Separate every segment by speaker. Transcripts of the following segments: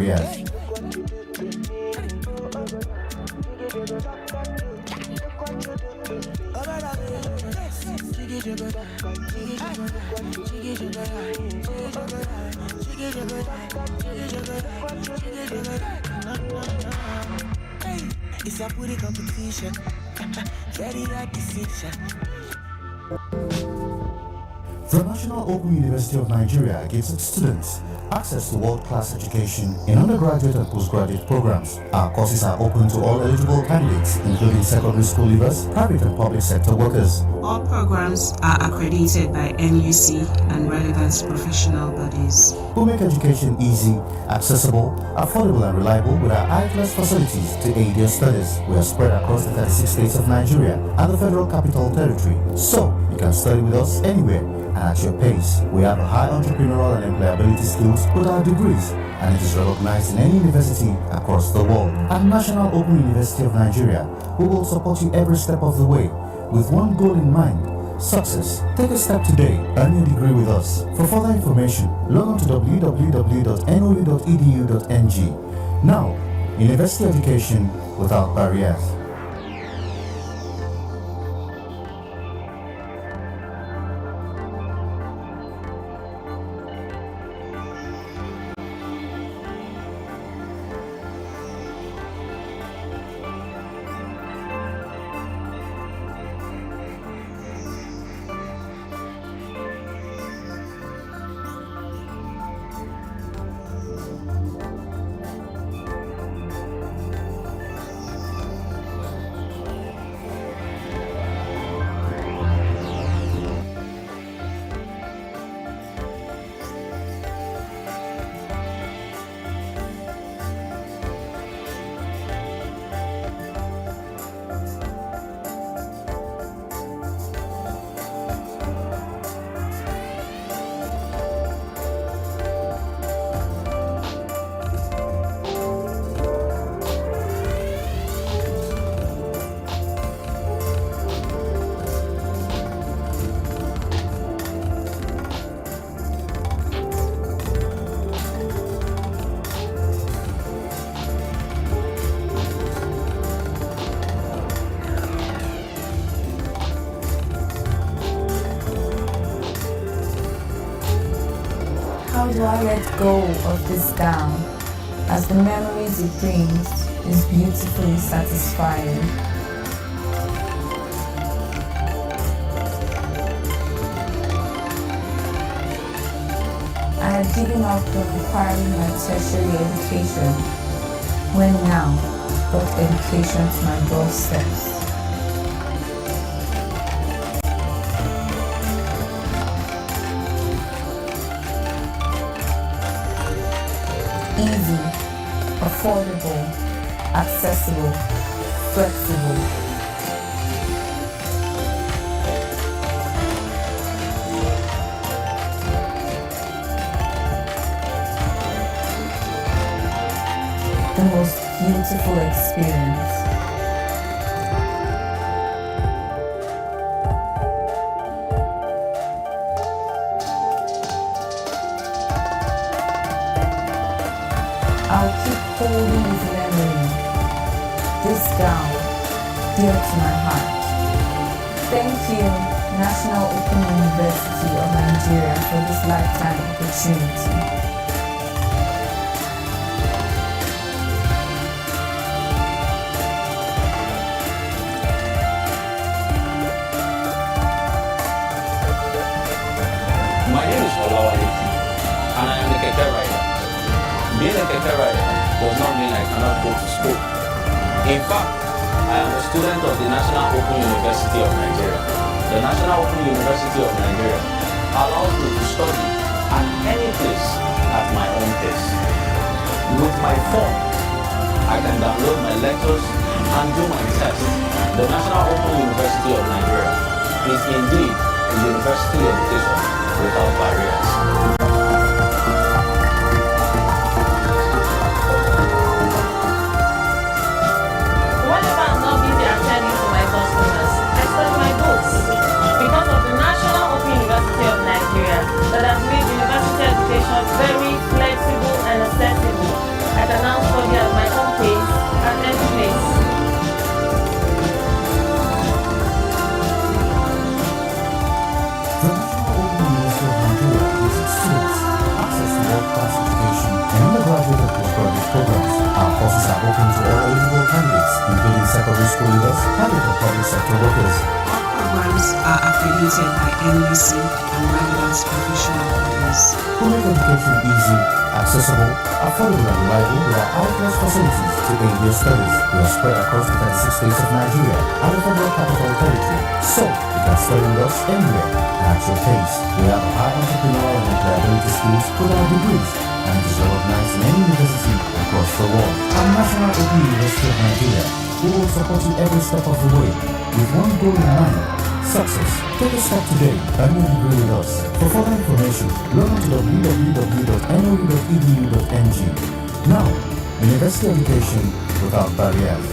Speaker 1: Yes.
Speaker 2: It's a putty competition. Very hard decision.
Speaker 1: The National Open University of Nigeria gives its students access to world-class education in undergraduate and postgraduate programs. Our courses are open to all eligible candidates, including secondary school leavers, private and public sector workers.
Speaker 3: All programs are accredited by NUC and relevant professional bodies.
Speaker 1: We make education easy, accessible, affordable and reliable with our high-class facilities to aid your studies. We are spread across the 36 states of Nigeria and the Federal Capital Territory, so you can study with us anywhere and at your pace. We have a high entrepreneurial and employability skills with our degrees, and it is recognized in any university across the world. At National Open University of Nigeria, we will support you every step of the way with one goal in mind: success. Take a step today, earn your degree with us. For further information, log on to www.nou.edu.ng. Now, university education without barriers.
Speaker 4: How do I let go of this gown, as the memories it brings is beautifully satisfying. I had given up on acquiring my tertiary education, when now brought education to my doorsteps. Easy, affordable, accessible, flexible. The most beautiful experience. I'll keep holding this memory, this gown, dear to my heart. Thank you, National Open University of Nigeria, for this lifetime opportunity.
Speaker 5: My name is Olawale, and I am a Keke rider. Being a Keke rider does not mean I cannot go to school. In fact, I am a student of the National Open University of Nigeria. The National Open University of Nigeria allows me to study at any place at my own pace. With my phone, I can download my lectures and do my tests. The National Open University of Nigeria is indeed a university education without barriers.
Speaker 6: Whenever I'm not busy attending to my customers, I study my books. Because of the National Open University of Nigeria that has made university education very flexible and accessible, I
Speaker 1: postgraduate programs. Our courses are open to all eligible candidates, including secondary school leavers, private and public sector workers.
Speaker 3: Programs are accredited by NUC and relevant professional bodies.
Speaker 1: Who make education easy, accessible, affordable and reliable with our high-class facilities to aid your studies. We are spread across the 36 states of Nigeria and the Federal Capital Territory, so you can study with us anywhere and at your pace. We have a high entrepreneurial and employability skills with our degrees, and it is recognized in any university across the world. Our National Open University of Nigeria, we will support you every step of the way with one goal in mind: success. Take a step today and you degree with us. For further information, log on to www.nou.edu.ng. Now, university education without barriers.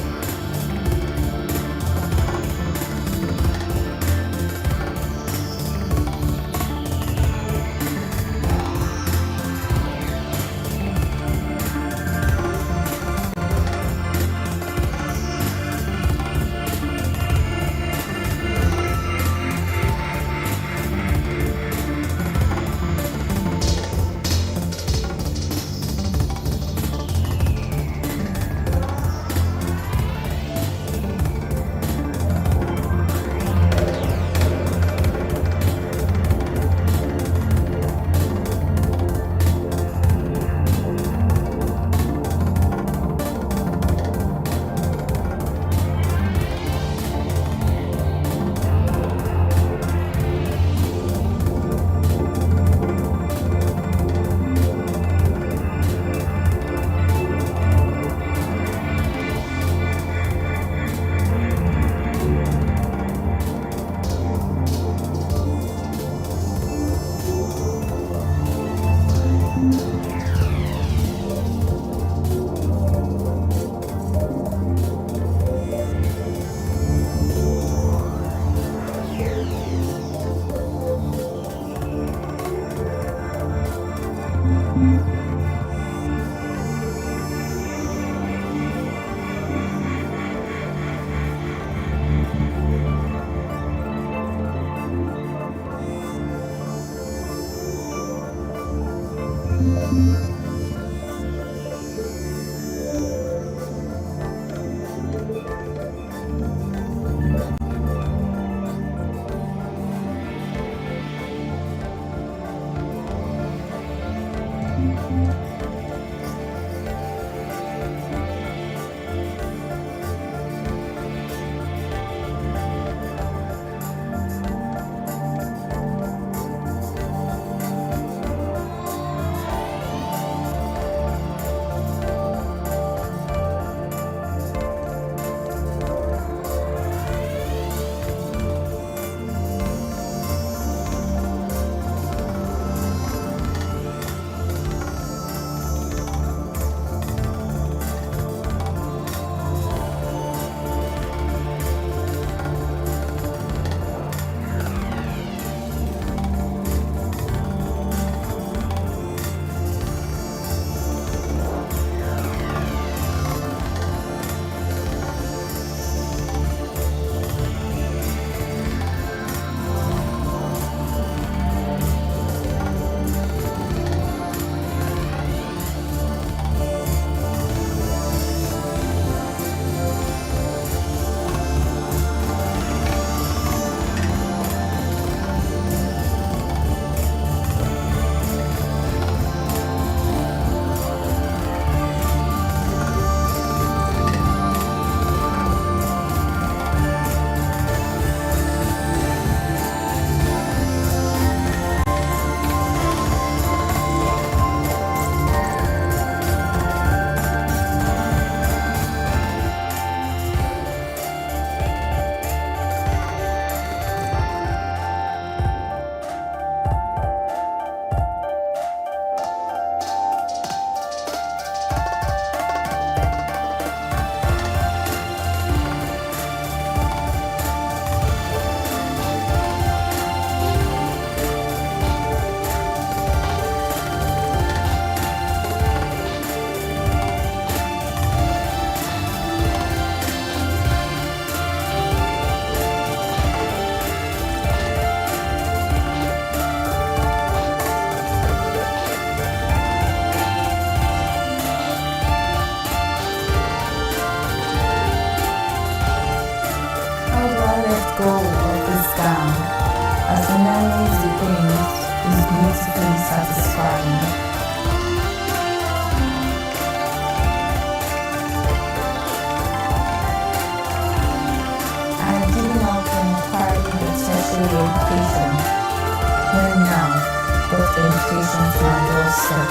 Speaker 4: education to my doorstep.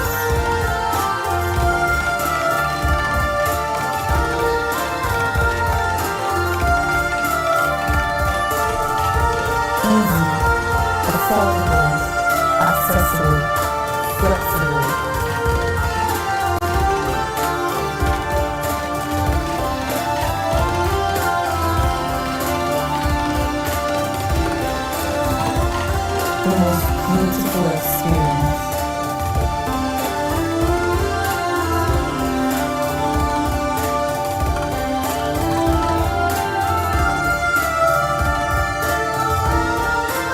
Speaker 4: Easy, affordable, accessible, flexible. The most beautiful experience.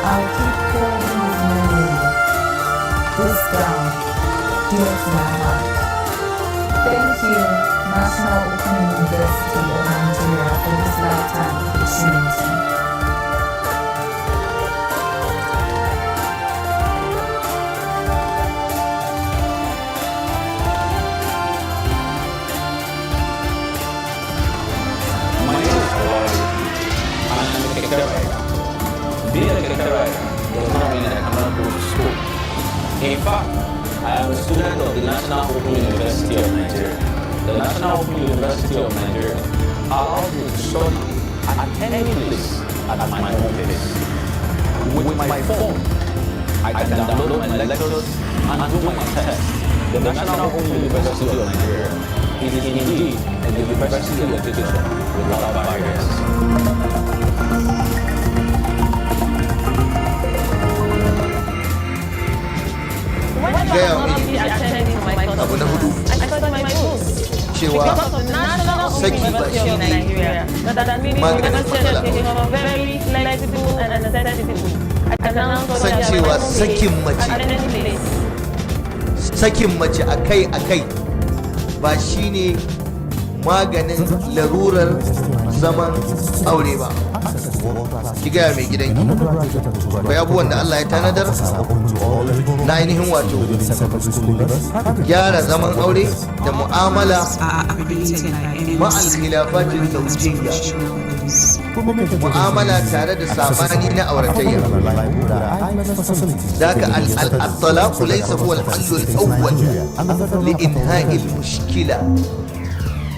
Speaker 4: I'll keep holding this memory, this gown, dear to my heart. Thank you, National Open University of Nigeria, for this lifetime opportunity.
Speaker 5: Being a caterer does not mean that I cannot go to school. In fact, I am a student of the National Open University of Nigeria. The National Open University of Nigeria allows me to study at any place at my own pace. With my phone, I can download my lectures and do my tests. The National Open University of Nigeria is indeed a university of education without barriers.
Speaker 7: Gaya mini abu na hudu cewa saki ba shi ne maganin matsala. San cewa sakin mace akai-akai ba shi ne maganin larurar zaman aure ba. Ki gaya mai gidanki akwai abubuwan da Allah ya tanadar na ainihin wato gyara zaman aure da mu'amala ma'al khilafatin zawjiyya, mu'amala tare da sabani na auratayya. Daga al-talaq laysa huwa al-hall al-awwal li inha'i al-mushkila.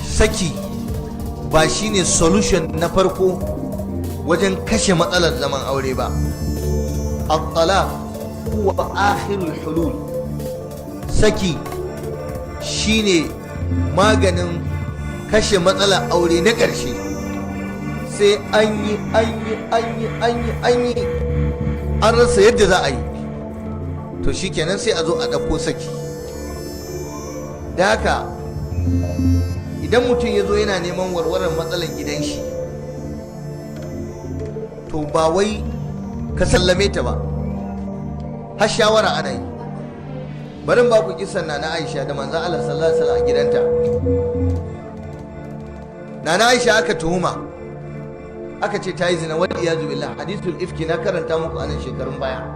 Speaker 7: Saki ba shine solution na farko wajen kashe matsalar zaman aure ba. At-talaq huwa akhirul hulul. Saki shine maganin kashe matsalar aure na ƙarshe. Sai an yi an rasa yadda za a yi, to shikenan sai a zo a ɗauko saki. Da haka idan mutum ya zo yana neman warwarar matsalar gidan shi, to ba wai ka sallame ta ba, har shawara ana yi. Barin ba ku kisan Nana Aisha da manzon Allah sallallahu alaihi wasallam a gidanta. Nana Aisha aka tuhuma, aka ce ta yi zina, wal iyazu billah. Hadithul ifki na karanta muku a nan shekarun baya.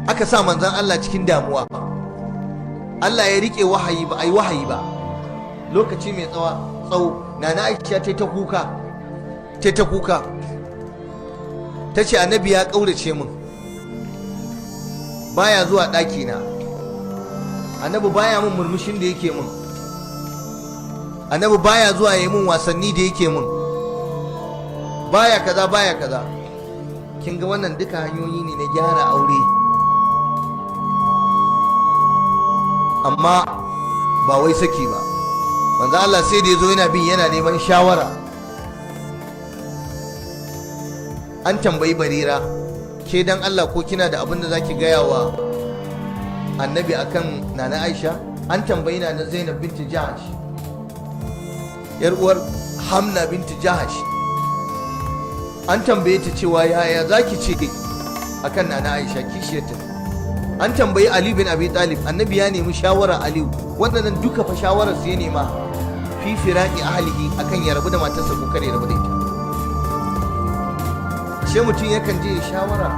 Speaker 7: Aka sa manzon Allah cikin damuwa. Allah ya rike wahayi ba ai wahayi ba. Lokaci mai tsawo Nana Aisha ta kuka ta ce annabi ya ƙaurace min, baya zuwa ɗaki na, annabi baya min murmushin da yake min, annabi baya zuwa ya yi min wasanni da yake min, baya kaza. Kin ga wannan duka hanyoyi ne na gyara aure, amma ba wai saki ba. Manzo Allah sai da yazo yana neman shawara. An tambayi Barira, ke dan Allah ko kina da abin da zaki gaya wa annabi akan Nana Aisha? An tambayi Nana Zainab binti Jahash, yar uwar Hamna binti Jahash, an tambaye ta cewa yaya zaki ce akan Nana Aisha kishiyarta. An tambayi Ali bin Abi Talib, annabi ya nemi shawara Aliyu. Waɗannan duka fa shawarar su ya nema fi firaqi ahlihi, akan ya rabu da matarsa ko kare rabu da ita. Sai mutum yakan je shawara,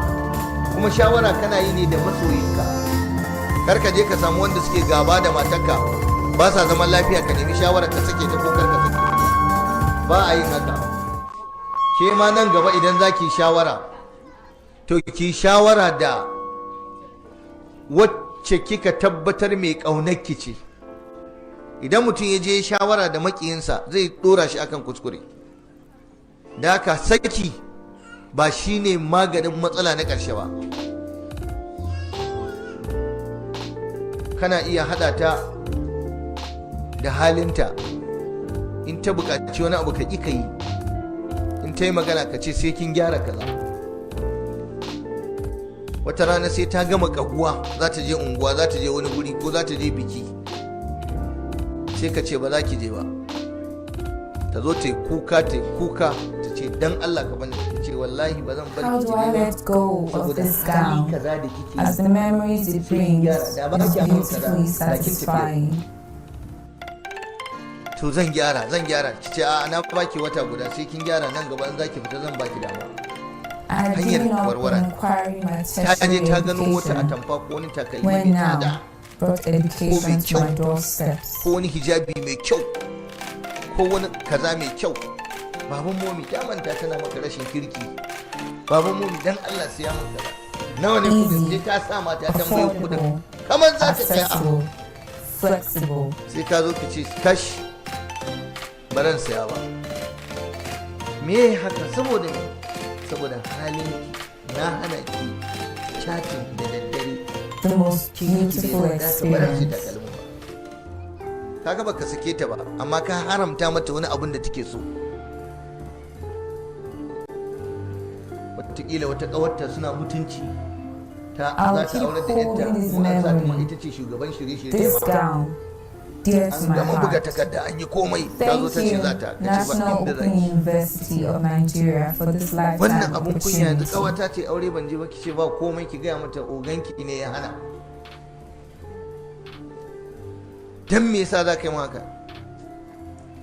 Speaker 7: kuma shawara kana yi ne da masoyinka. Kar ka je ka samu wanda suke gaba da matarka, ba sa zaman lafiya, ka nemi shawara ka sake ta ko kar ka sake. Ba a yin haka. Ke ma nan gaba idan za ki shawara, to ki shawara da wacce kika tabbatar mai ƙaunarki ce. Idan mutum ya je shawara da makiyinsa zai dora shi akan kuskure. Da haka saki ba shine maganin matsala na ƙarshe ba. Kana iya haɗa ta da halinta, in ta buƙaci wani abu ka ƙi ka yi, in ta yi magana ka ce sai kin gyara kaza. Wata rana sai ta gama ƙaguwa za ta je unguwa, za ta je wani guri ko za ta je biki, sai ka ce ba za ki je ba. Ta zo ta yi kuka ta ce dan Allah ka bani, ta ce wallahi ba zan bari
Speaker 4: How
Speaker 7: ki
Speaker 4: do
Speaker 7: je
Speaker 4: I
Speaker 7: ba
Speaker 4: let go of
Speaker 7: saboda
Speaker 4: this
Speaker 7: hali
Speaker 4: gown
Speaker 7: kaza da kike
Speaker 4: as the memories it brings
Speaker 7: Da ba
Speaker 4: is
Speaker 7: ki amma kaza,
Speaker 4: beautifully
Speaker 7: da kin tafi.
Speaker 4: satisfying?
Speaker 7: to zan gyara ki ce a na baki wata guda sai kin gyara, nan gaba in zaki fita zan baki dama.
Speaker 4: I had
Speaker 7: Hanyar
Speaker 4: given up
Speaker 7: warwara.
Speaker 4: on acquiring my
Speaker 7: Ta
Speaker 4: tertiary
Speaker 7: je ta gano wata
Speaker 4: education
Speaker 7: atamfa ko wani takalmi
Speaker 4: when
Speaker 7: mai tsada
Speaker 4: now brought education to my doorsteps.
Speaker 7: ko wani hijabi mai kyau ko wani kaza mai kyau. Baban momi ta manta tana maka rashin kirki. Baban momi dan Allah siya maka kaza. Nawa ne kudin? Sai ka sa mata tambayi kudin.
Speaker 4: Affordable,
Speaker 7: Kamar za ka saya
Speaker 4: accessible, flexible.
Speaker 7: sai ka zo ka ce kash baran saya ba. Me haka saboda me? Saboda halin na hana ki chatting da daddare.
Speaker 4: The most beautiful experience.
Speaker 7: Kaga baka sake ta ba amma ka haramta mata wani abin da take so. Wataƙila wata ƙawarta suna mutunci ta za ta aure da yadda ko an sa ta ita ce shugaban shirye-shirye
Speaker 4: This
Speaker 7: ba.
Speaker 4: gown, dear to
Speaker 7: An
Speaker 4: my
Speaker 7: gama buga
Speaker 4: heart.
Speaker 7: takarda an yi komai ta zo
Speaker 4: Thank
Speaker 7: ta ce
Speaker 4: you,
Speaker 7: za ta kace ba
Speaker 4: National
Speaker 7: inda
Speaker 4: Open
Speaker 7: zaki.
Speaker 4: University of Nigeria, for this
Speaker 7: Wannan
Speaker 4: lifetime
Speaker 7: abun kunya yanzu
Speaker 4: opportunity.
Speaker 7: ƙawata ce aure ban je ba kice ba komai ki gaya mata oganki ne ya hana. Dan me yasa za ka yi haka?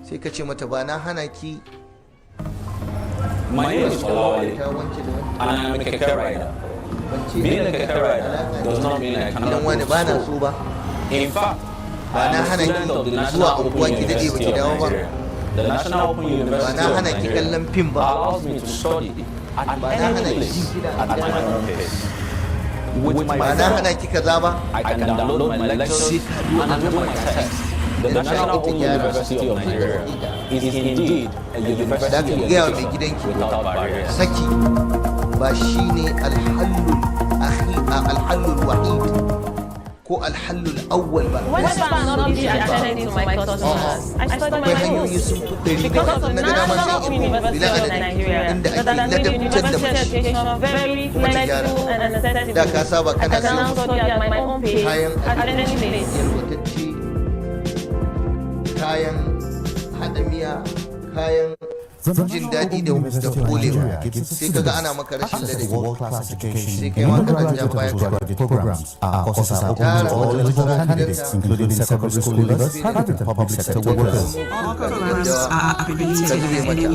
Speaker 7: Sai ka ce mata ba na hana ki.
Speaker 5: My name is Olawale,
Speaker 7: Ta wance da wance.
Speaker 5: and I'm a keke rider.
Speaker 7: Wance
Speaker 5: Being a
Speaker 7: da
Speaker 5: keke rider does not mean I cannot
Speaker 7: gidan
Speaker 5: go
Speaker 7: wani
Speaker 5: to
Speaker 7: ba na
Speaker 5: school.
Speaker 7: so ba.
Speaker 5: In fact,
Speaker 7: Ba
Speaker 5: I
Speaker 7: na
Speaker 5: am a
Speaker 7: hana
Speaker 5: student
Speaker 7: ki
Speaker 5: of the
Speaker 7: zuwa
Speaker 5: National
Speaker 7: unguwa
Speaker 5: Open
Speaker 7: ki dade
Speaker 5: University
Speaker 7: baki
Speaker 5: of
Speaker 7: dawo ba.
Speaker 5: Nigeria. The National Open
Speaker 7: Ba
Speaker 5: University
Speaker 7: na
Speaker 5: of
Speaker 7: hana ki
Speaker 5: Nigeria
Speaker 7: kallon fim ba.
Speaker 5: allows me to study at
Speaker 7: Ba na hana
Speaker 5: any
Speaker 7: ki
Speaker 5: place
Speaker 7: kira
Speaker 5: at
Speaker 7: da
Speaker 5: my own pace. With my
Speaker 7: Ba na
Speaker 5: phone,
Speaker 7: hana ki kaza ba.
Speaker 5: I can download my lectures and do my tests. The National Open University of Nigeria is indeed a
Speaker 7: Da
Speaker 5: university
Speaker 7: ka
Speaker 5: of
Speaker 7: gaya wa mai
Speaker 5: education
Speaker 7: gidanki
Speaker 5: without barriers.
Speaker 7: saki ba shi ne alhallul wahid ko alhallul awwal ba.
Speaker 6: Whenever I'm not busy attending to my customers, I study
Speaker 7: Akwai
Speaker 6: my
Speaker 7: hanyoyi
Speaker 6: books.
Speaker 7: sun fi ɗari
Speaker 6: Because of the
Speaker 7: na gada
Speaker 6: National
Speaker 7: masu
Speaker 6: Open
Speaker 7: yin
Speaker 6: University
Speaker 7: bila
Speaker 6: of
Speaker 7: adadin
Speaker 6: Nigeria,
Speaker 7: inda
Speaker 6: that
Speaker 7: ake
Speaker 6: has made
Speaker 7: ladabtar da
Speaker 6: university
Speaker 7: mace.
Speaker 6: education very
Speaker 7: Kuma ta gyara.
Speaker 6: flexible and accessible.
Speaker 7: Da ka saba
Speaker 6: I
Speaker 7: kana
Speaker 6: can now
Speaker 7: siyan
Speaker 6: study at my own pace
Speaker 7: kayan
Speaker 6: at any
Speaker 7: abinci
Speaker 6: place.
Speaker 7: yalwatacce, kayan haɗa miya, kayan jin daɗi da kolewa. Sai kaga ana maka rashin ladabi.
Speaker 1: World-class education,
Speaker 7: Sai kai ma ka
Speaker 1: undergraduate
Speaker 7: ja baya
Speaker 1: and
Speaker 7: ka.
Speaker 1: postgraduate programs. Our courses are open to all eligible candidates, including secondary school leavers, private and public sector workers.
Speaker 3: All programs are accredited by NOUN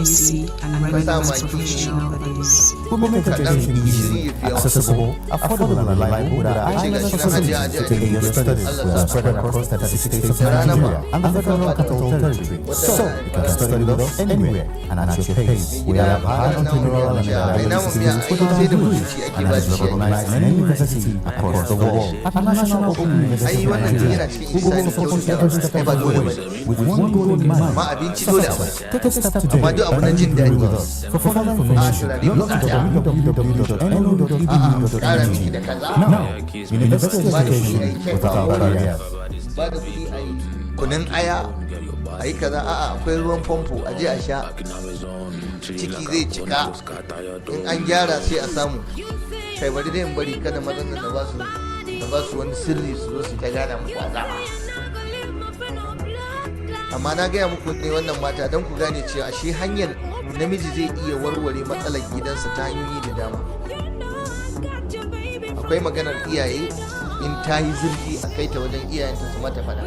Speaker 3: and relevant professional bodies.
Speaker 1: We make education easy, accessible, affordable, and reliable with our island facilities to take your studies. We are spread across 36 states of Nigeria and the Federal Capital Territory, so you can study with us anywhere and at your pace. We are high entrepreneurial and diversity institutions and is recognized in any university across the world. At National Open University of Nigeria, we will support you every step of the way with one goal in mind.
Speaker 7: Ma abinci dole a bari.
Speaker 1: Take a step today
Speaker 7: Amma duk abu na
Speaker 1: and
Speaker 7: jin
Speaker 1: be
Speaker 7: daɗi.
Speaker 1: with us. For further information, log to
Speaker 7: Ƙara miki da
Speaker 1: www.no.edu.ng.
Speaker 7: kaza.
Speaker 1: Now, university education without barriers.
Speaker 7: Ba da kuɗi a yi kunun aya a yi kaza, a'a akwai ruwan famfo a je a sha, ciki zai cika, in an gyara sai a samu. Kai bari dai in bari kada mazan nan na ba su wani sirri su zo su ta gana muku azaba. Amma na gaya muku ne wannan mata don ku gane cewa shi hanyar namiji zai iya warware matsalar gidansa ta hanyoyi da dama. Akwai maganar iyaye, in ta yi zurfi a kai ta wajen iyayenta su mata fada.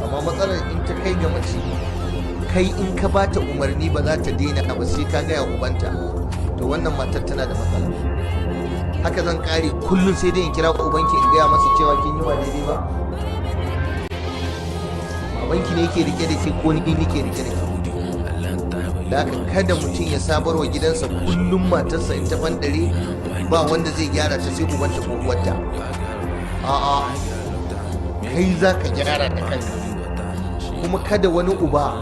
Speaker 7: Amma matsalar in ta kai ga mace, kai in ka ba ta umarni ba za ta daina ba sai ka gaya ubanta, to wannan matar tana da matsala. Haka zan kare kullum sai dai in kira ubanki in gaya masa cewa kin yi ba daidai ba. Babanki ne yake rike da ke ko ni nake rike da ke. Da haka kada mutum ya sabar wa gidansa kullum matarsa in ta fandare ba wanda zai gyara ta sai ubanta ko uwarta. A'a, kai za ka gyara da kanka. Kuma kada wani uba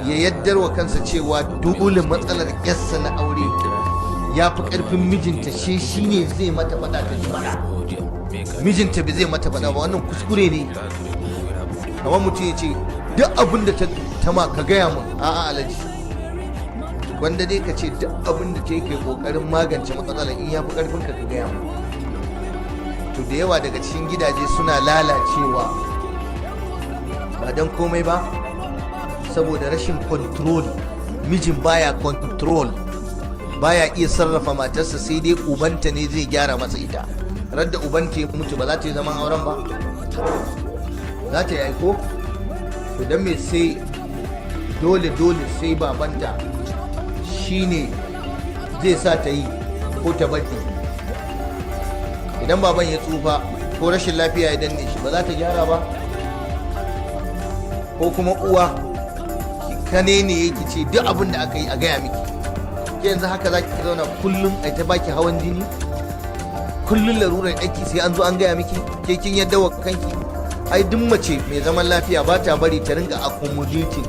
Speaker 7: ya yaddar wa kansa cewa dole matsalar yarsa na aure ya fi ƙarfin mijinta, shi ne zai mata faɗa ta ji faɗa. Mijinta bai zai mata faɗa ba, wannan kuskure ne. Amma mutum ya ce duk abin da ta ma ka gaya min, a'a alaji, wanda dai ka ce duk abin da ta yi kai kokarin magance matsalar, in ya fi karfin ka gaya min. To da yawa daga cikin gidaje suna lalacewa ba don komai ba, saboda rashin control. Mijin baya control, baya iya sarrafa matarsa, sai dai ubanta ne zai gyara masa ita. Radda ubanta ya mutu ba za ta yi zaman auren ba, za ta yi aiko. To don me sai dole sai babanta shine zai sa ta yi ko ta bari. Idan baban ya tsufa ko rashin lafiya ya danne shi, ba za ta gyara ba. Ko kuma uwa kane ne yake ce duk abin da aka yi a gaya miki. Ke yanzu haka za ki zauna kullum a ta baki hawan jini, kullum larurar aiki sai an zo an gaya miki, ke kin yadda wa kanki. Ai duk mace mai zaman lafiya ba ta bari ta rinka accommodating.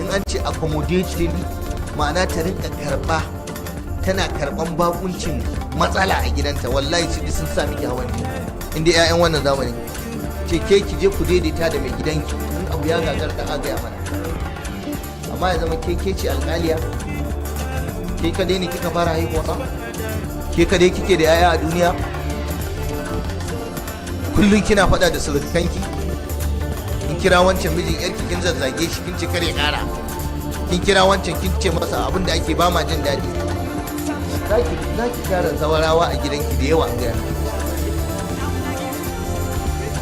Speaker 7: In an ce accommodating ma'ana ta rinka karba, tana karban bakuncin matsala a gidanta. Wallahi sai sun sa miki hawan jini. Inda 'ya'yan wannan zamanin ce ke ki je ku daidaita da mai gidanki, in abu ya gagar ka gaya mana. Amma ya zama ke ce alƙaliya, ke kadai ne kika fara haihuwa, ke kadai kike da 'ya'ya a duniya, kullum kina faɗa da surukanki. Kin kira wancan mijin yarki kin zazzage shi, kin ci kare kara. Kin kira wancan kin ce masa abin da ake ba ma jin daɗi. Za ki kara zawarawa a gidanki da yawa gaya.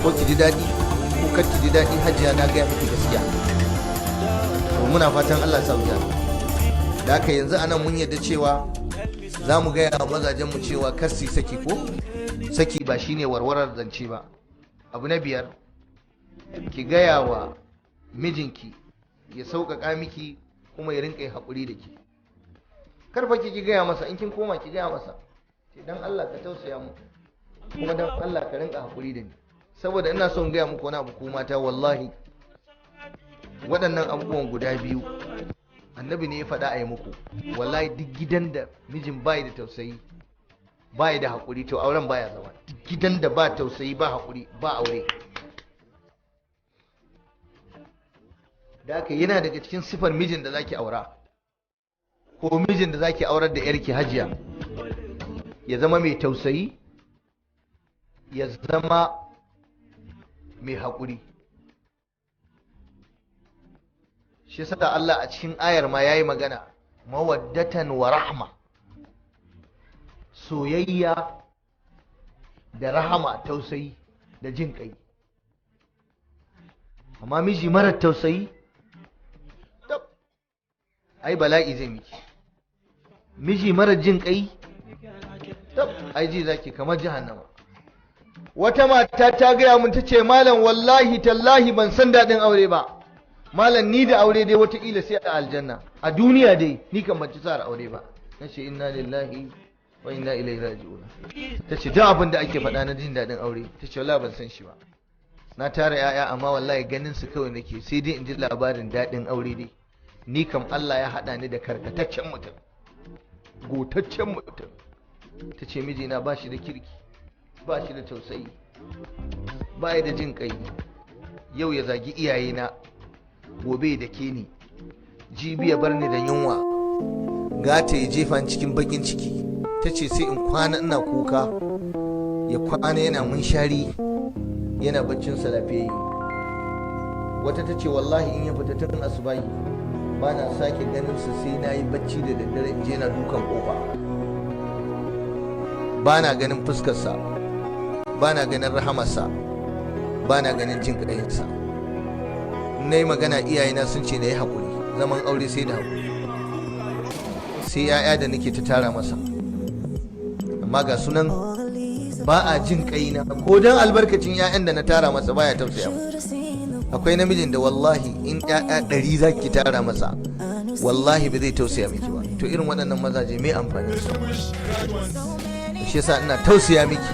Speaker 7: Ko ki ji daɗi ko kar ki ji daɗi, hajiya na gaya miki gaskiya. To muna fatan Allah sa wuya. Da haka yanzu anan mun yarda cewa za mu gaya wa mazajenmu cewa kar su saki, ko saki ba shine warwarar zance ba. Abu na 5, ki gaya wa mijinki ya sauƙaƙa miki kuma ya rinƙa haƙuri da ki. Karfa ki gaya masa, in kin koma ki gaya masa ce dan Allah ka tausaya mu, kuma dan Allah ka rinƙa haƙuri da ni. Saboda ina son gaya muku wani abu ku mata, wallahi waɗannan abubuwan guda biyu annabi ne ya faɗa a yi muku. Wallahi duk gidan da mijin bai da tausayi, bai da haƙuri, to auren baya zama. Duk gidan da ba tausayi ba haƙuri ba aure. Da haka yana daga cikin sifar mijin da zaki aura, ko mijin da zaki aurar da yarki hajiya, ya zama mai tausayi, ya zama mai haƙuri. Shi yasa Allah a cikin ayar ma yayi magana mawaddatan wa rahma, soyayya da rahama, tausayi da jin kai. Amma miji marar tausayi, ai bala'i zai miki. Miji marar jin kai, ai ji zaki kamar jahannama. Wata mata ta gaya mun, ta ce malam wallahi tallahi ban san daɗin aure ba. Malam ni da aure dai wataƙila sai a aljanna, a duniya dai ni kan ban ci sa'ar aure ba. Na ce inna lillahi wa inna ilaihi raji'un. Ta ce duk abin da ake faɗa na jin daɗin aure, ta ce wallahi ban san shi ba. Na tara 'ya'ya amma wallahi ganin su kawai nake, sai dai in ji labarin daɗin aure dai. Ni kam Allah ya haɗa ni da karkataccen mutum, gotaccen mutum. Ta ce mijina ba shi da kirki, ba shi da tausayi, ba ya da jin ƙai. Yau ya zagi iyayena, gobe da ke ni, jibi ya bar ni da yunwa, gata ya jefa cikin bakin ciki. Ta ce sai in kwana ina kuka, ya kwana yana munshari, yana baccinsa lafiyayye. Wata ta ce wallahi in ya fita tun asubahi ba na sake ganinsa sai na yi bacci da daddare in je na dukan kofa. Ba na ganin fuskarsa, ba na ganin rahamarsa, ba na ganin jin ƙayinsa. Na yi magana iyayena sun ce na yi haƙuri, zaman aure sai da haƙuri. Sai 'ya'ya da nake ta tara masa, amma ga sunan ba a jin ƙayina, ko don albarkacin 'ya'yan da na tara masa baya tausaya mu. Akwai namijin da wallahi in 'ya'ya 100 za ki tara masa, wallahi ba zai tausaya miki ba. to irin waɗannan mazaje mai amfani su. Shi yasa ina tausaya miki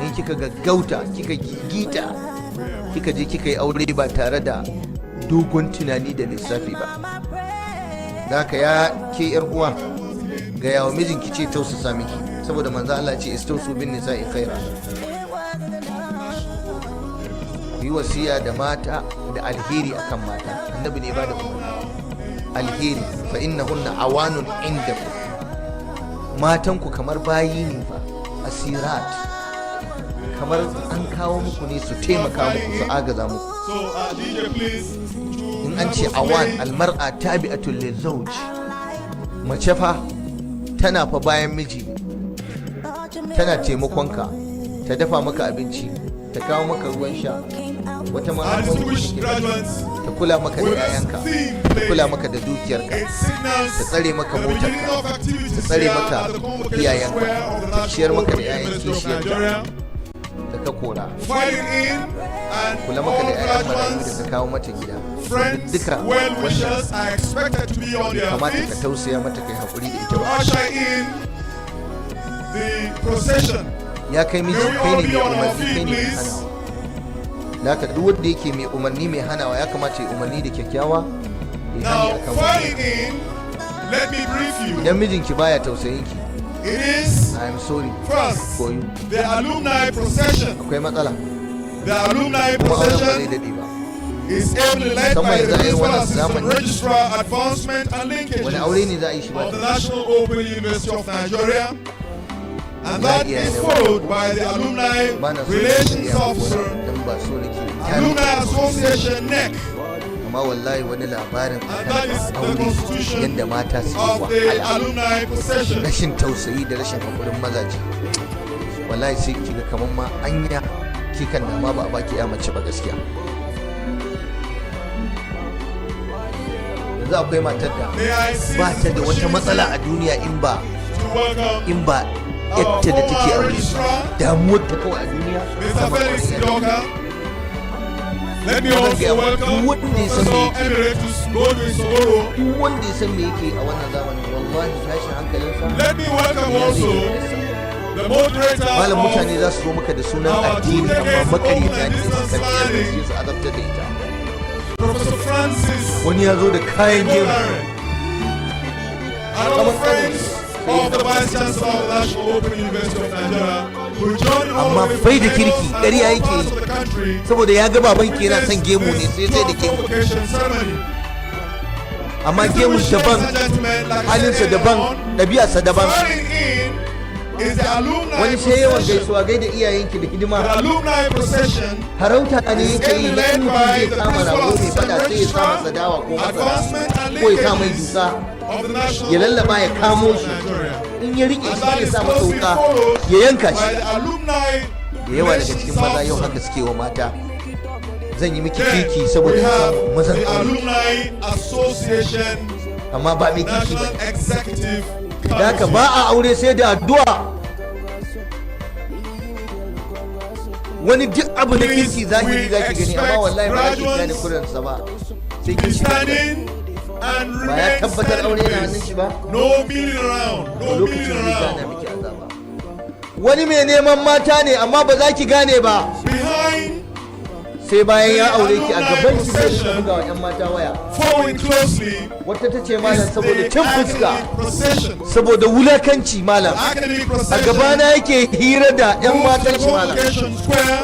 Speaker 7: in kika gaggauta, kika gigita, kika je kika yi aure ba tare da dogon tunani da lissafi ba. Da haka ya ke yar uwa, ga yawa mijinki ce tausasa miki, saboda manzo Allah ce istausu bin nisa'i khaira. Ku yi wasiya da mata da alheri akan mata. Annabi ne ba da alheri, fa innahunna awanun indakum. Matanku kamar bayi ne fa, asirat, kamar an kawo muku ne su taimaka muku, su agaza muku. In an ce awan, almar'a tabi'atul lizawj, mace fa tana fa bayan miji, tana taimakonka, ta dafa maka abinci, ta kawo maka ruwan sha, wata ma ta kula maka da 'ya'yanka, ta kula maka da dukiyarka, ta tsare maka motarka, ta tsare maka iyayenka, ta ciyar maka da 'ya'yan kishiyarka da ka kora, kula maka da 'ya'yan marayu da ka kawo mata gida. Duka wanda kamata ka tausaya mata, kai haƙuri da ita ba. Ya kai miji, kai ne mai umarni, kai ne mai hanawa. Da haka duk wanda yake mai umarni mai hanawa ya kamata ya umarni da kyakkyawa, ya hani akan wani. Idan mijinki baya tausayin ki, I am sorry for you. Akwai matsala. Kuma auren ba zai daɗe ba. Musamman yanzu a yi wannan zamani, wani aure ne za a yi shi ba.
Speaker 8: And that is followed by the Alumni Relations Officer, Alumni Association NEC.
Speaker 7: Amma wallahi wani labarin
Speaker 8: That is the
Speaker 7: aure
Speaker 8: constitution
Speaker 7: yadda mata su yi
Speaker 8: of the
Speaker 7: wahala,
Speaker 8: alumni procession.
Speaker 7: rashin tausayi da rashin haƙurin mazaje. Wallahi sai kiga kamar ma anya kikan da ma ba a baki ya mace ba gaskiya. Yanzu akwai matar da
Speaker 8: May I see
Speaker 7: ba ta da wata matsala a duniya in ba yadda da take aure, damuwar ta kawai a duniya
Speaker 8: Mr.
Speaker 7: sama
Speaker 8: Felix
Speaker 7: da
Speaker 8: Doka. Let me
Speaker 7: Zan
Speaker 8: also
Speaker 7: gaya ma
Speaker 8: welcome
Speaker 7: duk wanda ya san me
Speaker 8: Professor
Speaker 7: yake,
Speaker 8: Emeritus Godwin Sogoro.
Speaker 7: duk wanda ya san me yake a wannan zamanin, wallahi tashin hankalinsa.
Speaker 8: Let me welcome also the moderator
Speaker 7: Malam mutane
Speaker 8: of
Speaker 7: za su zo maka da sunan
Speaker 8: our
Speaker 7: addini amma
Speaker 8: two-decade
Speaker 7: makarita ne,
Speaker 8: open
Speaker 7: su karɓi
Speaker 8: and
Speaker 7: yarda su azabtar da ita.
Speaker 8: Professor Francis
Speaker 7: Wani ya zo da kayan gemu
Speaker 8: Bolaren, and our friends of the Vice Chancellor of the National Open University of Nigeria, who joined all
Speaker 7: amma
Speaker 8: the way
Speaker 7: bai da
Speaker 8: from
Speaker 7: kirki,
Speaker 8: Lagos and
Speaker 7: ƙarya
Speaker 8: all
Speaker 7: yake
Speaker 8: parts
Speaker 7: yi.
Speaker 8: of the country
Speaker 7: saboda ya ga baban ki yana
Speaker 8: witness
Speaker 7: son gemu ne sai da
Speaker 8: the
Speaker 7: gemu,
Speaker 8: convocation ceremony.
Speaker 7: amma gemun daban, halinsa daban, ɗabi'arsa daban.
Speaker 8: Following in is the alumni
Speaker 7: Wani sai yawan
Speaker 8: procession.
Speaker 7: gaisuwa gaida iyayenki da
Speaker 8: The
Speaker 7: hidima,
Speaker 8: alumni procession
Speaker 7: harauta ne
Speaker 8: is
Speaker 7: yake yi na
Speaker 8: led
Speaker 7: in mutum
Speaker 8: by
Speaker 7: zai
Speaker 8: the
Speaker 7: kama
Speaker 8: principal
Speaker 7: rago mai
Speaker 8: assistant
Speaker 7: fada sai ya sa masa
Speaker 8: registrar,
Speaker 7: dawa ko
Speaker 8: advancement
Speaker 7: masara
Speaker 8: and
Speaker 7: ko ya sa mai
Speaker 8: linkages
Speaker 7: dusa,
Speaker 8: of the National
Speaker 7: ya lallaba ya kamo
Speaker 8: Open
Speaker 7: shi,
Speaker 8: Nigeria.
Speaker 7: in ya riƙe
Speaker 8: And
Speaker 7: shi
Speaker 8: that
Speaker 7: ya
Speaker 8: is
Speaker 7: sa masa
Speaker 8: closely
Speaker 7: wuka
Speaker 8: followed
Speaker 7: ya yanka
Speaker 8: by
Speaker 7: shi.
Speaker 8: the alumni
Speaker 7: Da yawa daga cikin
Speaker 8: relations
Speaker 7: maza yau
Speaker 8: officer.
Speaker 7: haka suke wa mata. Zan yi miki
Speaker 8: Then
Speaker 7: kiki
Speaker 8: we
Speaker 7: saboda
Speaker 8: have
Speaker 7: samun mazan
Speaker 8: the
Speaker 7: aure,
Speaker 8: Alumni Association
Speaker 7: amma ba mai kiki ba.
Speaker 8: National Executive
Speaker 7: Da haka
Speaker 8: Council.
Speaker 7: ba a aure sai da addu'a. Wani duk abu na kirki zahiri zaki gani, amma wallahi ba za ki gane kuransa ba sai
Speaker 8: Be
Speaker 7: kin shiga.
Speaker 8: standing and
Speaker 7: Ba ya
Speaker 8: remain
Speaker 7: tabbatar aure yana hannun shi
Speaker 8: steadfast.
Speaker 7: ba,
Speaker 8: No milling around. No milling
Speaker 7: lokacin zai gane
Speaker 8: around.
Speaker 7: miki azaba. Wani mai neman mata ne amma ba za ki gane ba
Speaker 8: Behind,
Speaker 7: sai bayan ya aure ki a gaban ki zai rika buga wa 'yan mata waya.
Speaker 8: following closely,
Speaker 7: Wata ta ce malam
Speaker 8: is
Speaker 7: saboda
Speaker 8: the
Speaker 7: cin fuska,
Speaker 8: academic procession.
Speaker 7: saboda wulakanci malam,
Speaker 8: Academic
Speaker 7: a
Speaker 8: procession
Speaker 7: gabana yake hira da 'yan
Speaker 8: moves
Speaker 7: matan
Speaker 8: to
Speaker 7: shi malam.
Speaker 8: Convocation Square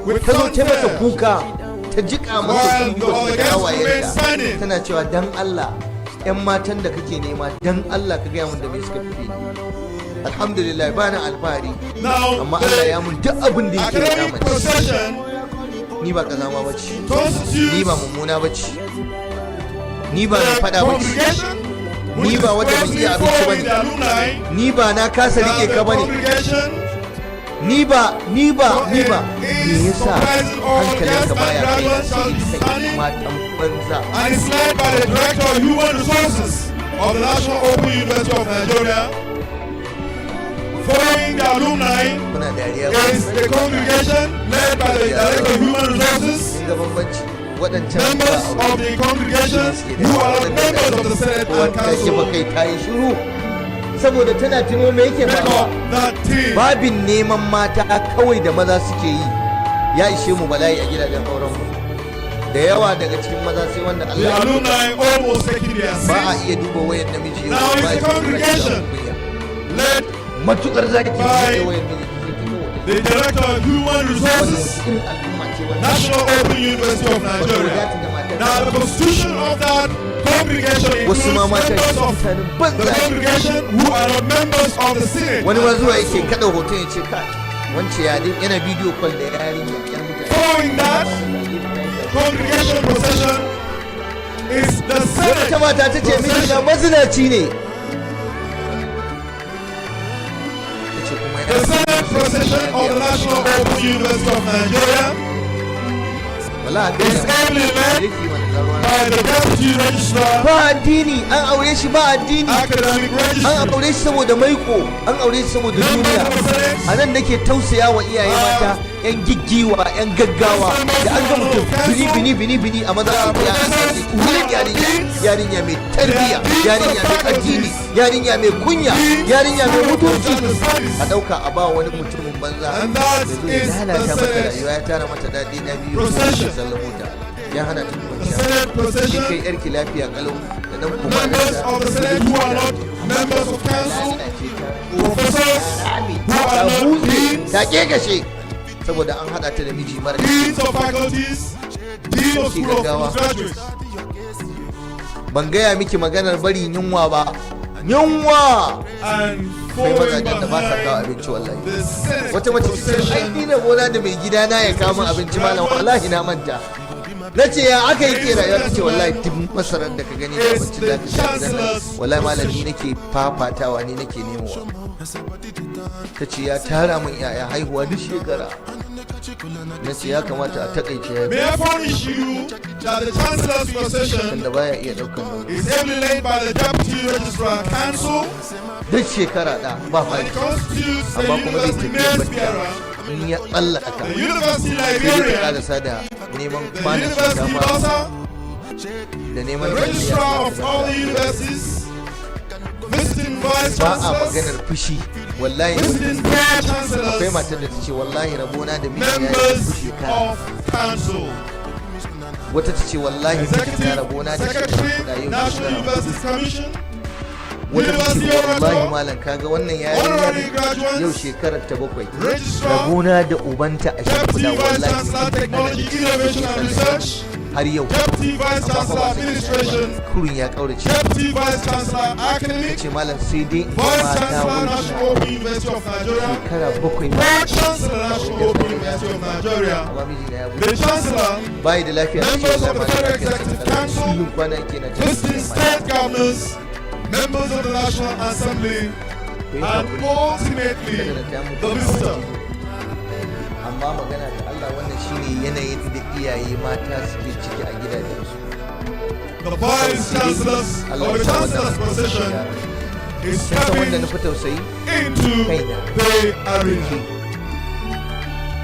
Speaker 8: with
Speaker 7: Ta zo ta masa
Speaker 8: fanfare.
Speaker 7: kuka, ta jika masa
Speaker 8: While the
Speaker 7: kuka
Speaker 8: other
Speaker 7: da
Speaker 8: guests remain
Speaker 7: hawayenta,
Speaker 8: standing.
Speaker 7: tana cewa dan Allah 'yan matan da kake nema dan Allah ka gaya mun da me suka fi ni. Alhamdulillah bana alfahari,
Speaker 8: Now,
Speaker 7: amma Allah ya
Speaker 8: the
Speaker 7: mun duk abin da yake da
Speaker 8: academic
Speaker 7: mace.
Speaker 8: procession
Speaker 7: Ni ba kazama bace, ni
Speaker 8: constitutes
Speaker 7: ba mummuna bace, ni ba mai
Speaker 8: the
Speaker 7: fada bace,
Speaker 8: congregation
Speaker 7: ni
Speaker 8: which
Speaker 7: ba
Speaker 8: is
Speaker 7: wanda ban
Speaker 8: closely
Speaker 7: iya abinci
Speaker 8: following the
Speaker 7: bane,
Speaker 8: alumni.
Speaker 7: ni ba na kasa rike
Speaker 8: The
Speaker 7: ka bane,
Speaker 8: congregation
Speaker 7: ni ba me yasa hankalinka baya kai na sai kan matan banza.
Speaker 8: and is led by the Director of Human Resources of the National Open University of Nigeria. Following the alumni
Speaker 7: Kuna dariya
Speaker 8: is the congregation led by the Director of Human Resources
Speaker 7: kin ga bambanci, waɗancan
Speaker 8: members of the congregation who are not members of the Senate and
Speaker 7: ta kifa
Speaker 8: Council,
Speaker 7: kai ta yi shiru saboda tana tuno me yake
Speaker 8: make
Speaker 7: faruwa.
Speaker 8: up that team.
Speaker 7: Babin neman mata kawai da maza suke yi ya ishe mu bala'i a gidajen auren mu. Da yawa daga cikin maza sai wanda
Speaker 8: The
Speaker 7: Allah ya
Speaker 8: alumni almost taking their
Speaker 7: ba a
Speaker 8: seats.
Speaker 7: iya duba wayar namiji yau
Speaker 8: Now
Speaker 7: ba
Speaker 8: is
Speaker 7: a
Speaker 8: the congregation led
Speaker 7: matukar zaki
Speaker 8: by
Speaker 7: duba wayar namiji sai ki kawo
Speaker 8: the Director of Human Resources,
Speaker 7: irin al'umma ce wannan.
Speaker 8: National Open University of Nigeria. Now the constitution of that congregation includes
Speaker 7: wasu ma mata
Speaker 8: members of
Speaker 7: mutanen
Speaker 8: the
Speaker 7: banza.
Speaker 8: congregation who are not members of the Senate.
Speaker 7: Wani ma zuwa yake kada hoton ya ce ka wance ya din yana bidiyo call da yarinya yan mutane.
Speaker 8: Following that, congregation procession is the
Speaker 7: Wata
Speaker 8: Senate
Speaker 7: mata ta ce miji na
Speaker 8: procession.
Speaker 7: mazinaci ne. Ta ce kuma
Speaker 8: The Senate procession of the National Open University of Nigeria
Speaker 7: wala ga
Speaker 8: is ably led
Speaker 7: yake wannan ruwa.
Speaker 8: by the Deputy Registrar,
Speaker 7: Ba addini an aure shi ba addini.
Speaker 8: Academic
Speaker 7: An
Speaker 8: Registry,
Speaker 7: aure shi saboda maiko, an aure shi saboda duniya. A nan nake tausaya wa iyaye mata, 'yan giggiwa, 'yan gaggawa, da an ga mutum bini a maza su ya wurin yarinya mai tarbiyya, yarinya mai addini, yarinya mai kunya, yarinya mai mutunci. A ɗauka a ba wani mutumin banza
Speaker 8: And
Speaker 7: da
Speaker 8: that
Speaker 7: zo ya
Speaker 8: is
Speaker 7: lalata
Speaker 8: the
Speaker 7: mata
Speaker 8: Senate.
Speaker 7: rayuwa, ya tara mata daɗi na biyu
Speaker 8: Procession.
Speaker 7: ya sallamo ta. Ya hana ta
Speaker 8: the
Speaker 7: kwanciya.
Speaker 8: Senate
Speaker 7: Kin
Speaker 8: procession,
Speaker 7: kai yarki lafiya kalau da dan kuma
Speaker 8: members of the Senate who are not members of council, professors who are not deans,
Speaker 7: ta kegashe saboda an hada ta da miji mara
Speaker 8: deans of faculties, dean of school of graduates.
Speaker 7: ban gaya miki maganar bari yunwa ba yunwa
Speaker 8: And
Speaker 7: kai
Speaker 8: following
Speaker 7: mazajen da ba sa kawo
Speaker 8: behind
Speaker 7: abinci wallahi
Speaker 8: the Senate
Speaker 7: wata mace ta ce ai
Speaker 8: procession,
Speaker 7: ni da gona da mai gida na ya kawo min abinci malam wallahi na manta na ce ya aka yi ke rayuwa ta ce wallahi duk masarar da ka gani da abincin da ka sha gidan nan wallahi malam ni nake fafatawa ni nake nemowa ta ce ya tara min yaya haihuwa duk shekara na ce ya kamata a takaice ya
Speaker 8: may I furnish you that the Chancellor's procession
Speaker 7: da baya iya daukar nauyi
Speaker 8: is ably led by the Deputy Registrar Council
Speaker 7: duk shekara da ba
Speaker 8: and
Speaker 7: fashi
Speaker 8: constitutes the
Speaker 7: amma kuma zai
Speaker 8: University
Speaker 7: tafiya
Speaker 8: Mayor's
Speaker 7: bakiya
Speaker 8: Bearer,
Speaker 7: in ya tsallaka
Speaker 8: the University
Speaker 7: sai dai ta
Speaker 8: Librarian,
Speaker 7: karasa da neman
Speaker 8: the
Speaker 7: kwanan
Speaker 8: University
Speaker 7: shinkafa
Speaker 8: Bursar,
Speaker 7: da neman
Speaker 8: the Registrar of all the universities, visiting Vice
Speaker 7: ba a
Speaker 8: Chancellors,
Speaker 7: maganar fushi wallahi
Speaker 8: visiting Pro
Speaker 7: akwai
Speaker 8: Chancellors,
Speaker 7: matar da ta ce wallahi rabona da miji ya yi
Speaker 8: members
Speaker 7: fushi ka
Speaker 8: of council,
Speaker 7: wata ta ce wallahi miji na
Speaker 8: executive
Speaker 7: rabona da shi
Speaker 8: secretary,
Speaker 7: kuɗa yau
Speaker 8: National
Speaker 7: shekara
Speaker 8: Universities Commission,
Speaker 7: wata ta ce
Speaker 8: University
Speaker 7: wallahi
Speaker 8: Oracle,
Speaker 7: malam kaga wannan
Speaker 8: honorary
Speaker 7: yarinya
Speaker 8: graduates,
Speaker 7: yau shekarar ta bakwai
Speaker 8: Registrar,
Speaker 7: rabona da ubanta a
Speaker 8: Deputy
Speaker 7: shekara
Speaker 8: Vice Chancellor,
Speaker 7: wallahi
Speaker 8: Technology, Innovation and Research,
Speaker 7: har yau
Speaker 8: Deputy Vice Chancellor, Administration,
Speaker 7: kurun ya kaurace
Speaker 8: Deputy Vice Chancellor,
Speaker 7: ta
Speaker 8: Academic,
Speaker 7: ce malam sai dai in
Speaker 8: Vice
Speaker 7: mata
Speaker 8: Chancellor,
Speaker 7: wai
Speaker 8: National Open University of Nigeria,
Speaker 7: shekara bakwai ba
Speaker 8: Pro Chancellor, National Open University of Nigeria,
Speaker 7: amma miji na ya
Speaker 8: the
Speaker 7: buɗe
Speaker 8: Chancellor,
Speaker 7: bayi da lafiya ta ce
Speaker 8: members of the
Speaker 7: wallahi
Speaker 8: Federal
Speaker 7: ba da lafiya
Speaker 8: Executive
Speaker 7: ta
Speaker 8: Council,
Speaker 7: kullum kwana ke na
Speaker 8: visiting state governors, members of the National Assembly, and ultimately the visitor.
Speaker 7: amma magana da Allah wannan shine yanayin da iyaye mata suke ciki a gidajensu
Speaker 8: The Vice Chancellors of the Chancellor's procession is
Speaker 7: san wanda na
Speaker 8: stepping
Speaker 7: fi tausayi
Speaker 8: into the arena.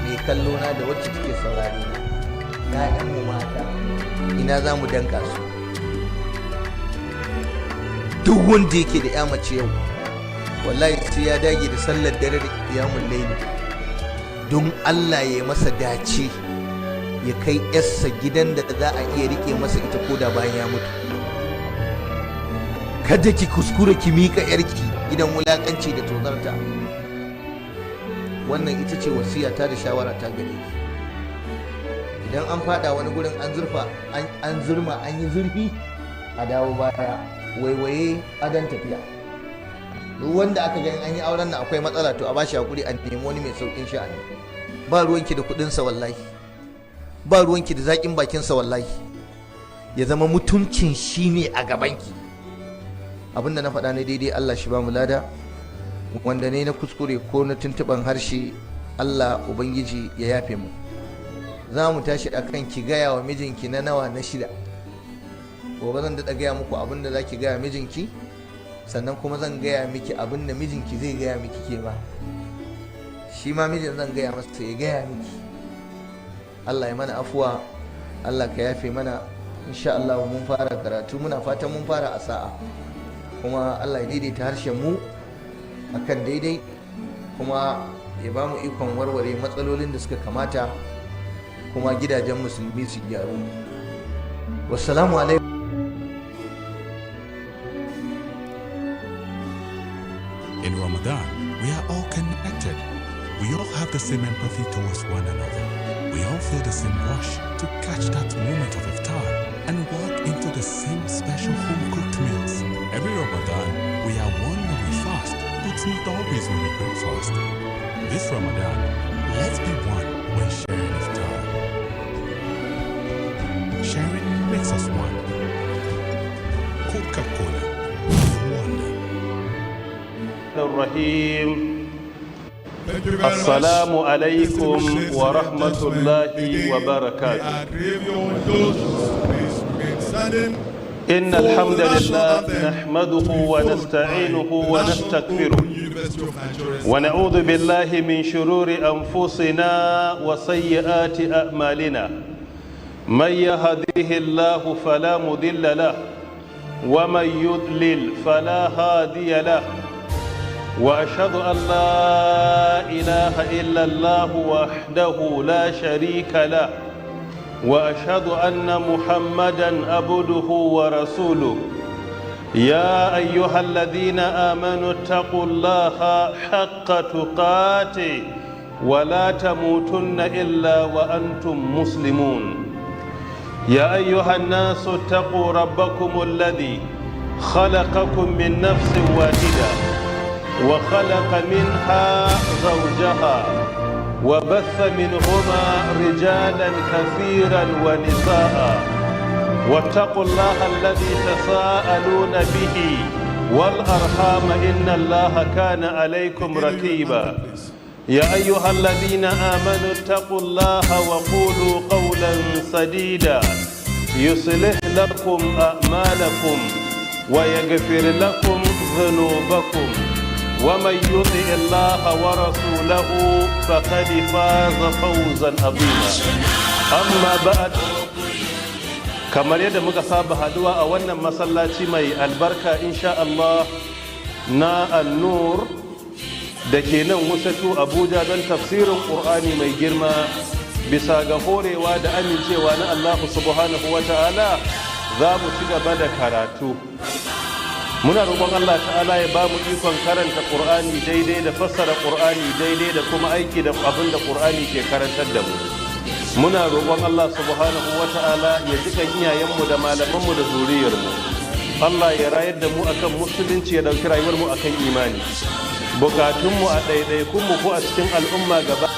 Speaker 7: mai kallo na da wacce take saurare na ƴaƴan mu mata ina za mu danka su duk wanda yake da ƴa mace yau wallahi sai ya dage da sallar dare da qiyamul layli don Allah ya yi masa dace ya kai yarsa gidan da za a iya rike masa ita koda bayan ya mutu kada ki kuskura ki mika yarki gidan wulakanci da tozarta wannan ita ce wasiyata da shawara ta gare ki idan an fada wani gurin an zurma an yi zurfi a dawo baya waiwaye adan tafiya duk wanda aka gani an yi auren nan akwai matsala to a bashi hakuri a nemi wani mai saukin sha'ani ba ruwanki da kudin sa wallahi ba ruwanki da zakin bakin sa wallahi ya zama mutuncin shi ne a gabanki abinda na faɗa ne daidai Allah shi ba mu lada wanda ne na kuskure ko na tuntuban harshe Allah ubangiji ya yafe mu za mu tashi akan ki gaya wa mijinki na nawa na shida gobe zan daɗa gaya muku abinda za ki gaya mijinki sannan kuma zan gaya miki abinda mijinki zai gaya miki ke ba shi ma mijin zan gaya masa ya gaya miki Allah ya mana afuwa Allah ka yafe mana. Insha Allah mun fara karatu, muna fatan mun fara a sa'a, kuma Allah ya daidaita harshen mu akan daidai, kuma ya ba mu ikon warware matsalolin da suka kamata, kuma gidajen musulmi su gyaru. Wassalamu alaikum.
Speaker 9: In Ramadan, we are all connected. We all have the same empathy towards one another. We all feel the same rush to catch that moment of iftar and walk into the same special home-cooked meals. Every Ramadan, we are one when we fast, but not always when we break fast. This Ramadan, let's be one when sharing iftar. Sharing makes us one. Coca-Cola, wonder.
Speaker 10: الرحيم السلام عليكم ورحمة الله وبركاته. إن الحمد لله نحمده ونستعينه ونستغفره ونعوذ بالله من شرور أنفسنا وسيئات أعمالنا. من يهده الله فلا مضل له ومن يضلل فلا هادي له. وأشهد أن لا إله إلا الله وحده لا شريك له. وأشهد أن محمدًا عبده ورسوله. يا أيها الذين آمنوا اتقوا الله حق تقاته ولا تموتن إلا وأنتم مسلمون. يا أيها الناس اتقوا ربكم الذي خلقكم من نفس واحدة وخلق منها زوجها وبث منهما رجالا كثيرا ونساء. واتقوا الله الذي تساءلون به والأرحام إن الله كان عليكم رقيبا. يا أيها الذين آمنوا اتقوا الله وقولوا قولا سديدا يصلح لكم أعمالكم ويغفر لكم ذنوبكم. ومن يطع الله ورسوله فقد فاز فوزا عظيما. أما بعد، kamar yadda muka saba haduwa a wannan masallaci mai albarka insha Allah na An-Nur da ke nan Wusatu Abuja don tafsirin Qur'ani mai girma, bisa ga horewa da amincewa na Allah subhanahu wa ta'ala za mu ci gaba da karatu. Muna roƙon Allah ta'ala ya ba mu ikon karanta Qur'ani daidai da fassara Qur'ani daidai da kuma aiki da abin da Qur'ani ke karantar da mu. Muna roƙon Allah subhanahu wa ta'ala ya jika iyayenmu da malamanmu da zuriyarmu. Allah ya rayar da mu akan musulunci, ya dauki rayuwarmu akan imani. Bukatunmu a ɗaiɗaikunmu ko a cikin al'umma gaba.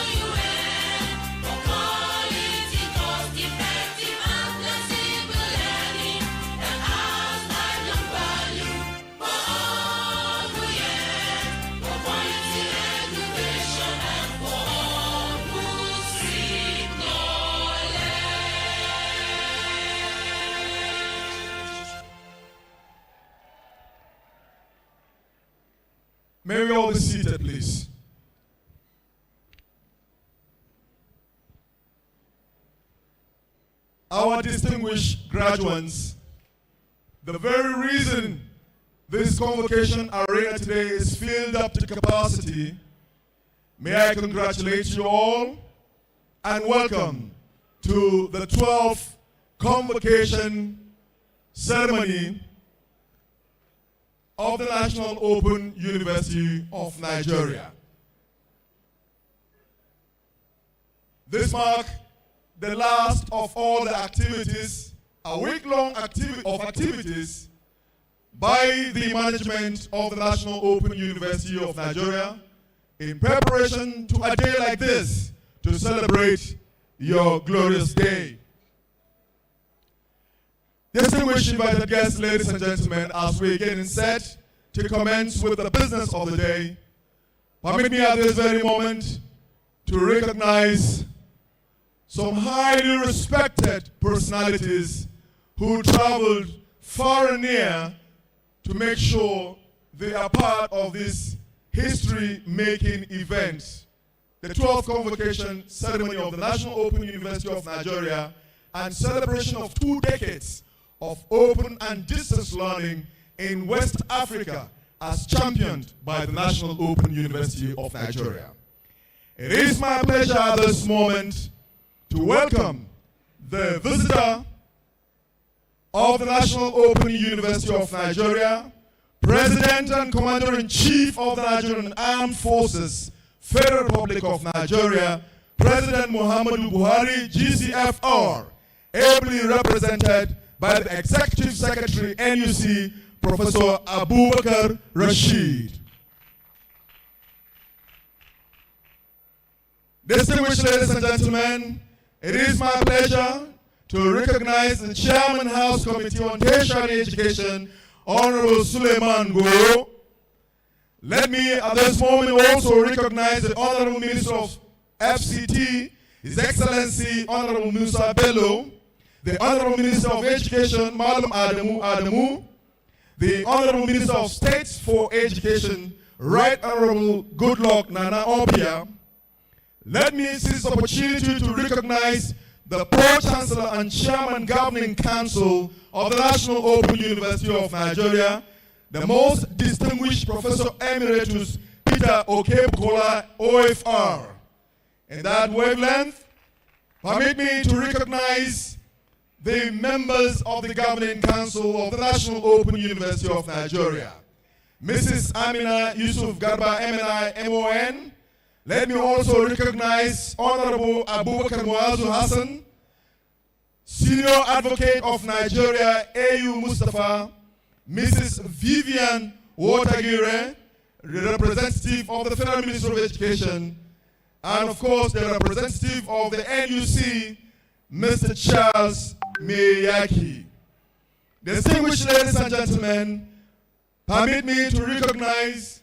Speaker 8: May we all be seated, please. Our distinguished graduates, the very reason this convocation arena today is filled up to capacity, may I congratulate you all and welcome to the 12th convocation ceremony of the National Open University of Nigeria. This marks the last of all the activities, a week-long activities by the management of the National Open University of Nigeria in preparation to a day like this to celebrate your glorious day. Distinguished invited guests, ladies and gentlemen, as we get set to commence with the business of the day, permit me at this very moment to recognize some highly respected personalities who traveled far and near to make sure they are part of this history-making event, the 12th convocation ceremony of the National Open University of Nigeria, and celebration of 2 decades of open and distance learning in West Africa as championed by the National Open University of Nigeria. It is my pleasure at this moment to welcome the visitor of the National Open University of Nigeria, President and Commander-in-Chief of the Nigerian Armed Forces, Federal Republic of Nigeria, President Muhammadu Buhari, GCFR, ably represented by the Executive Secretary, NUC, Professor Abubakar Rashid. Distinguished ladies and gentlemen, it is my pleasure to recognize the Chairman House Committee on Tertiary Education, Honorable Suleiman Goro. Let me at this moment also recognize the Honorable Minister of FCT, His Excellency Honorable Musa Bello, the Honorable Minister of Education, Malam Adamu, the Honorable Minister of State for Education, Right Honorable Goodluck Nana Obia. Let me seize this opportunity to recognize the Pro-Chancellor and Chairman Governing Council of the National Open University of Nigeria, the most distinguished Professor Emeritus Peter Okebukola, OFR. In that wavelength, permit me to recognize the members of the Governing Council of the National Open University of Nigeria. Mrs. Amina Yusuf Garba, MNI, MON. Let me also recognize Honorable Abubakar Muazu Hassan, Senior Advocate of Nigeria, AU Mustafa, Mrs. Vivian Watagire, the representative of the Federal Ministry of Education, and of course the representative of the NUC, Mr. Charles Miyaki. Distinguished ladies and gentlemen, permit me to recognize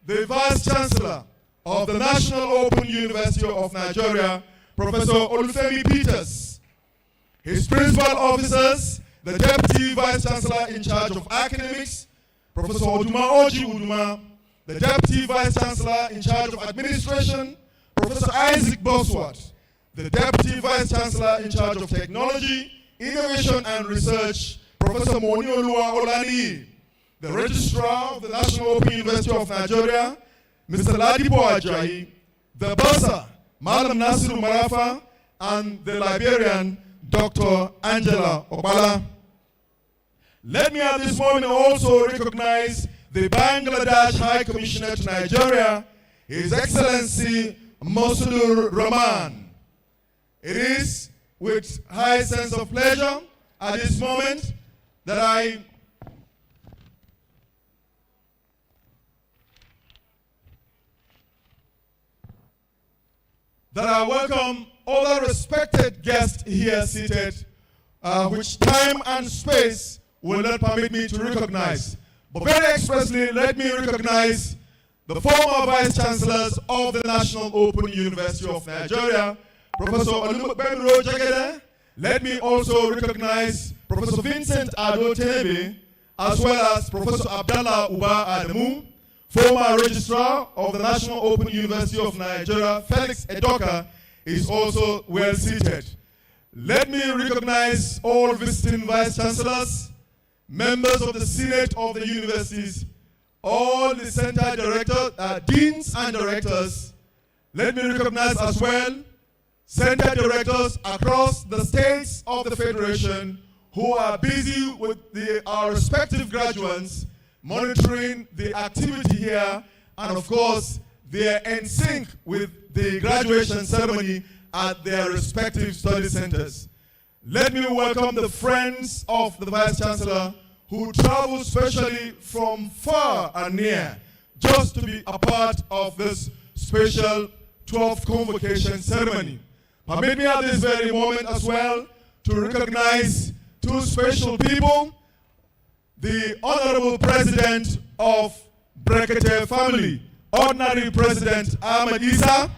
Speaker 8: the Vice Chancellor of the National Open University of Nigeria, Professor Olufemi Peters, his principal officers, the Deputy Vice Chancellor in charge of academics, Professor Oduma Oji Uduma, the Deputy Vice Chancellor in charge of administration, Professor Isaac Bosworth, the Deputy Vice Chancellor in charge of technology, innovation and research, Professor Moni Olua Olani, the Registrar of the National Open University of Nigeria, Mr. Ladipo Ajayi, the Bursar, Malam Nasiru Marafa, and the Liberian, Dr. Angela Obala. Let me at this moment also recognize the Bangladesh High Commissioner to Nigeria, His Excellency Masudur Rahman. It is with high sense of pleasure at this moment that I welcome all the respected guests here seated, which time and space will not permit me to recognize. But very expressly, let me recognize the former Vice Chancellors of the National Open University of Nigeria, Professor Olumokbemiro Jagede. Let me also recognize Professor Vincent Ado Tenebe, as well as Professor Abdallah Uba Adamu, former Registrar of the National Open University of Nigeria, Felix Edoka, is also well seated. Let me recognize all visiting Vice Chancellors, members of the Senate of the universities, all the center directors, deans and directors. Let me recognize as well center directors across the states of the Federation who are busy with our respective graduates, monitoring the activity here, and of course, they are in sync with the graduation ceremony at their respective study centers. Let me welcome the friends of the Vice Chancellor who travel specially from far and near just to be a part of this special 12th Convocation ceremony. Permit me at this very moment as well to recognize two special people, the Honorable President of Brekete family, Ordinary President Ahmed Isa.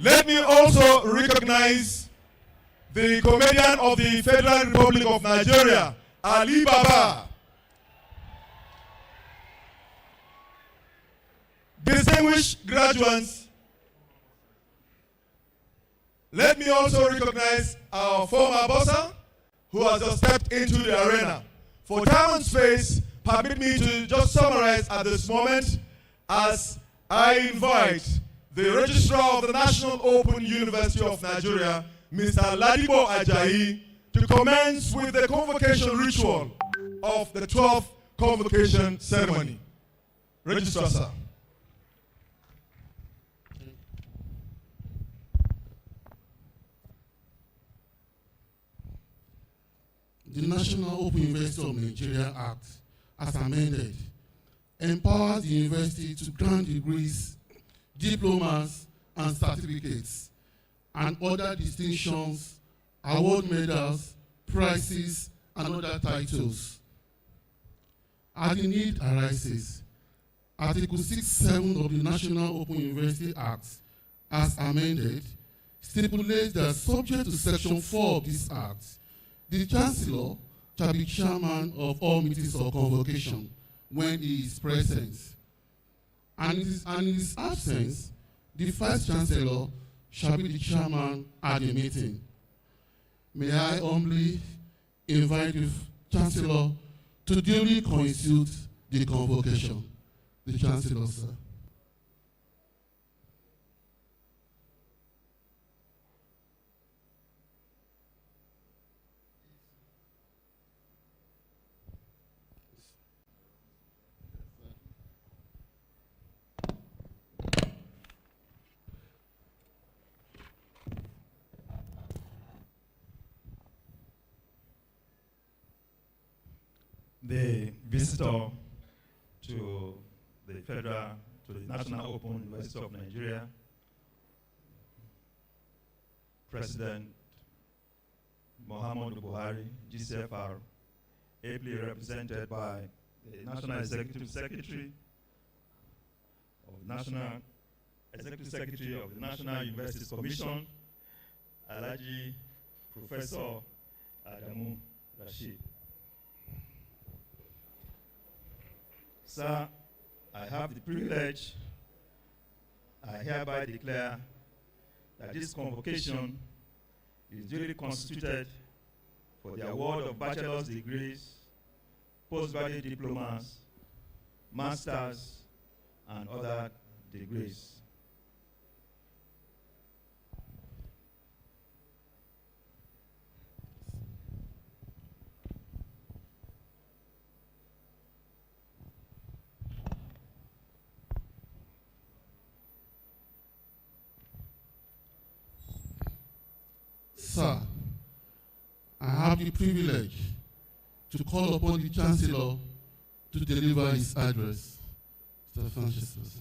Speaker 8: Let me also recognize the comedian of the Federal Republic of Nigeria, Ali Baba. Distinguished graduates, Let me also recognize our former bossa, who has just stepped into the arena. For time and space, permit me to just summarize at this moment as I invite the Registrar of the National Open University of Nigeria, Mr. Ladipo Ajayi, to commence with the convocation ritual of the 12th convocation ceremony. Registrar, sir.
Speaker 11: The National Open University of Nigeria Act, as amended, empowers the university to grant degrees, diplomas, and certificates, and other distinctions, award medals, prizes, and other titles. As the need arises, Article 6(7) of the National Open University Act, as amended, stipulates that subject to Section 4 of this Act, the Chancellor shall be chairman of all meetings of convocation when he is present. And in his absence, the Vice Chancellor shall be the chairman at the meeting. May I humbly invite the Chancellor to duly constitute the convocation. The Chancellor, sir.
Speaker 8: The visitor to the National Open University of Nigeria, President Muhammadu Buhari, GCFR, ably represented by the National Executive Secretary of the National Universities Commission, Alhaji Professor Adamu Rashid. Sir, I have the privilege, I hereby declare that this convocation is duly constituted for the award of bachelor's degrees, postgraduate diplomas, masters, and other degrees.
Speaker 11: Sir, I have the privilege to call upon the Chancellor to deliver his address. Mr. Francis, sir.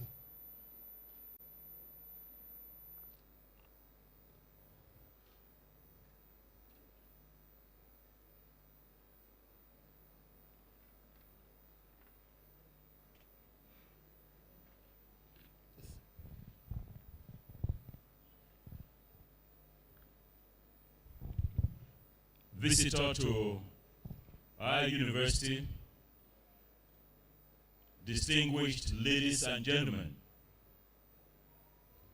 Speaker 12: Visitor to our university, distinguished ladies and gentlemen,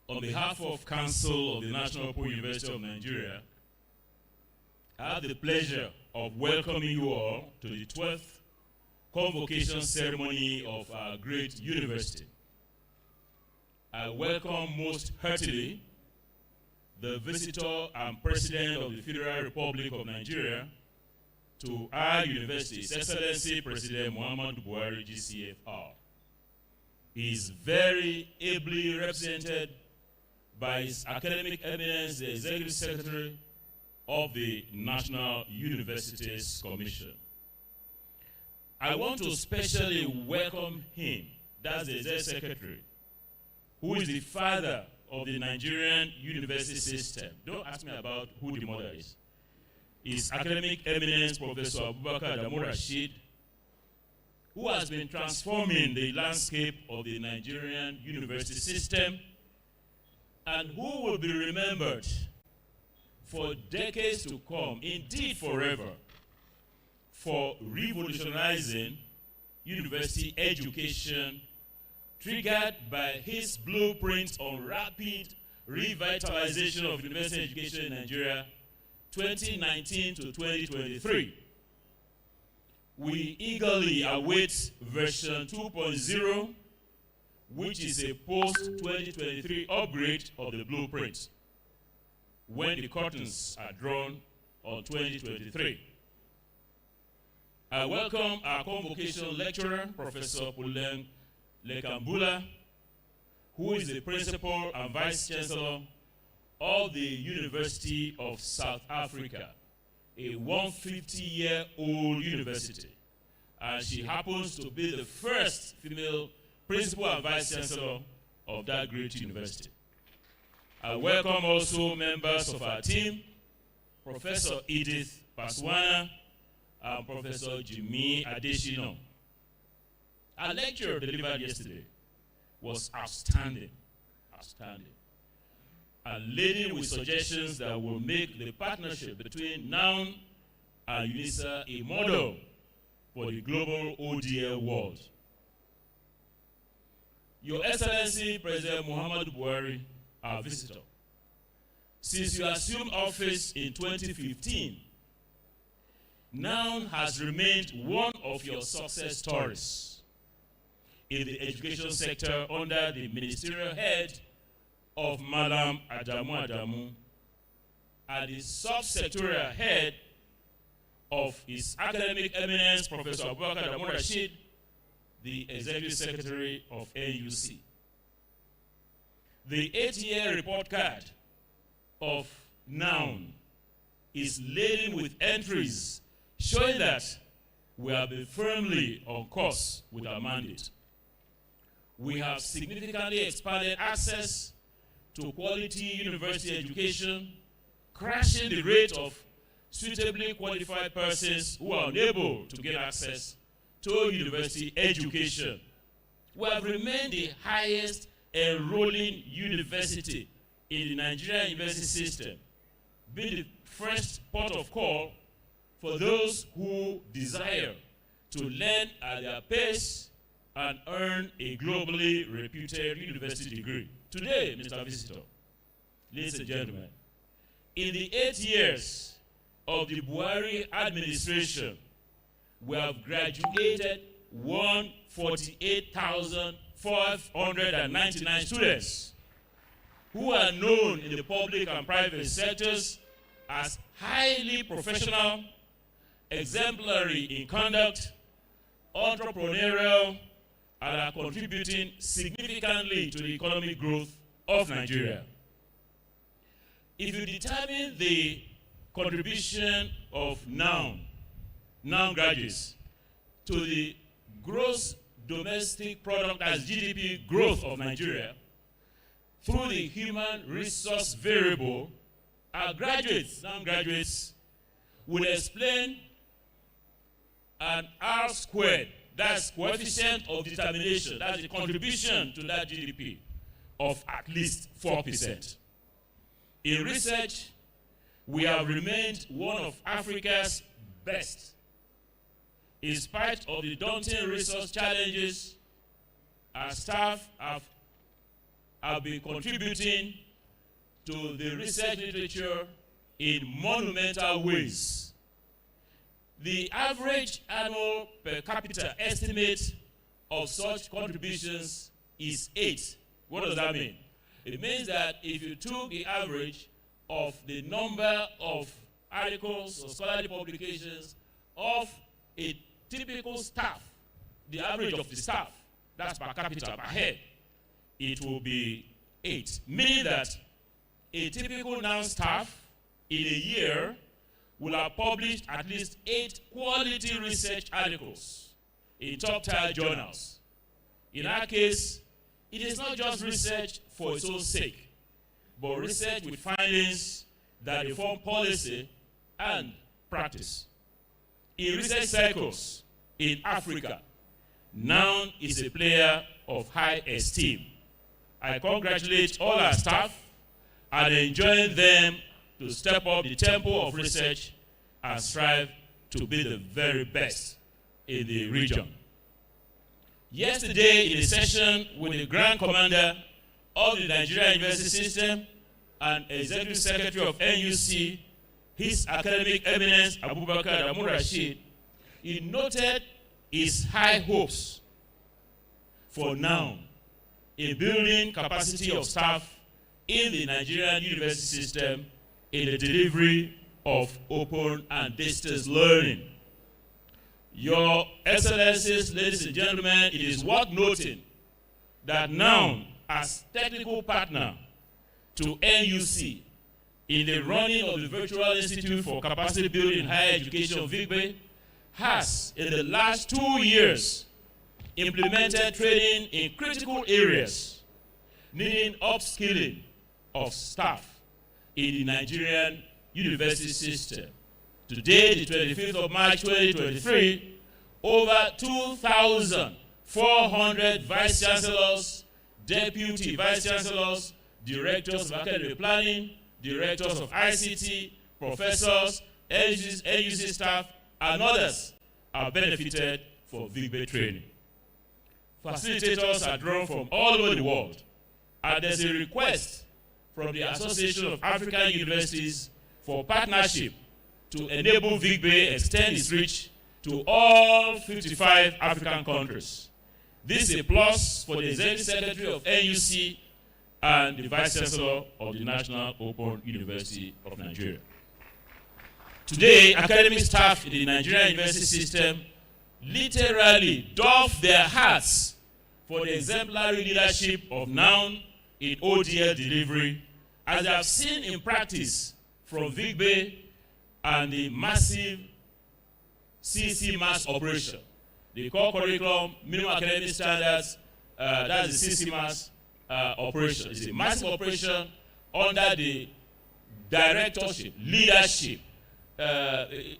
Speaker 12: on behalf of Council of the National Open University of Nigeria, I have the pleasure of welcoming you all to the 12th convocation ceremony of our great university. I welcome most heartily the visitor and President of the Federal Republic of Nigeria to our university, His Excellency President Muhammadu Buhari, GCFR. He is very ably represented by His Academic Eminence, the Executive Secretary of the National Universities Commission. I want to specially welcome him, that's the Executive Secretary, who is the father of the Nigerian university system. Don't ask me about who the mother is. His Academic Eminence, Professor Abubakar Adamu Rashid, who has been transforming the landscape of the Nigerian university system and who will be remembered for decades to come, indeed forever, for revolutionizing university education, triggered by his blueprints on rapid Revitalization of University Education in Nigeria 2019 to 2023. We eagerly await version 2.0, which is a post-2023 upgrade of the blueprint, when the curtains are drawn on 2023. I welcome our Convocation lecturer, Professor Puleng Lekambula, who is the Principal and Vice Chancellor of the University of South Africa, a 150-year-old university. And she happens to be the first female Principal and Vice Chancellor of that great university. I welcome also members of our team, Professor Edith Paswana and Professor Jimmy Adeshino. Our lecture delivered yesterday was outstanding, and laden with suggestions that will make the partnership between NOUN and UNISA a model for the global ODL world. Your Excellency, President Muhammadu Buhari, our visitor, since you assumed office in 2015, NOUN has remained one of your success stories in the education sector under the ministerial head of Madam Adamu Adamu and the subsectorial head of His Academic Eminence, Professor Abubakar Adamu Rashid, the Executive Secretary of NUC. The 8-year report card of NOUN is laden with entries showing that we have been firmly on course with our mandate. We have significantly expanded access to quality university education, crashing the rate of suitably qualified persons who are unable to get access to university education. We have remained the highest enrolling university in the Nigerian university system, being the first port of call for those who desire to learn at their pace and earn a globally reputed university degree. Today, Mr. Visitor, ladies and gentlemen, in the 8 years of the Buhari administration, we have graduated 148,599 students who are known in the public and private sectors as highly professional, exemplary in conduct, entrepreneurial, and are contributing significantly to the economic growth of Nigeria. If you determine the contribution of NOUN graduates to the gross domestic product as GDP growth of Nigeria through the human resource variable, our NOUN graduates will explain an R squared, that's coefficient of determination, that's the contribution to that GDP of at least 4%. In research, we have remained one of Africa's best. In spite of the daunting resource challenges, our staff have been contributing to the research literature in monumental ways. The average annual per capita estimate of such contributions is 8. What does that mean? It means that if you took the average of the number of articles or scholarly publications of a typical staff, the average of the staff, that's per capita, per head, it will be 8. Meaning that a typical NOUN staff in a year will have published at least 8 quality research articles in top-tier journals. In our case, it is not just research for its own sake, but research with findings that inform policy and practice. In research circles in Africa, NOUN is a player of high esteem. I congratulate all our staff and enjoin them to step up the tempo of research and strive to be the very best in the region. Yesterday, in a session with the Grand Commander of the Nigerian University System, and Executive Secretary of NUC, His Academic Eminence Abubakar Adamu Rashid, he noted his high hopes for NOUN in building capacity of staff in the Nigerian university system in the delivery of open and distance learning. Your Excellencies, ladies and gentlemen, it is worth noting that NOUN, as technical partner to NUC in the running of the Virtual Institute for Capacity Building in Higher Education, VIGBE, has, in the last 2 years, implemented training in critical areas needing upskilling of staff in the Nigerian university system. Today, the 25th of March 2023, over 2,400 vice chancellors, deputy vice chancellors, directors of academic planning, directors of ICT, professors, NUC staff, and others are benefited from VIGBE training. Facilitators are drawn from all over the world, and there's a request from the Association of African Universities for partnership to enable VIGBE extend its reach to all 55 African countries. This is a plus for the Executive Secretary of NUC and the Vice Chancellor of the National Open University of Nigeria. Today, academic staff in the Nigerian university system literally doff their hats for the exemplary leadership of NOUN in ODL delivery, as I have seen in practice from VIGBE and the massive CC mass operation. The core curriculum, minimum academic standards, that's the CC mass operation. It's a massive operation under the directorship, leadership,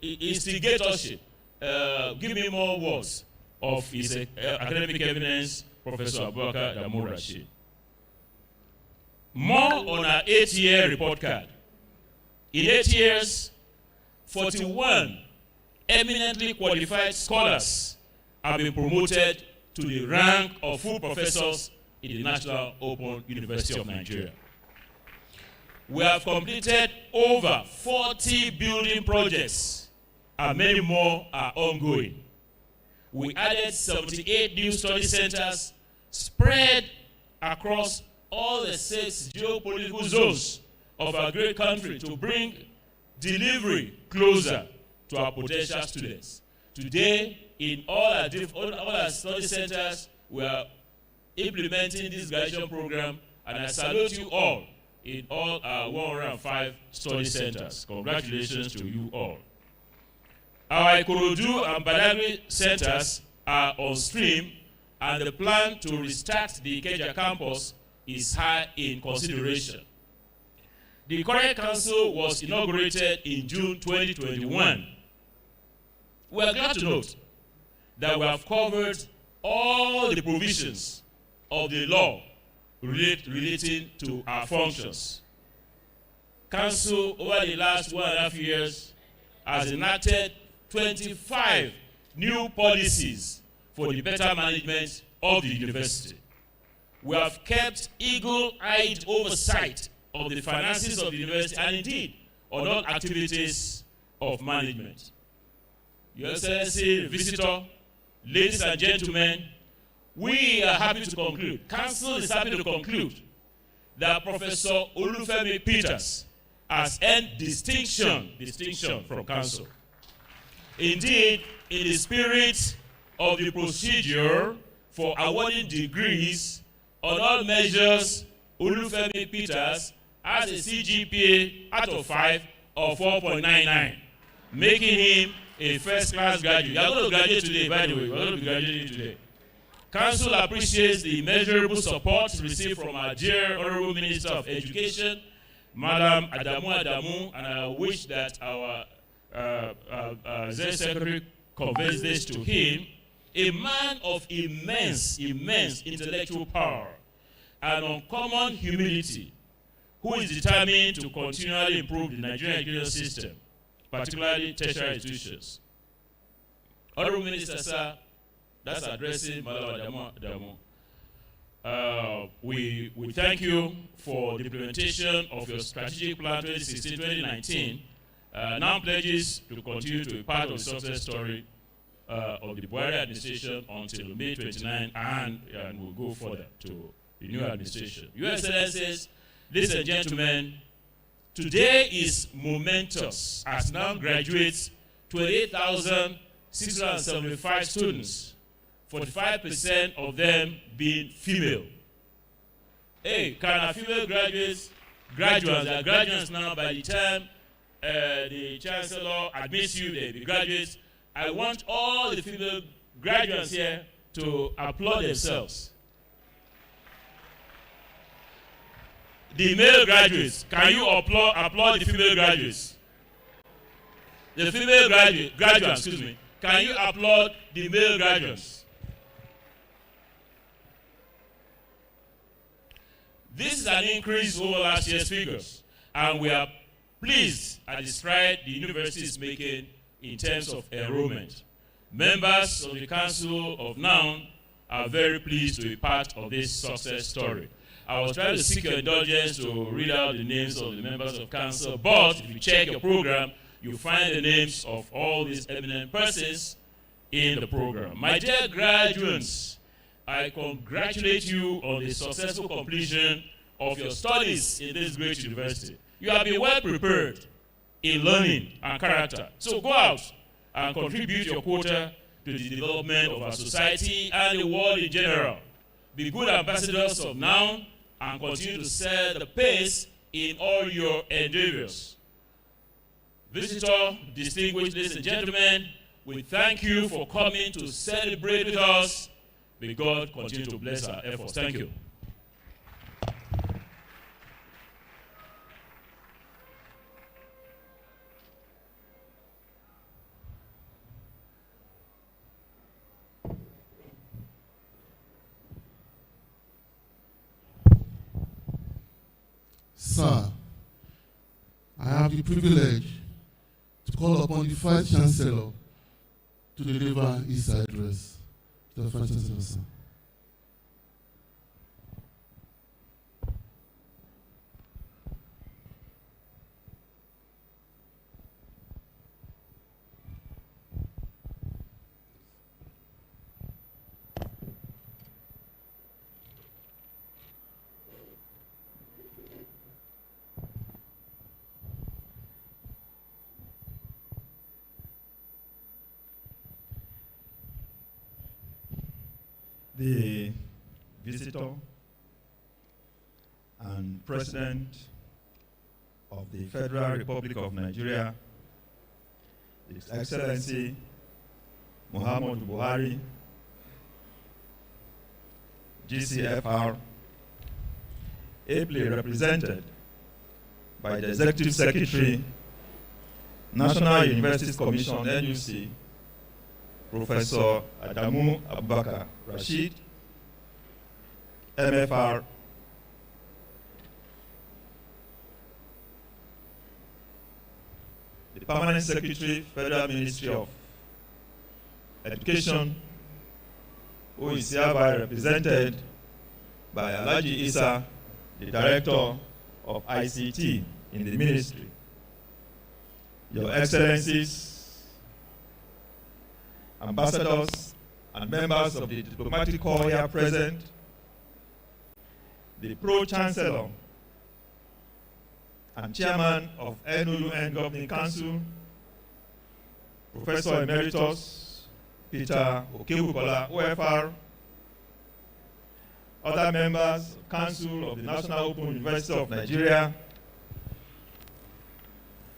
Speaker 12: instigatorship, give me more words, of his academic eminence, Professor Abubakar Adamu Rashid. More on our 8-year report card. In 8 years, 41 eminently qualified scholars have been promoted to the rank of full professors in the National Open University of Nigeria. We have completed over 40 building projects, and many more are ongoing. We added 78 new study centers spread across all the 6 geopolitical zones of our great country to bring delivery closer to our potential students. Today, in all our study centers, we are implementing this graduation program, and I salute you all in all our 105 study centers. Congratulations to you all. Our Ikorodu and Badagry centers are on stream, and the plan to restart the Ikeja campus is high in consideration. The current council was inaugurated in June 2021. We are glad to note that we have covered all the provisions of the law relating to our functions. Council, over the last 1.5 years, has enacted 25 new policies for the better management of the university. We have kept eagle-eyed oversight of the finances of the university and indeed on all activities of management. Your Excellency, visitor, ladies and gentlemen, we are happy to conclude, Council is happy to conclude that Professor Olufemi Peters has earned distinction from Council. Indeed, in the spirit of the procedure for awarding degrees on all measures, Olufemi Peters has a CGPA out of 5 of 4.99, making him a first-class graduate. You are going to graduate today, by the way. We are going to be graduating today. Council appreciates the immeasurable support received from our dear Honorable Minister of Education, Madam Adamu, and I wish that our Executive Secretary conveys this to him. A man of immense intellectual power and uncommon humility, who is determined to continually improve the Nigerian education system, particularly tertiary institutions. Honorable Minister, sir, that's addressing Madam Adamu. We thank you for the implementation of your strategic plan 2016-2019. Now pledges to continue to be part of the success story of the Buhari administration until May 29, and we'll go further to the new administration. Your Excellencies, ladies and gentlemen, today is momentous as now graduates 28,675 students, 45% of them being female. Hey, can our female graduates, they are graduates now. By the time the Chancellor admits you, they be graduates. I want all the female graduates here to applaud themselves. The male graduates, can you applaud the female graduates? The female graduates, excuse me, can you applaud the male graduates? This is an increase over last year's figures, and we are pleased at the stride the university is making in terms of enrollment. Members of the Council of NOUN are very pleased to be part of this success story. I was trying to seek your indulgence to read out the names of the members of Council, but if you check your program, you'll find the names of all these eminent persons in the program. My dear graduates, I congratulate you on the successful completion of your studies in this great university. You have been well prepared in learning and character. So go out and contribute your quota to the development of our society and the world in general. Be good ambassadors of NOUN and continue to set the pace in all your endeavors. Visitor, distinguished ladies and gentlemen, we thank you for coming to celebrate with us. May God continue to bless our efforts. Thank you.
Speaker 11: Sir, I have the privilege to call upon the Vice Chancellor to deliver his address. The Vice Chancellor, sir.
Speaker 13: The visitor and President of the Federal Republic of Nigeria, His Excellency Muhammadu Buhari, GCFR, ably represented by the Executive Secretary, National Universities Commission, NUC, Professor Adamu Abubakar Rashid, MFR, the Permanent Secretary, Federal Ministry of Education, who is hereby represented by Alhaji Isa, the Director of ICT in the Ministry. Your Excellencies, ambassadors, and members of the diplomatic corps here present, the Pro-Chancellor and Chairman of NOUN Governing Council, Professor Emeritus Peter Okebukola, OFR, other members of Council of the National Open University of Nigeria,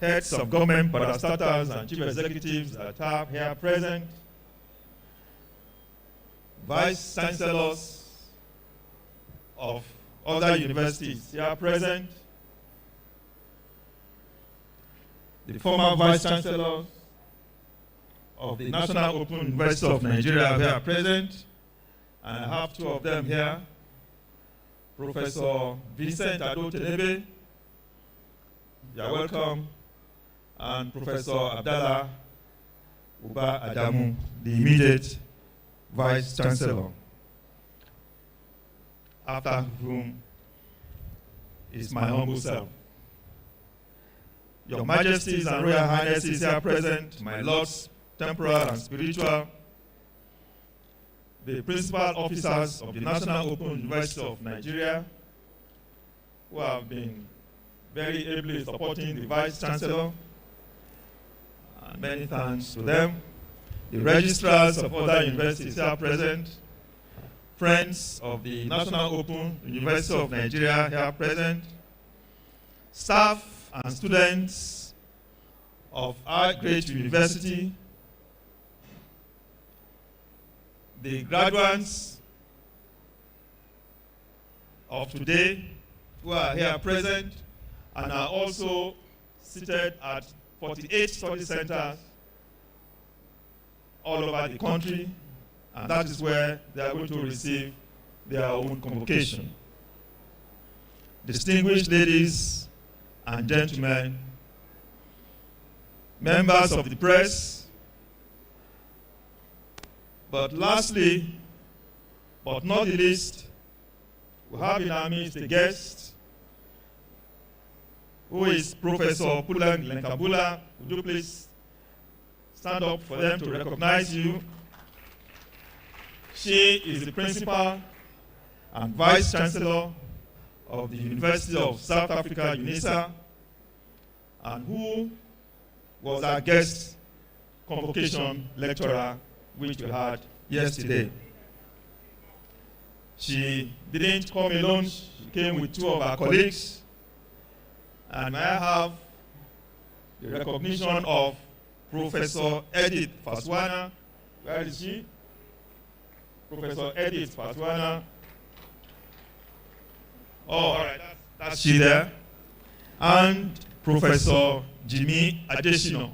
Speaker 13: heads of government, parastatals, and chief executives that are here present, vice chancellors of other universities here present, the former vice chancellors of the National Open University of Nigeria here present, and I have two of them here, Professor Vincent Ado-Tenebe, you are welcome, and Professor Abdallah Uba Adamu, the immediate Vice Chancellor. after whom is my humble self. Your Majesties and Royal Highnesses here present, my Lords, temporal and spiritual, the principal officers of the National Open University of Nigeria, who have been very ably supporting the Vice Chancellor, and many thanks to them, the registrars of other universities here present, friends of the National Open University of Nigeria here present, staff and students of our great university, the graduates of today who are here present and are also seated at 48 study centers all over the country, and that is where they are going to receive their own convocation. Distinguished ladies and gentlemen, members of the press, but lastly, but not the least, we have in our midst a guest who is Professor Pulang Lenkabula. Would you please stand up for them to recognize you? She is the principal and vice chancellor of the University of South Africa, UNISA, and who was our guest convocation lecturer, which we had yesterday. She didn't come alone, she came with two of our colleagues, and I have the recognition of Professor Edith Faswana. Where is she? Professor Edith Faswana. Oh, all right, that's she there. And Professor Jimmy Adesina.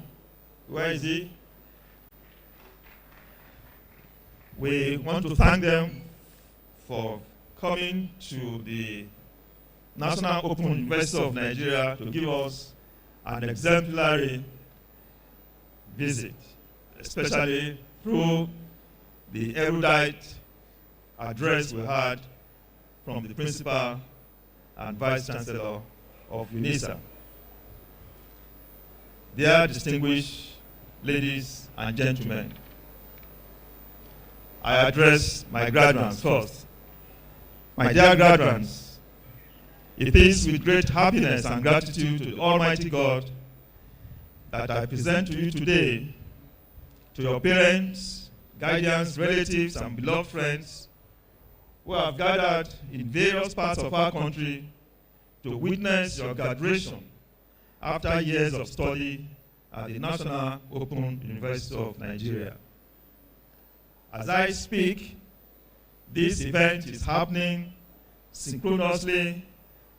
Speaker 13: Where is he? We want to thank them for coming to the National Open University of Nigeria to give us an exemplary visit, especially through the erudite address we had from the principal and vice chancellor of UNISA. Dear distinguished ladies and gentlemen, I address my graduates first. My dear graduates, it is with great happiness and gratitude to the Almighty God that I present to you today, to your parents, guardians, relatives, and beloved friends who have gathered in various parts of our country to witness your graduation after years of study at the National Open University of Nigeria. As I speak, this event is happening synchronously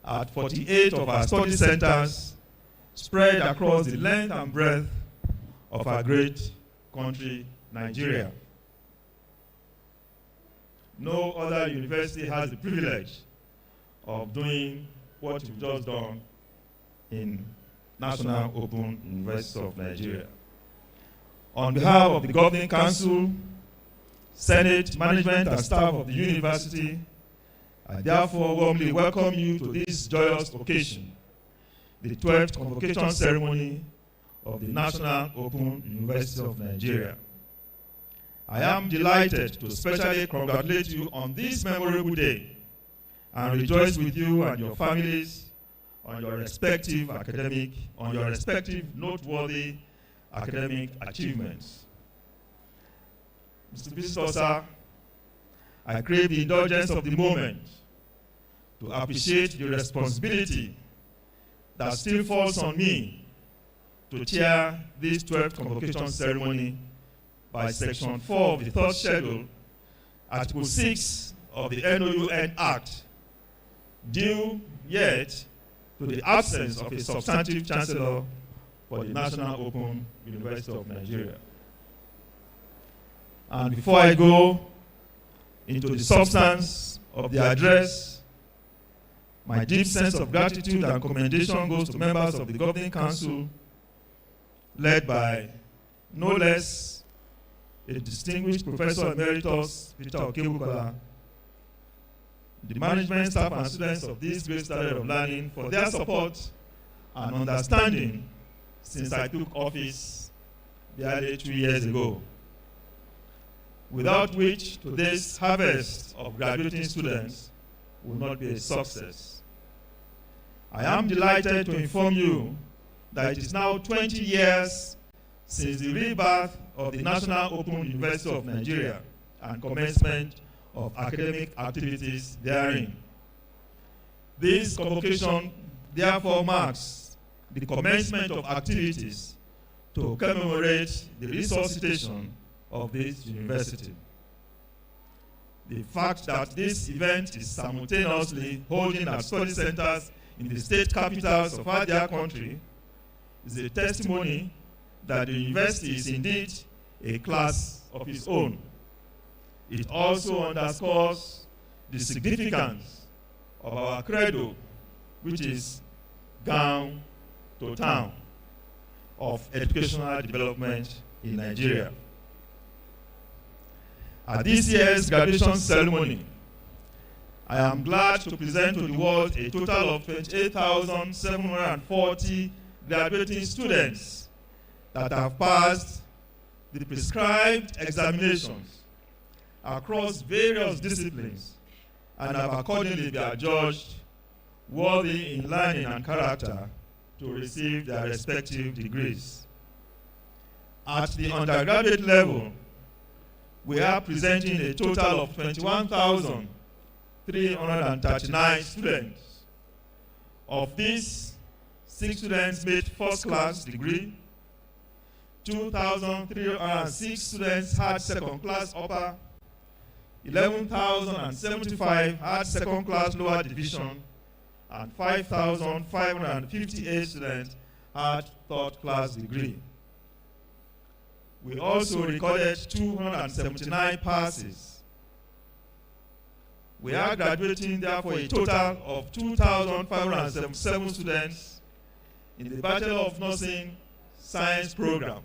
Speaker 13: at 48 of our study centers spread across the length and breadth of our great country, Nigeria. No other university has the privilege of doing what you've just done in National Open University of Nigeria. On behalf of the Governing Council, Senate, management, and staff of the university, I therefore warmly welcome you to this joyous occasion, the 12th convocation ceremony of the National Open University of Nigeria. I am delighted to specially congratulate you on this memorable day and rejoice with you and your families on your respective noteworthy academic achievements. Mr. Visitor, sir, I crave the indulgence of the moment to appreciate the responsibility that still falls on me to chair this 12th convocation ceremony by Section 4 of the 3rd Schedule, Article 6 of the NOUN Act, due yet to the absence of a substantive chancellor for the National Open University of Nigeria. And before I go into the substance of the address, my deep sense of gratitude and commendation goes to members of the Governing Council, led by no less a distinguished Professor Emeritus Peter Okebukola, the management, staff, and students of this great standard of learning for their support and understanding since I took office barely 2 years ago, without which today's harvest of graduating students will not be a success. I am delighted to inform you that it is now 20 years since the rebirth of the National Open University of Nigeria and commencement of academic activities therein. This convocation therefore marks the commencement of activities to commemorate the resuscitation of this university. The fact that this event is simultaneously holding at study centers in the state capitals of our dear country is a testimony that the university is indeed a class of its own. It also underscores the significance of our credo, which is gown to town, of educational development in Nigeria. At this year's graduation ceremony, I am glad to present to the world a total of 28,740 graduating students that have passed the prescribed examinations across various disciplines and have accordingly been adjudged worthy in learning and character to receive their respective degrees. At the undergraduate level, we are presenting a total of 21,339 students. Of these, 6 students made first-class degree, 2,306 students had second-class upper, 11,075 had second-class lower division, and 5,558 students had third-class degree. We also recorded 279 passes. We are graduating therefore a total of 2,577 students in the Bachelor of Nursing Science program.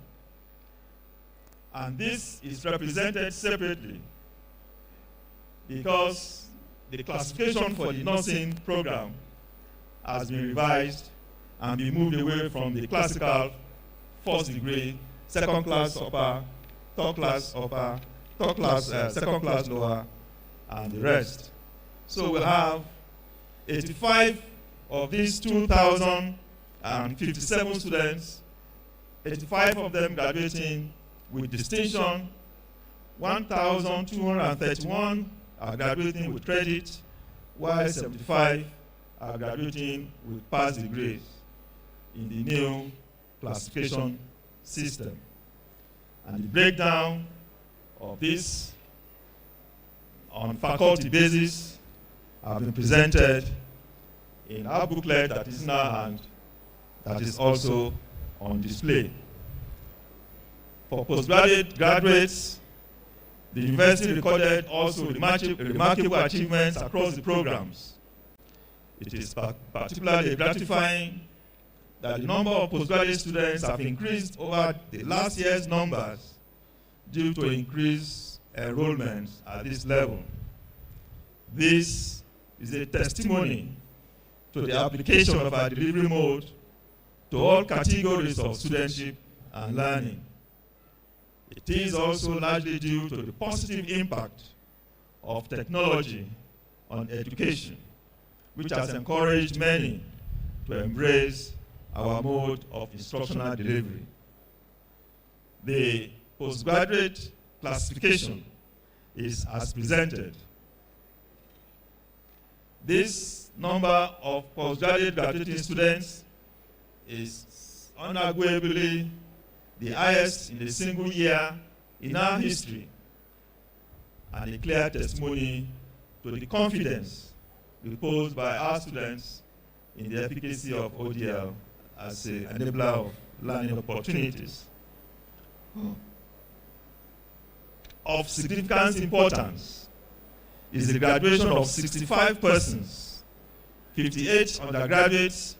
Speaker 13: And this is represented separately because the classification for the nursing program has been revised and been moved away from the classical first degree, second class upper, third class upper, second class lower, and the rest. So we have 85 of these 2,057 students, 85 of them graduating with distinction, 1,231 are graduating with credit, while 75 are graduating with pass degrees in the new classification system. And the breakdown of this on faculty basis have been presented in our booklet that is in our hand, that is also on display. For postgraduate graduates, the university recorded also remarkable achievements across the programs. It is particularly gratifying that the number of postgraduate students have increased over the last year's numbers due to increased enrollment at this level. This is a testimony to the application of our delivery mode to all categories of studentship and learning. It is also largely due to the positive impact of technology on education, which has encouraged many to embrace our mode of instructional delivery. The postgraduate classification is as presented. This number of postgraduate graduating students is unarguably the highest in a single year in our history, and a clear testimony to the confidence reposed by our students in the efficacy of ODL as an enabler of learning opportunities. Of significant importance is the graduation of 65 persons, 58 undergraduates,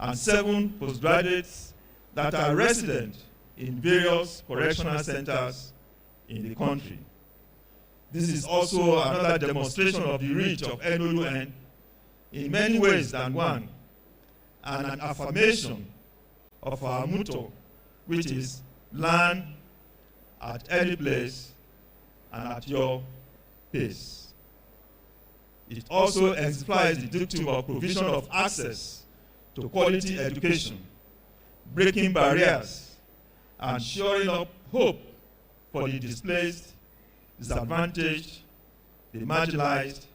Speaker 13: and 7 postgraduates that are resident in various correctional centers in the country. This is also another demonstration of the reach of NOUN in many ways than one, and an affirmation of our motto, which is learn at any place and at your pace. It also exemplifies the dictum of provision of access to quality education, breaking barriers, and shoring up hope for the displaced, disadvantaged, the marginalized,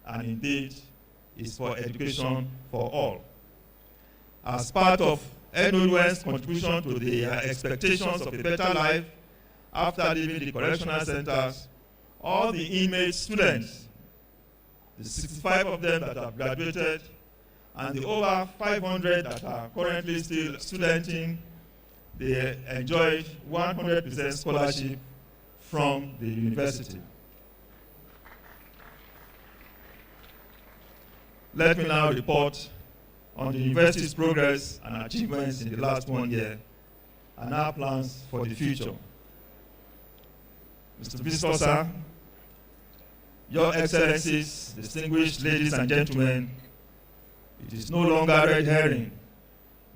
Speaker 13: and indeed is for education for all. As part of NOUN's contribution to the expectations of a better life after leaving the correctional centers, all the inmate students, the 65 of them that have graduated, and the over 500 that are currently still studenting, they enjoyed 100% scholarship from the university. Let me now report on the university's progress and achievements in the last 1 year and our plans for the future. Mr. Visitor, sir, Your Excellencies, distinguished ladies and gentlemen, it is no longer red herring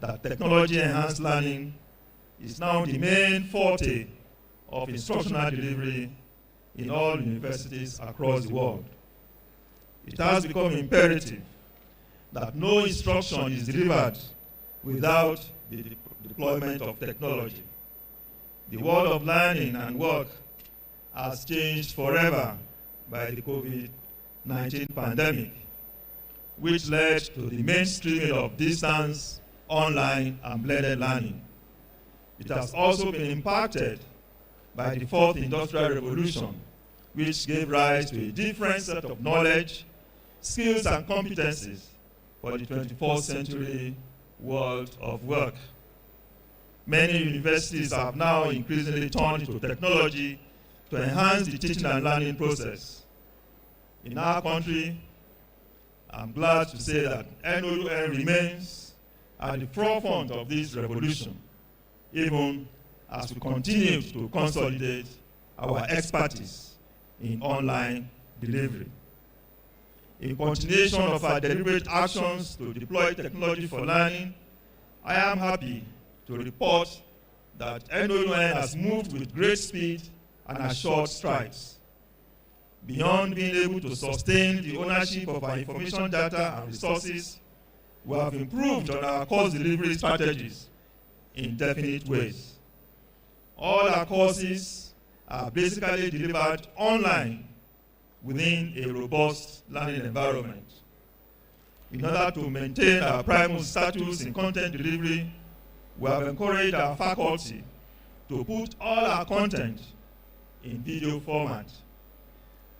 Speaker 13: that technology-enhanced learning is now the main forte of instructional delivery in all universities across the world. It has become imperative that no instruction is delivered without the deployment of technology. The world of learning and work has changed forever by the COVID-19 pandemic, which led to the mainstreaming of distance, online, and blended learning. It has also been impacted by the fourth industrial revolution, which gave rise to a different set of knowledge, skills, and competencies for the 21st century world of work. Many universities have now increasingly turned to technology to enhance the teaching and learning process. In our country, I'm glad to say that NOUN remains at the forefront of this revolution, even as we continue to consolidate our expertise in online delivery. In continuation of our deliberate actions to deploy technology for learning, I am happy to report that NOUN has moved with great speed and assured strides. Beyond being able to sustain the ownership of our information data and resources, we have improved on our course delivery strategies in definite ways. All our courses are basically delivered online within a robust learning environment. In order to maintain our primus status in content delivery, we have encouraged our faculty to put all our content in video format.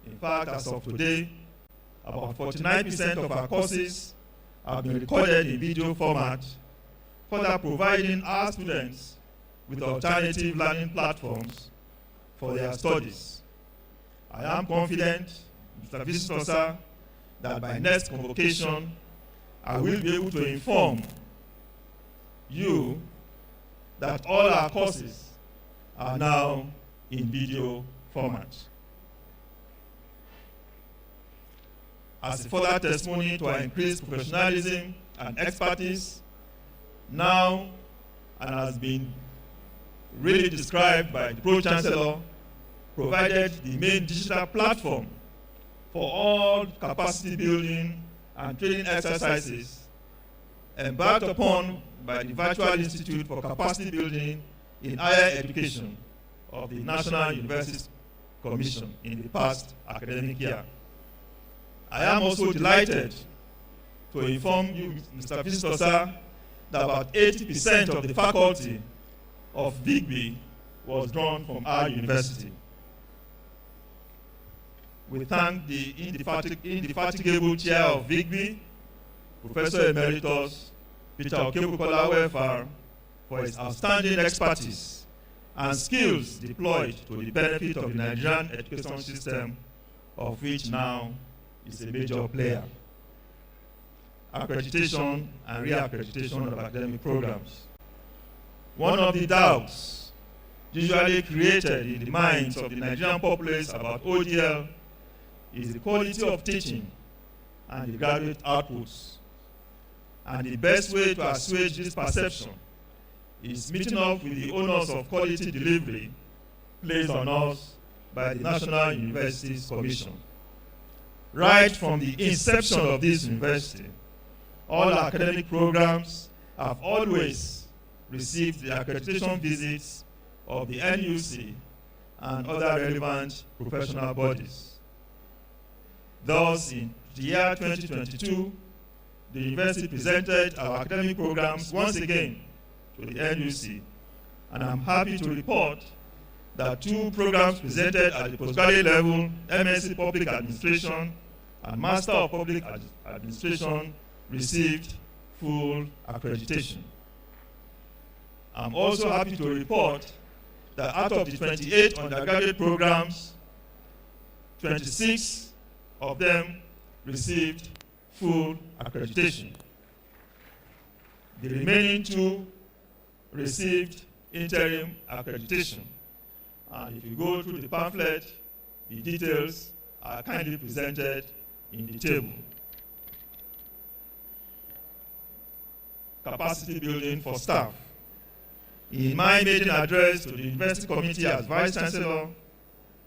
Speaker 13: In fact, as of today, about 49% of our courses have been recorded in video format, further providing our students with alternative learning platforms for their studies. I am confident, Mr. Visitor, sir, that by next convocation, I will be able to inform you that all our courses are now in video format. As a further testimony to our increased professionalism and expertise, now, and has been really described by the Pro-Chancellor, provided the main digital platform for all capacity building and training exercises embarked upon by the Virtual Institute for Capacity Building in Higher Education of the National Universities Commission in the past academic year. I am also delighted to inform you, Mr. Visitor, sir, that about 80% of the faculty of VIGB was drawn from our university. We thank the indefatigable chair of VIGB, Professor Emeritus Peter Okebukola Wefar, for his outstanding expertise and skills deployed to the benefit of the Nigerian education system, of which now is a major player. Accreditation and re-accreditation of academic programs. One of the doubts usually created in the minds of the Nigerian populace about ODL is the quality of teaching and the graduate outputs. And the best way to assuage this perception is meeting up with the owners of quality delivery placed on us by the National Universities Commission. Right from the inception of this university, all academic programs have always received the accreditation visits of the NUC and other relevant professional bodies. Thus, in the year 2022, the university presented our academic programs once again to the NUC, and I'm happy to report that 2 programs presented at the postgraduate level, MSc Public Administration and Master of Public Administration, received full accreditation. I'm also happy to report that out of the 28 undergraduate programs, 26 of them received full accreditation. The remaining 2 received interim accreditation. And if you go through the pamphlet, the details are kindly presented in the table. Capacity building for staff. In my maiden address to the University Committee as Vice Chancellor,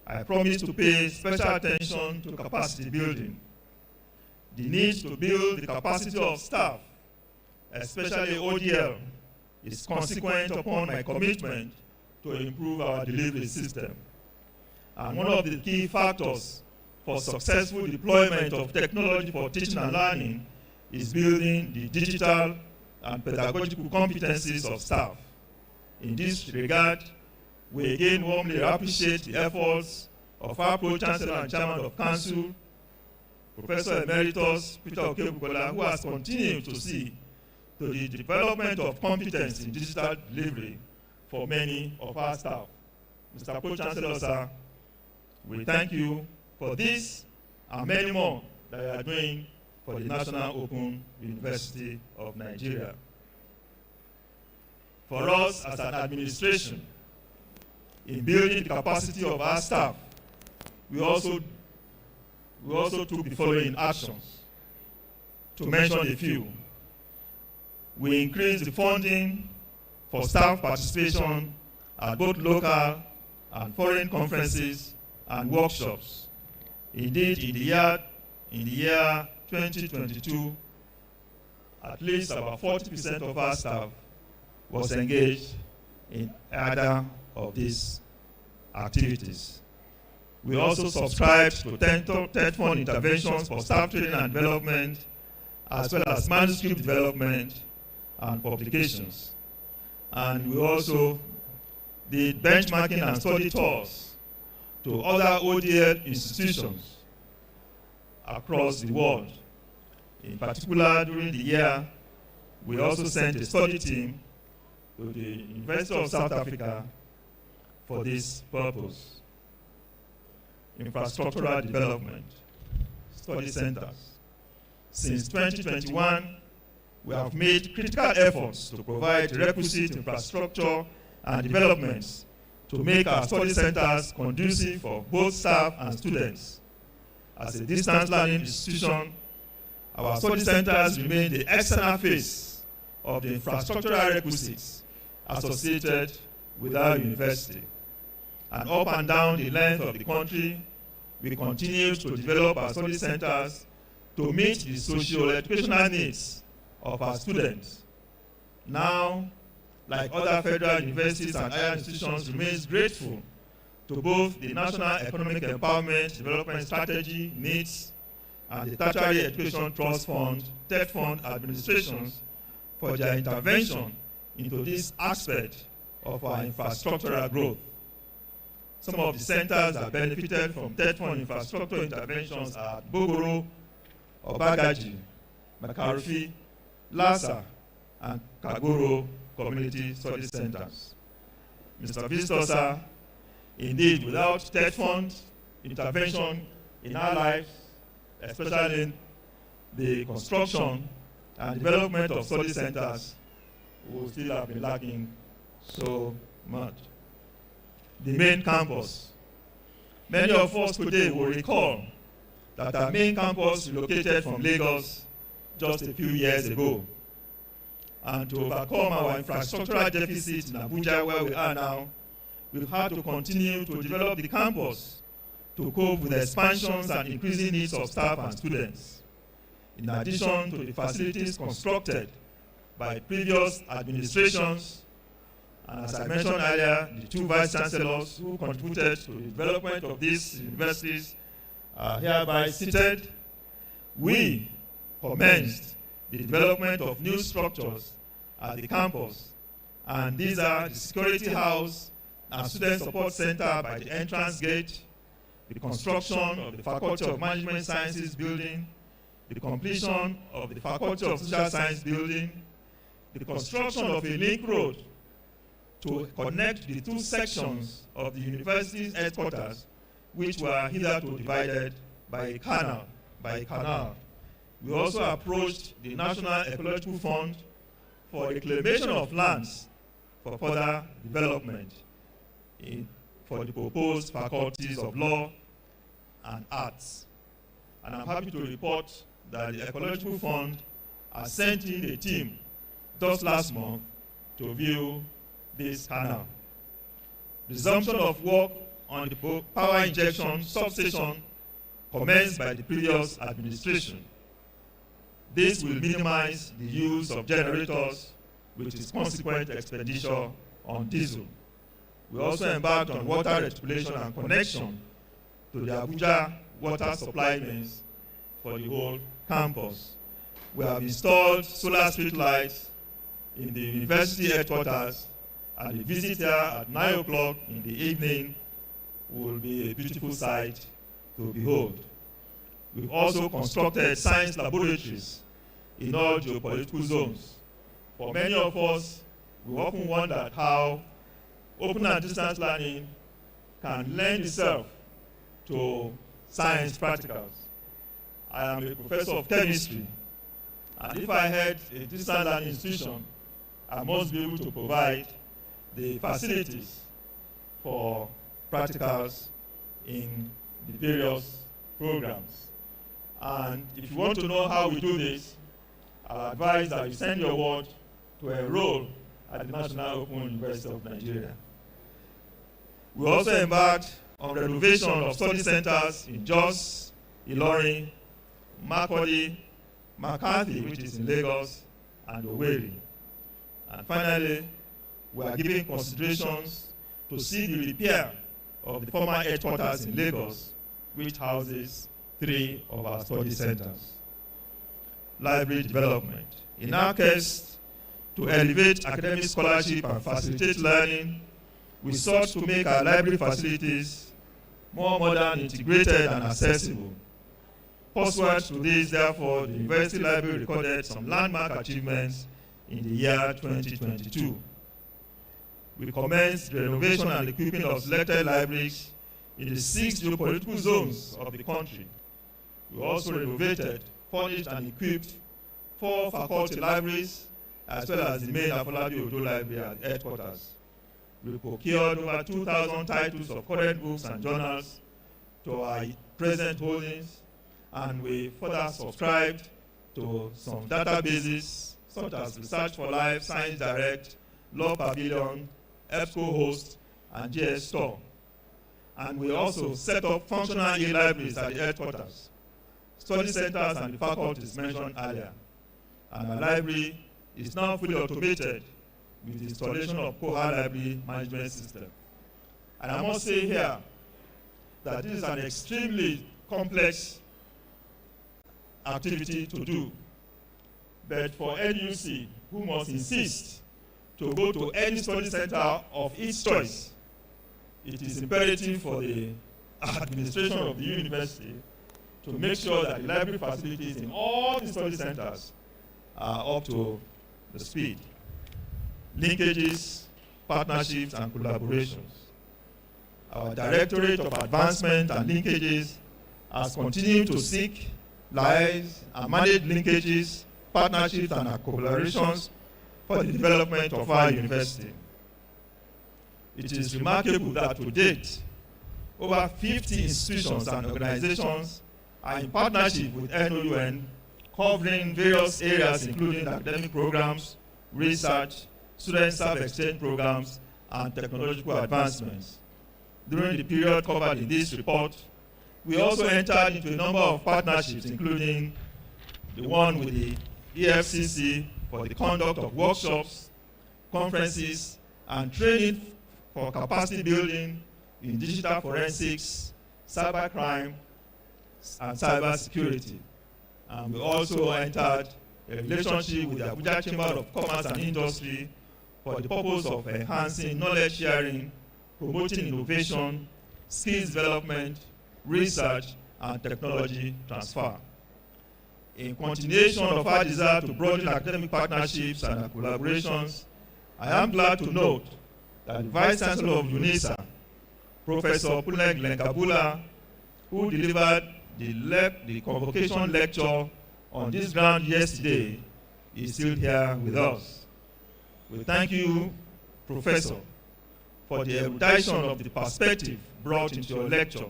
Speaker 13: I promised to pay special attention to capacity building. The need to build the capacity of staff, especially ODL, is consequent upon my commitment to improve our delivery system. And one of the key factors for successful deployment of technology for teaching and learning is building the digital and pedagogical competencies of staff. In this regard, we again warmly appreciate the efforts of our Pro-Chancellor and Chairman of Council, Professor Emeritus Peter Okebukola, who has continued to see to the development of competence in digital delivery for many of our staff. Mr. Pro-Chancellor, sir, we thank you for this and many more that you are doing for the National Open University of Nigeria. For us as an administration, in building the capacity of our staff, we also took the following actions. To mention a few, we increased the funding for staff participation at both local and foreign conferences and workshops. Indeed, in the year 2022, at least about 40% of our staff was engaged in either of these activities. We also subscribed to TED Fund interventions for staff training and development, as well as manuscript development and publications. And we also did benchmarking and study tours to other ODL institutions across the world. In particular, during the year, we also sent a study team to the University of South Africa for this purpose. Infrastructural development, study centers. Since 2021, we have made critical efforts to provide requisite infrastructure and developments to make our study centers conducive for both staff and students. As a distance learning institution, our study centers remain the external face of the infrastructural requisites associated with our university. And up and down the length of the country, we continue to develop our study centers to meet the socio-educational needs of our students. Now, like other federal universities and higher institutions, remains grateful to both the National Economic Empowerment Development Strategy, NEEDS, and the Tertiary Education Trust Fund, TED Fund administrations for their intervention into this aspect of our infrastructural growth. Some of the centers that benefited from TED Fund infrastructure interventions are Bogoro, Obagaji, Makarufi, Lhasa, and Kagoro Community Study Centers. Mr. Visitor, sir, indeed, without TED Fund intervention in our lives, especially in the construction and development of study centers, we will still have been lacking so much. the main campus. Many of us today will recall that our main campus relocated from Lagos just a few years ago. And to overcome our infrastructural deficit in Abuja, where we are now, we've had to continue to develop the campus to cope with the expansions and increasing needs of staff and students. In addition to the facilities constructed by previous administrations, and as I mentioned earlier, the two vice chancellors who contributed to the development of these universities are hereby seated. We commenced the development of new structures at the campus, and these are the security house and student support center by the entrance gate, the construction of the Faculty of Management Sciences building, the completion of the Faculty of Social Science building, the construction of a link road to connect the two sections of the university's headquarters, which were hitherto divided by a canal. We also approached the National Ecological Fund for reclamation of lands for further development for the proposed faculties of law and arts. And I'm happy to report that the Ecological Fund has sent in a team just last month to view this canal. Resumption of work on the power injection substation commenced by the previous administration. This will minimize the use of generators with its consequent expenditure on diesel. We also embarked on water reticulation and connection to the Abuja water supply mains for the whole campus. We have installed solar street lights in the university headquarters, and the visit here at 9 o'clock in the evening will be a beautiful sight to behold. We've also constructed science laboratories in all geopolitical zones. For many of us, we often wondered how open and distance learning can lend itself to science practicals. I am a professor of chemistry, and if I had a distance learning institution, I must be able to provide the facilities for practicals in the various programs. And if you want to know how we do this, I'll advise that you send your word to enroll at the National Open University of Nigeria. We also embarked on renovation of study centers in Jos, Ilorin, Makurdi, McCarthy, which is in Lagos, and Owerri. And finally, we are giving considerations to see the repair of the former headquarters in Lagos, which houses 3 of our study centers. Library development. In our case, to elevate academic scholarship and facilitate learning, we sought to make our library facilities more modern, integrated, and accessible. Pursuant to this, therefore, the University Library recorded some landmark achievements in the year 2022. We commenced the renovation and equipping of selected libraries in the 6 geopolitical zones of the country. We also renovated, furnished, and equipped 4 faculty libraries, as well as the main Afolabi Odo Library at headquarters. We procured over 2,000 titles of current books and journals to our present holdings, and we further subscribed to some databases such as Research for Life, Science Direct, Law Pavilion, EBSCO Host, and JS Store. And we also set up functional e-libraries at the headquarters, study centers, and the faculties mentioned earlier. And our library is now fully automated with the installation of Koha Library Management System. And I must say here that this is an extremely complex activity to do. But for NUC, who must insist to go to any study center of its choice, it is imperative for the administration of the university to make sure that the library facilities in all the study centers are up to the speed. Linkages, partnerships, and collaborations. Our Directorate of Advancement and Linkages has continued to seek, liaise, and manage linkages, partnerships, and collaborations for the development of our university. it is remarkable that to date, over 50 institutions and organizations are in partnership with NOUN, covering various areas including academic programs, research, student self-exchange programs, and technological advancements. During the period covered in this report, we also entered into a number of partnerships, including the one with the EFCC for the conduct of workshops, conferences, and training for capacity building in digital forensics, cybercrime, and cyber security. And we also entered a relationship with the Abuja Chamber of Commerce and Industry for the purpose of enhancing knowledge sharing, promoting innovation, skills development, research, and technology transfer. In continuation of our desire to broaden academic partnerships and collaborations, I am glad to note that the Vice Chancellor of UNISA, Professor Puleg Lenkabula, who delivered the convocation lecture on this ground yesterday, is still here with us. We thank you, Professor, for the erudition of the perspective brought into your lecture,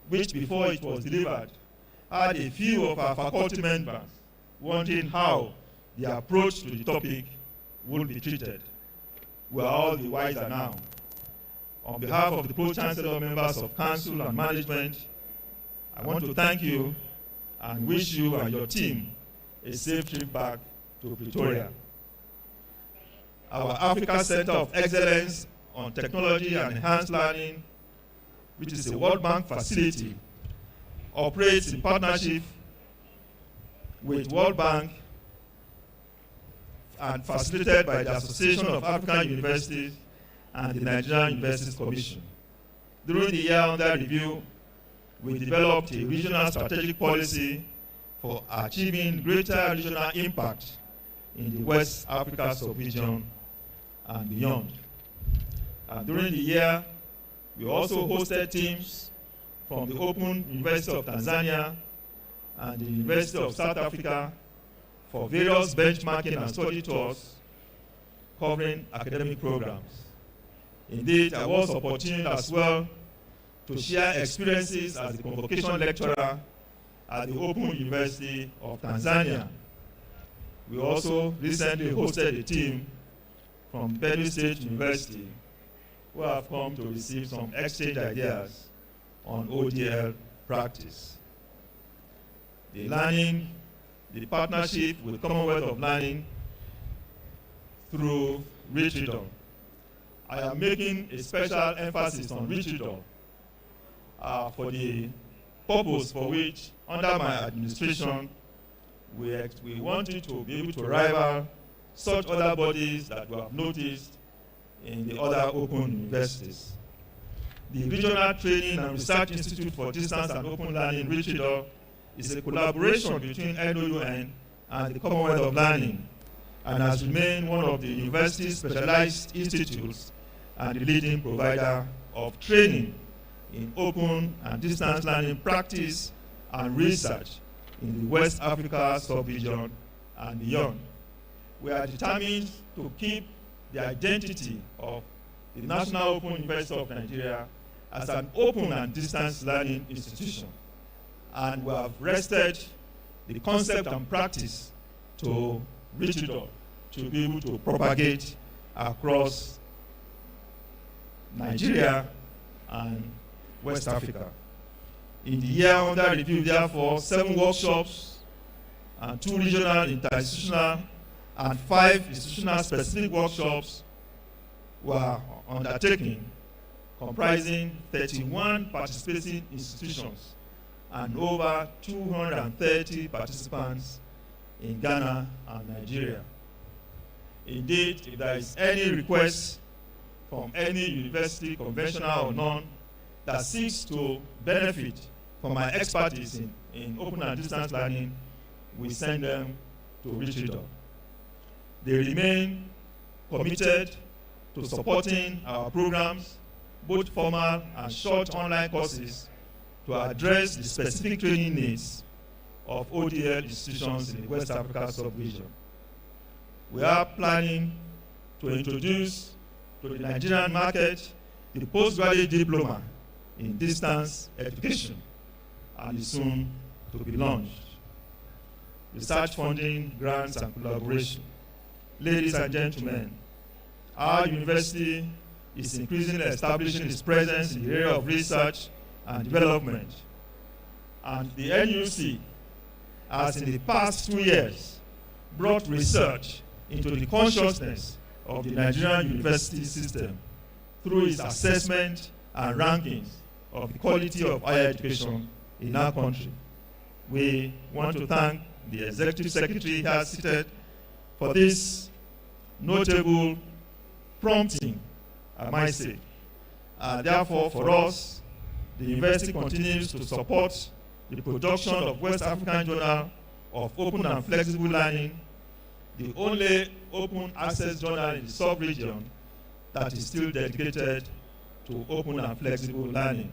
Speaker 13: which before it was delivered, had a few of our faculty members wondering how the approach to the topic would be treated. We are all the wiser now. On behalf of the Pro-Chancellor, members of Council and Management, I want to thank you and wish you and your team a safe trip back to Pretoria. Our Africa Center of Excellence on Technology and Enhanced Learning, which is a World Bank facility, operates in partnership with World Bank and facilitated by the Association of African Universities and the Nigerian Universities Commission. During the year under review, we developed a regional strategic policy for achieving greater regional impact in the West Africa sub-region and beyond. And during the year, we also hosted teams from the Open University of Tanzania and the University of South Africa for various benchmarking and study tours covering academic programs. Indeed, I was opportune as well to share experiences as a convocation lecturer at the Open University of Tanzania. We also recently hosted a team from Benue State University who have come to receive some exchange ideas on ODL practice. The partnership with Commonwealth of Learning through Rich Reader. I am making a special emphasis on Rich Reader for the purpose for which, under my administration, we wanted to be able to rival such other bodies that we have noticed in the other open universities. The Regional Training and Research Institute for Distance and Open Learning, Rich Reader, is a collaboration between NOUN and the Commonwealth of Learning, and has remained one of the university's specialized institutes and the leading provider of training in open and distance learning practice and research in the West Africa sub-region and beyond. We are determined to keep the identity of the National Open University of Nigeria as an open and distance learning institution. And we have rested the concept and practice to reach it up, to be able to propagate across Nigeria and West Africa. In the year under review, therefore, 7 workshops and 2 regional, interinstitutional, and 5 institutional specific workshops were undertaken, comprising 31 participating institutions and over 230 participants in Ghana and Nigeria. Indeed, if there is any request from any university, conventional or none, that seeks to benefit from my expertise in open and distance learning, we send them to Rich Reader. They remain committed to supporting our programs, both formal and short online courses, to address the specific training needs of ODL institutions in the West Africa sub-region. We are planning to introduce to the Nigerian market the postgraduate diploma in distance education and is soon to be launched. Research funding, grants, and collaboration. Ladies and gentlemen, our university is increasingly establishing its presence in the area of research and development. And the NUC has in the past 2 years brought research into the consciousness of the Nigerian university system through its assessment and rankings of the quality of higher education in our country. We want to thank the Executive Secretary here seated for this notable prompting, I might say. Therefore, for us, the university continues to support the production of West African Journal of Open and Flexible Learning, the only open access journal in the sub-region that is still dedicated to open and flexible learning.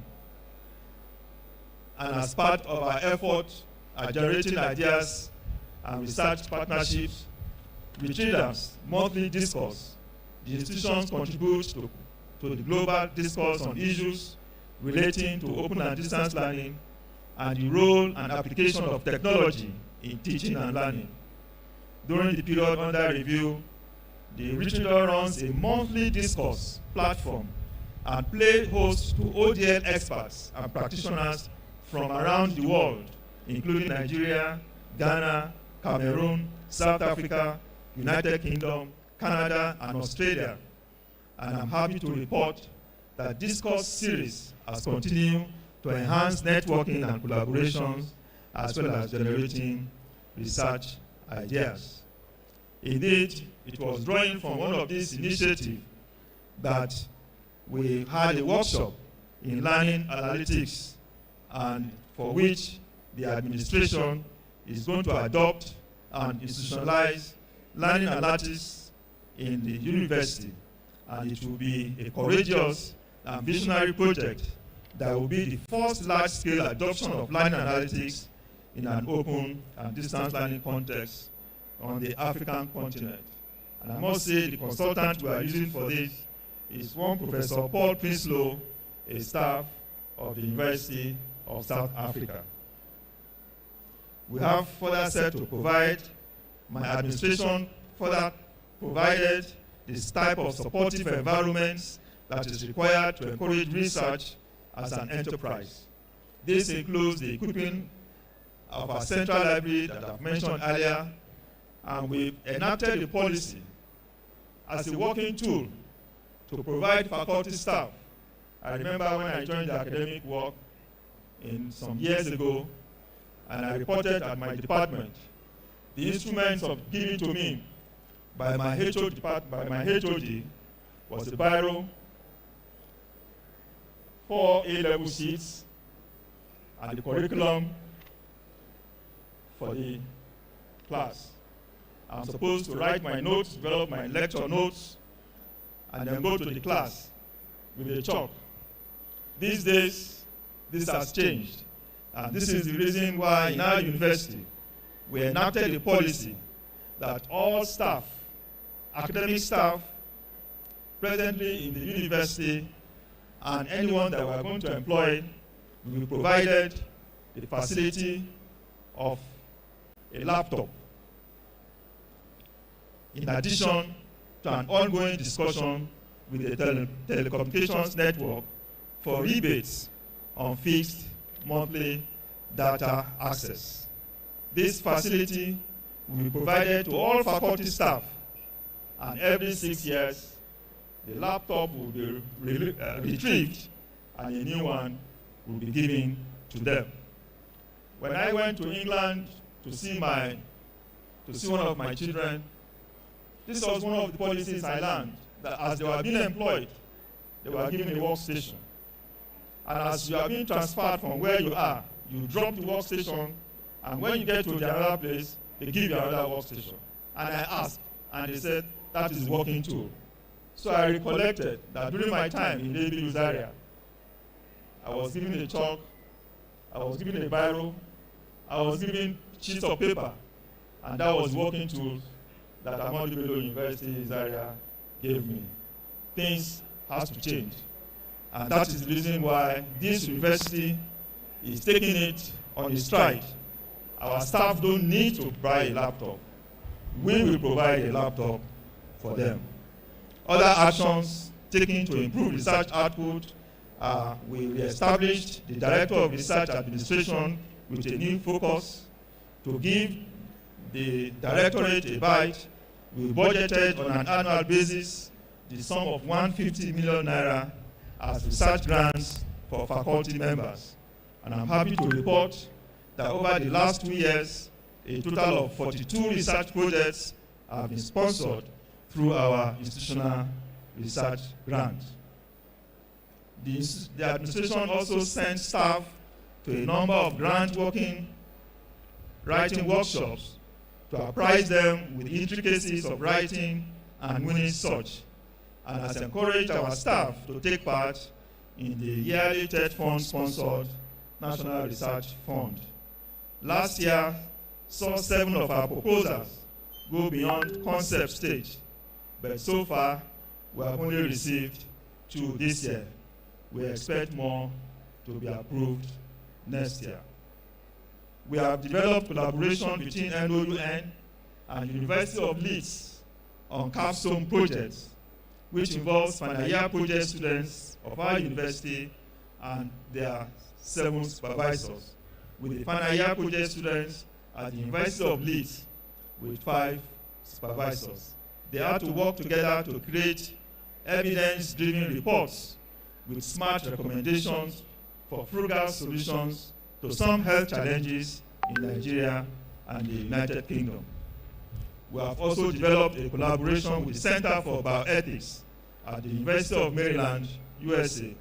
Speaker 13: And as part of our effort at generating ideas and research partnerships, with Readers Monthly Discourse, the institutions contribute to the global discourse on issues relating to open and distance learning and the role and application of technology in teaching and learning. During the period under review, the Reader runs a monthly discourse platform and play host to ODL experts and practitioners from around the world, including Nigeria, Ghana, Cameroon, South Africa, United Kingdom, Canada, and Australia. And I'm happy to report that discourse series has continued to enhance networking and collaborations as well as generating research ideas. Indeed, it was drawing from one of these initiatives that we had a workshop in learning analytics, and for which the administration is going to adopt and institutionalize learning analytics in the university. And it will be a courageous and visionary project that will be the first large-scale adoption of learning analytics in an open and distance learning context on the African continent. And I must say the consultant we are using for this is one Professor Paul Prinsloo, a staff of the University of South Africa. We have further said to provide, my administration further provided this type of supportive environments that is required to encourage research as an enterprise. This includes the equipping of our central library that I've mentioned earlier, and we've enacted a policy as a working tool to provide faculty staff. I remember when I joined the academic work in some years ago, and I reported at my department, the instruments of given to me by my HOD was a biro, 4 A-level sheets, and the curriculum for the class. I'm supposed to write my notes, develop my lecture notes, and then go to the class with a chalk. These days, this has changed. And this is the reason why in our university, we enacted a policy that all staff, academic staff, presently in the university, and anyone that we are going to employ, will be provided the facility of a laptop. In addition to an ongoing discussion with the telecommunications network for rebates on fixed monthly data access. This facility will be provided to all faculty staff, and every 6 years, the laptop will be retrieved and a new one will be given to them. When I went to England to see one of my children, this was one of the policies I learned, that as they were being employed, they were given a workstation. And as you are being transferred from where you are, you drop the workstation, and when you get to the other place, they give you another workstation. And I asked, and they said, that is the working tool. So I recollected that during my time in the use area, I was given a chalk, I was given a biro, I was given sheets of paper, and that was working tools that Ahmadu Bello University area gave me. things has to change. And that is the reason why this university is taking it on its stride. Our staff don't need to buy a laptop. We will provide a laptop for them. Other actions taken to improve research output, we established the Director of Research Administration with a new focus to give the Directorate a bite. We budgeted on an annual basis the sum of 150 million naira as research grants for faculty members. And I'm happy to report that over the last 2 years, a total of 42 research projects have been sponsored through our institutional research grant. The administration also sent staff to a number of grant writing workshops to apprise them with the intricacies of writing and winning such, and has encouraged our staff to take part in the yearly TED Fund-sponsored National Research Fund. Last year saw 7 of our proposals go beyond concept stage, but so far we have only received 2 this year. We expect more to be approved next year. We have developed collaboration between NOUN and University of Leeds on capstone projects, which involves final year project students of our university and their 7 supervisors, with the final year project students at the University of Leeds with 5 supervisors. They have to work together to create evidence-driven reports with smart recommendations for frugal solutions to some health challenges in Nigeria and the United Kingdom. We have also developed a collaboration with the Center for Bioethics at the University of Maryland, USA.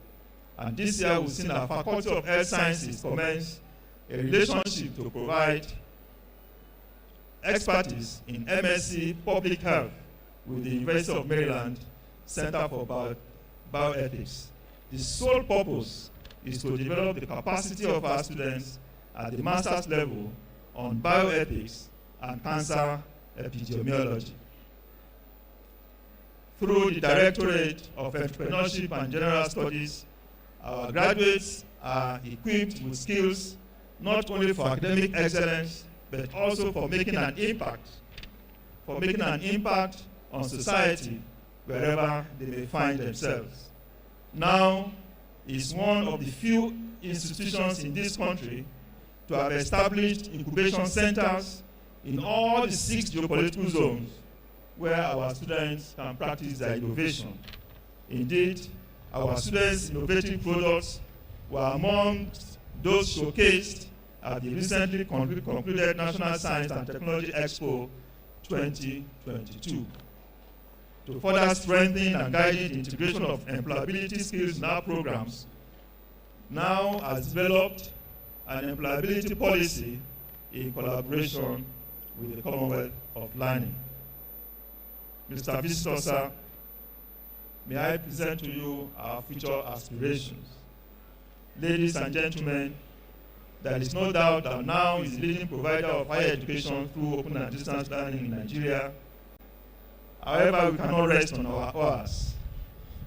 Speaker 13: And this year we've seen our Faculty of Health Sciences commence a relationship to provide expertise in MSc Public Health with the University of Maryland Center for Bioethics. The sole purpose is to develop the capacity of our students at the master's level on bioethics and cancer epidemiology. Through the Directorate of Entrepreneurship and General Studies, our graduates are equipped with skills not only for academic excellence, but also for making an impact on society wherever they may find themselves. NOUN is one of the few institutions in this country to have established incubation centers in all the 6 geopolitical zones where our students can practice their innovation. Indeed, our students' innovative products were among those showcased at the recently concluded National Science and Technology Expo 2022. To further strengthen and guide the integration of employability skills in our programs, NOUN has developed an employability policy in collaboration with the Commonwealth of Learning. Mr. Visitor, sir, may I present to you our future aspirations. Ladies and gentlemen, there is no doubt that NOUN is the leading provider of higher education through open and distance learning in Nigeria. However, we cannot rest on our oars.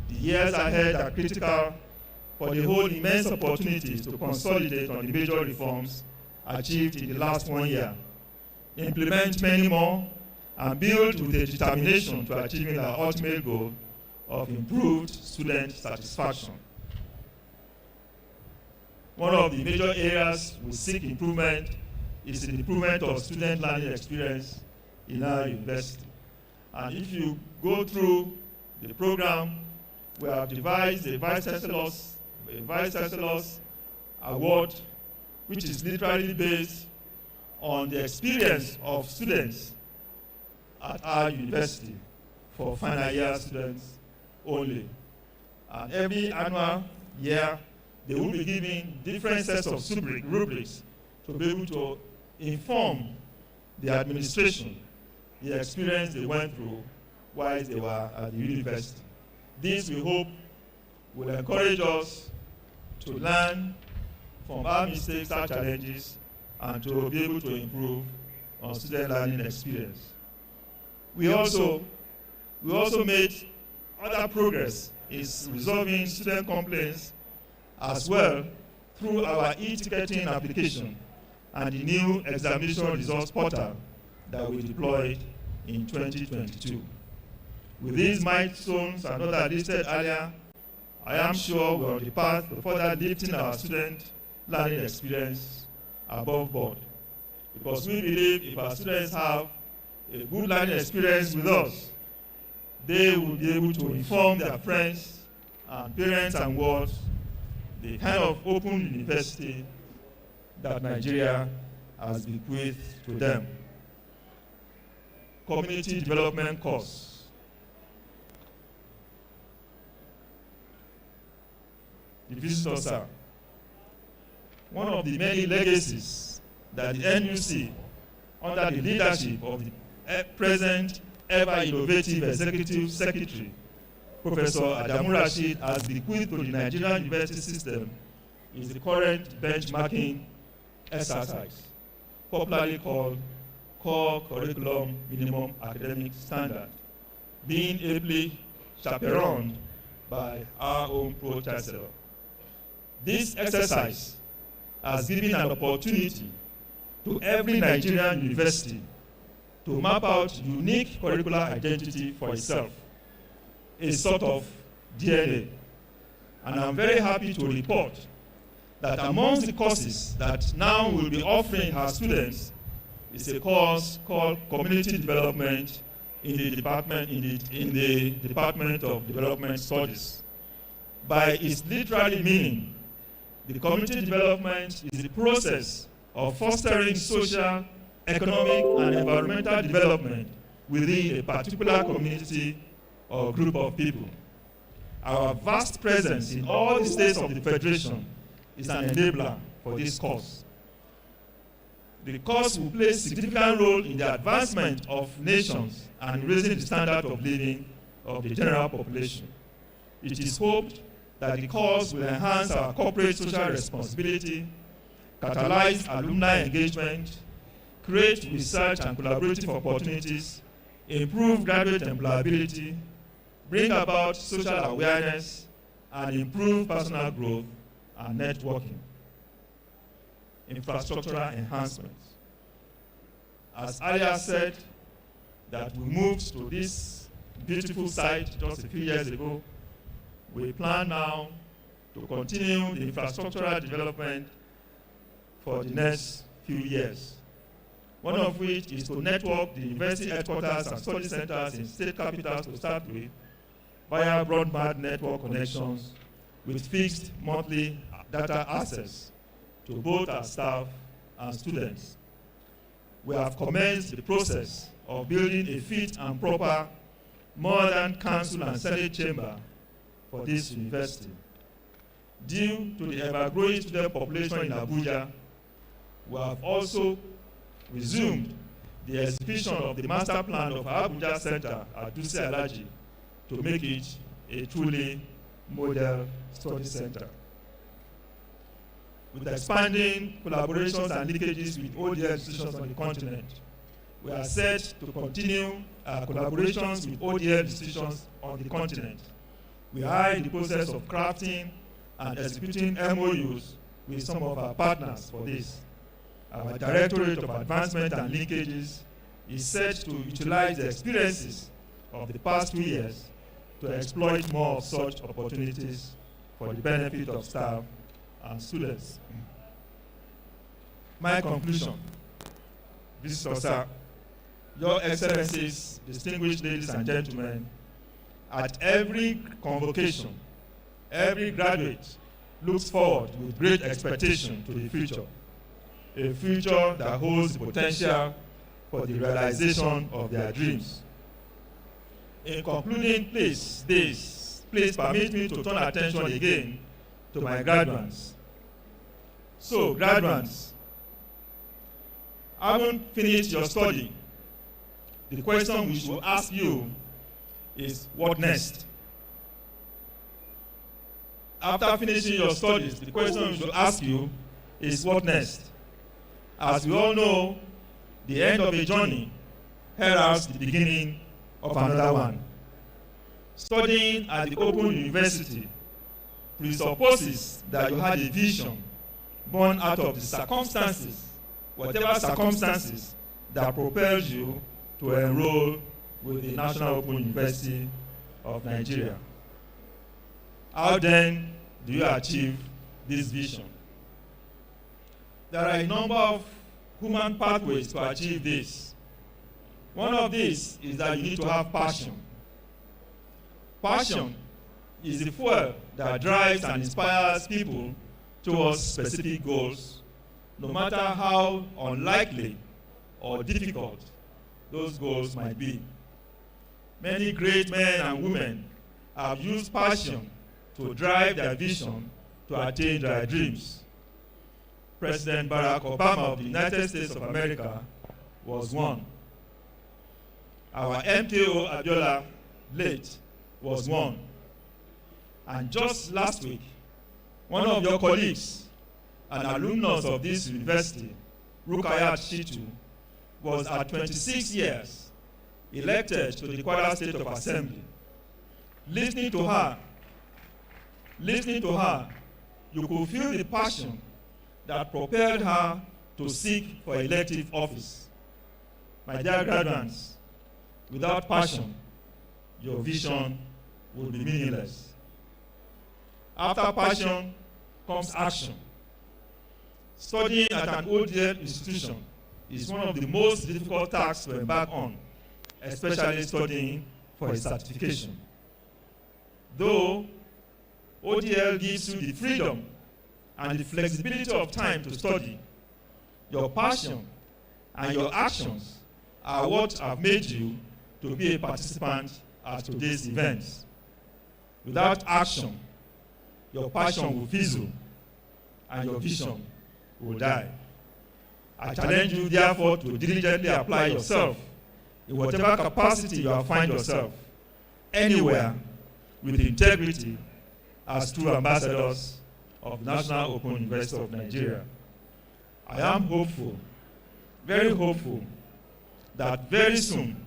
Speaker 13: The years ahead are critical for the whole immense opportunities to consolidate on the major reforms achieved in the last 1 year, implement many more, and build with a determination to achieving our ultimate goal of improved student satisfaction. One of the major areas we seek improvement is the improvement of student learning experience in our university. And if you go through the program, we have devised a Vice Chancellor's Award, which is literally based on the experience of students at our university for final year students only. And every annual year, they will be given different sets of rubrics to be able to inform the administration the experience they went through while they were at the university. This, we hope, will encourage us to learn from our mistakes, our challenges, and to be able to improve on student learning experience. We also made other progress is resolving student complaints as well through our e-ticketing application and the new examination results portal that we deployed in 2022. With these milestones and others listed earlier, I am sure we're on the path to further lifting our student learning experience above board. Because we believe if our students have a good learning experience with us, they will be able to inform their friends and parents and world the kind of open university that Nigeria has bequeathed to them. Community development course. The visitor, sir. One of the many legacies that the NUC, under the leadership of the present ever-innovative Executive Secretary, Professor Adamu Rashid, has bequeathed to the Nigerian university system is the current benchmarking exercise, popularly called Core Curriculum Minimum Academic Standard, being ably chaperoned by our own Pro-Chancellor. This exercise has given an opportunity to every Nigerian university to map out unique curricular identity for itself, a sort of DNA. And I'm very happy to report that amongst the courses that now will be offering our students is a course called Community Development in the Department of Development Studies. By its literary meaning, the community development is the process of fostering social, economic, and environmental development within a particular community or group of people. Our vast presence in all the states of the Federation is an enabler for this course. The course will play a significant role in the advancement of nations and raising the standard of living of the general population. It is hoped that the course will enhance our corporate social responsibility, catalyze alumni engagement, create research and collaborative opportunities, improve graduate employability, bring about social awareness, and improve personal growth and networking. Infrastructural enhancements. As earlier said, that we moved to this beautiful site just a few years ago, we plan now to continue the infrastructural development for the next few years. One of which is to network the university headquarters and study centers in state capitals to start with via broadband network connections with fixed monthly data access to both our staff and students. We have commenced the process of building a fit and proper modern council and senate chamber for this university. Due to the ever-growing student population in Abuja, we have also resumed the execution of the master plan of Abuja Center at Dutse Alaji to make it a truly model study center. With expanding collaborations and linkages with all the institutions on the continent, we are set to continue our collaborations with all the institutions on the continent. We are in the process of crafting and executing MOUs with some of our partners for this. Our Directorate of Advancement and Linkages is set to utilize the experiences of the past 2 years to exploit more of such opportunities for the benefit of staff and students. My conclusion, Visitor Sir, Your Excellencies, distinguished ladies and gentlemen, at every convocation, every graduate looks forward with great expectation to the future, a future that holds the potential for the realization of their dreams. In concluding, please permit me to turn attention again to my graduates. So, graduates, having finished your study, the question we should ask you is, what next? After finishing your studies, the question we should ask you is, what next? As we all know, the end of a journey heralds the beginning of another one. Studying at the Open University presupposes that you had a vision born out of the circumstances, whatever circumstances that propelled you to enroll with the National Open University of Nigeria. How then do you achieve this vision? There are a number of human pathways to achieve this. One of these is that you need to have passion. Passion is the fuel that drives and inspires people towards specific goals, no matter how unlikely or difficult those goals might be. Many great men and women have used passion to drive their vision to attain their dreams. President Barack Obama of the United States of America was one. Our MKO Abiola, late, was one. And just last week, one of your colleagues, an alumnus of this university, Rukayat Shitu, was at 26 years elected to the Kwara State of Assembly. Listening to her, you could feel the passion that propelled her to seek for elective office. My dear graduates, without passion, your vision will be meaningless. After passion comes action. Studying at an ODL institution is one of the most difficult tasks to embark on, especially studying for a certification. Though ODL gives you the freedom and the flexibility of time to study, your passion and your actions are what have made you to be a participant at today's events. Without action, your passion will fizzle and your vision will die. I challenge you, therefore, to diligently apply yourself in whatever capacity you find yourself, anywhere, with integrity, as true ambassadors of the National Open University of Nigeria. I am hopeful, very hopeful, that very soon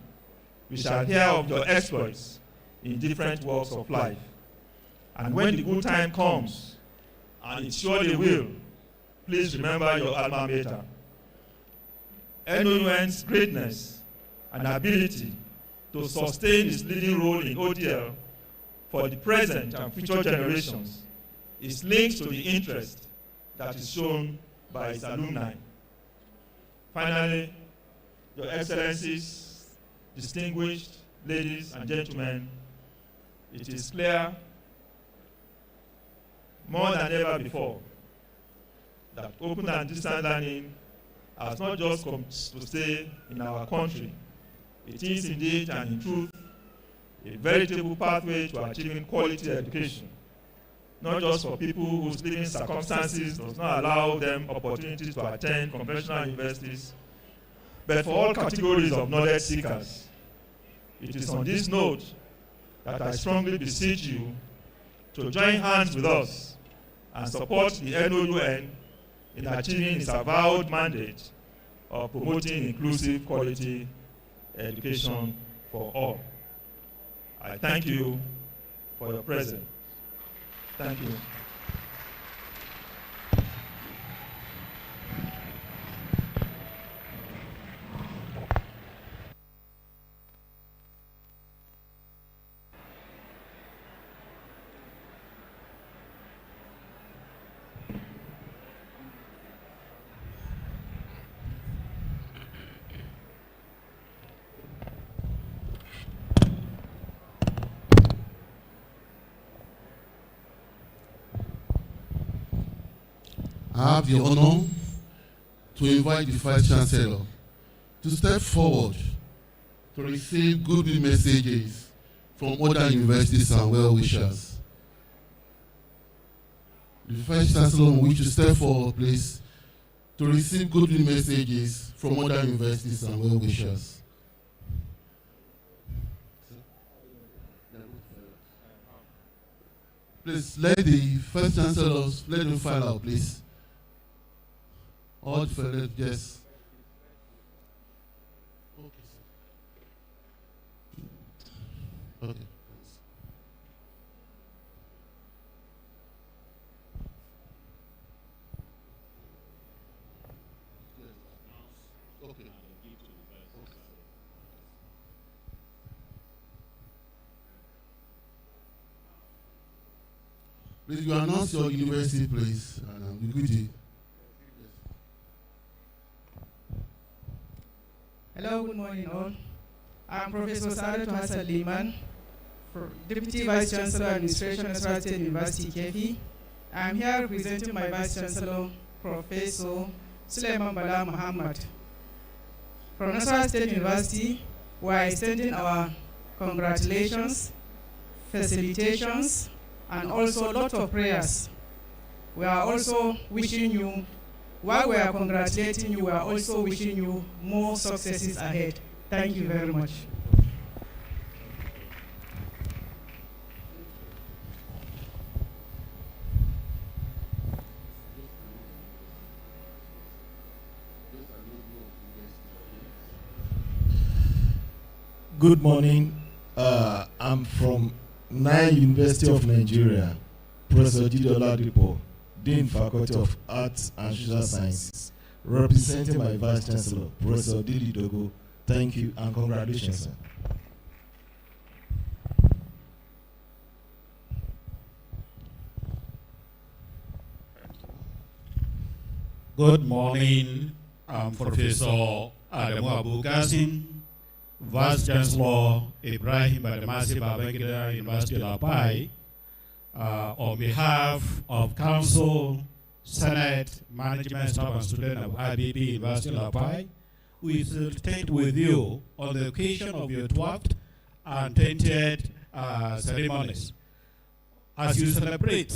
Speaker 13: we shall hear of your exploits in different walks of life. And when the good time comes, and it surely will, please remember your alma mater. NOUN's greatness and ability to sustain its leading role in ODL for the present and future generations is linked to the interest that is shown by its alumni. Finally, Your Excellencies, distinguished ladies and gentlemen, it is clear more than ever before that open and distance learning has not just come to stay in our country. It is indeed and in truth a veritable pathway to achieving quality education, not just for people whose living circumstances does not allow them opportunities to attend conventional universities, but for all categories of knowledge seekers. It is on this note that I strongly beseech you to join hands with us and support the NOUN in achieving its avowed mandate of promoting inclusive quality education for all. I thank you for your presence. Thank you.
Speaker 11: I have the honor to invite the Vice Chancellor to step forward to receive goodwill messages from other universities and well-wishers. The Vice Chancellor will wish to step forward, please, to receive goodwill messages from other universities and well-wishers. Please, let the Vice Chancellors, let them file out, please. All the fellows, yes. Okay, sir. Okay. Please, you announce your university, please, and we greet you.
Speaker 14: Hello, good morning all. I'm Professor Saadatu Hassan Liman, Deputy Vice Chancellor, Administration, Nasarawa State University, KEFI. I'm here representing my Vice Chancellor, Professor Suleiman Bala Muhammad. From Nasarawa State University, we are extending our congratulations, felicitations, and also a lot of prayers. We are also wishing you, while we are congratulating you, we are also wishing you more successes ahead. Thank you very much.
Speaker 15: Good morning. I'm from NOUN University of Nigeria, Professor Jide Oladipo, Dean Faculty of Arts and Social Sciences, representing my Vice Chancellor, Professor Didi Dogo. Thank you and congratulations, sir.
Speaker 16: Good morning. I'm Professor Adamu Abu Qasim, Vice Chancellor Ibrahim Badamasi Babangida University Lapai. On behalf of Council, Senate, Management, Staff and Students of IBB University Lapai, we celebrate with you on the occasion of your 12th and 20th ceremonies. As you celebrate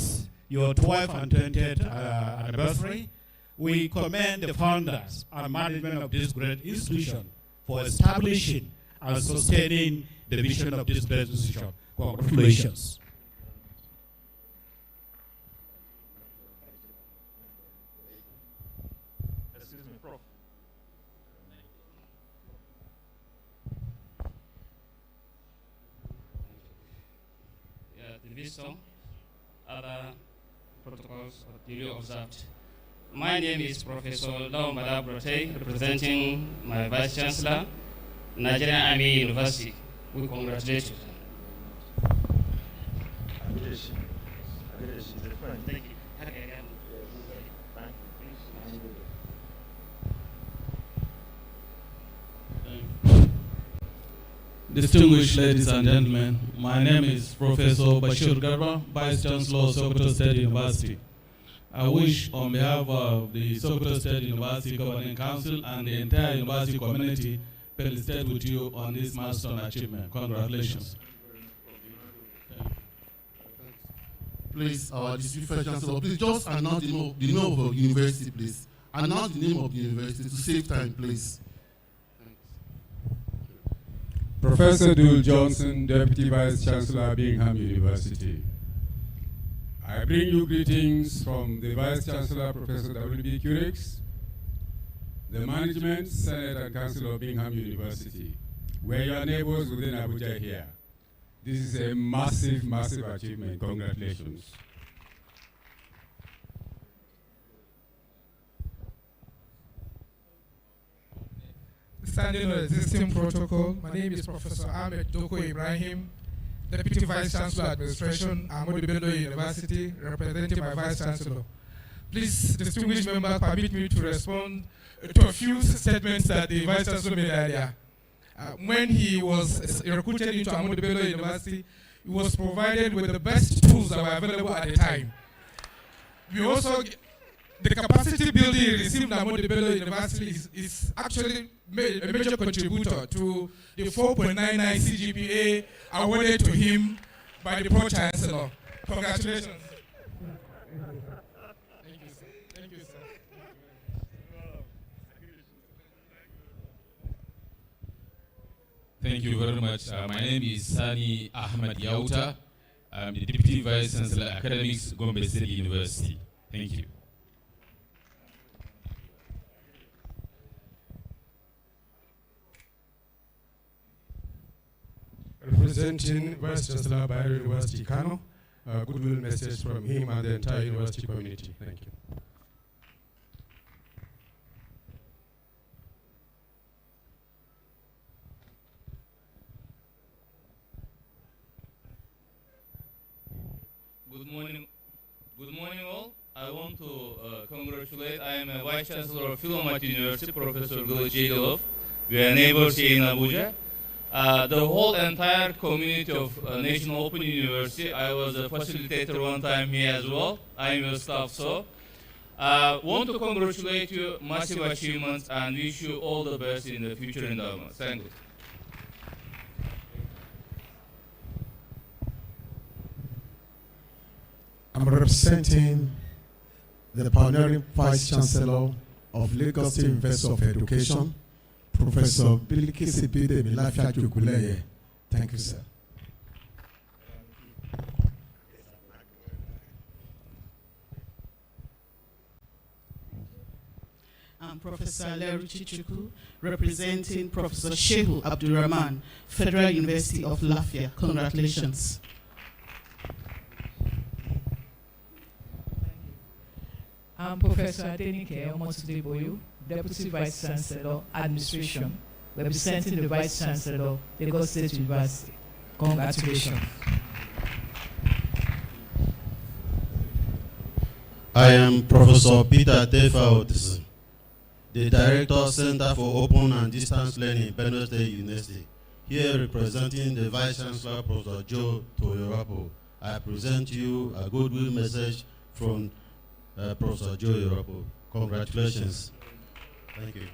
Speaker 16: your 12th and 20th anniversary, we commend the founders and management of this great institution for establishing and sustaining the vision of this great institution. Congratulations.
Speaker 13: Excuse me, Prof.
Speaker 17: Yeah, the wisdom, other protocols are duly observed. My name is Professor Law Madabrote, representing my Vice Chancellor, Nigerian Army University. We congratulate you. Thank you.
Speaker 18: Distinguished ladies and gentlemen, my name is Professor Bashir Garba, Vice Chancellor, Sokoto State University. I wish on behalf of the Sokoto State University Governing Council and the entire university community, felicitate with you on this milestone achievement. Congratulations.
Speaker 11: Please, our District Chancellor, please just announce the name of the university, please. Announce the name of the university to save time, please.
Speaker 19: Professor Dule Johnson, Deputy Vice Chancellor, Bingham University. I bring you greetings from the Vice Chancellor, Professor W.B. Curix, the Management, Senate, and Council of Bingham University. We're your neighbors within Abuja here. This is a massive, massive achievement. Congratulations.
Speaker 20: Standing on the existing protocol, my name is Professor Ahmed Doko Ibrahim, Deputy Vice Chancellor Administration, Ahmadu Bello University, representing my Vice Chancellor. Please, distinguished member, permit me to respond to a few statements that the Vice Chancellor made earlier. When he was recruited into Ahmadu Bello University, he was provided with the best tools that were available at the time. We also, the capacity building he received at Ahmadu Bello University is actually a major contributor to the 4.99 CGPA awarded to him by the Pro-Chancellor. Congratulations. Thank you, sir. Thank you, sir.
Speaker 21: Thank you very much. My name is Sani Ahmed Yauta. I'm the Deputy Vice Chancellor Academics, Gombe State University. Thank you.
Speaker 19: Representing Vice Chancellor Bayero University, Kano, a goodwill message from him and the entire university community. Thank you.
Speaker 17: Good morning.
Speaker 2: Good morning, all. I want to congratulate. I am a Vice Chancellor of Philomath University, Professor Gılıçyılov. We are neighbors here in Abuja. The whole entire community of National Open University, I was a facilitator one time here as well. I am your staff, so. Want to congratulate you, massive achievements, and wish you all the best in the future endowments. Thank you.
Speaker 15: I'm representing the pioneering Vice Chancellor of Lagos State University of Education, Professor Bilikisi Bidemi Lafiajukuleye. Thank you, sir.
Speaker 22: I'm Professor Leru Chichuku, representing Professor Shehu Abdurrahman, Federal University of Lafia. Congratulations.
Speaker 23: I'm Professor Adenike Omotudeboyu, Deputy Vice Chancellor, Administration, representing the Vice Chancellor, Lagos State University. Congratulations.
Speaker 24: I am Professor Peter Tefa Otis, the Director, Center for Open and Distance Learning, Benue State University. Here representing the Vice Chancellor, Professor Joe Toyorapo. I present you a goodwill message from Professor Joe Toyorapo. Congratulations. Thank you.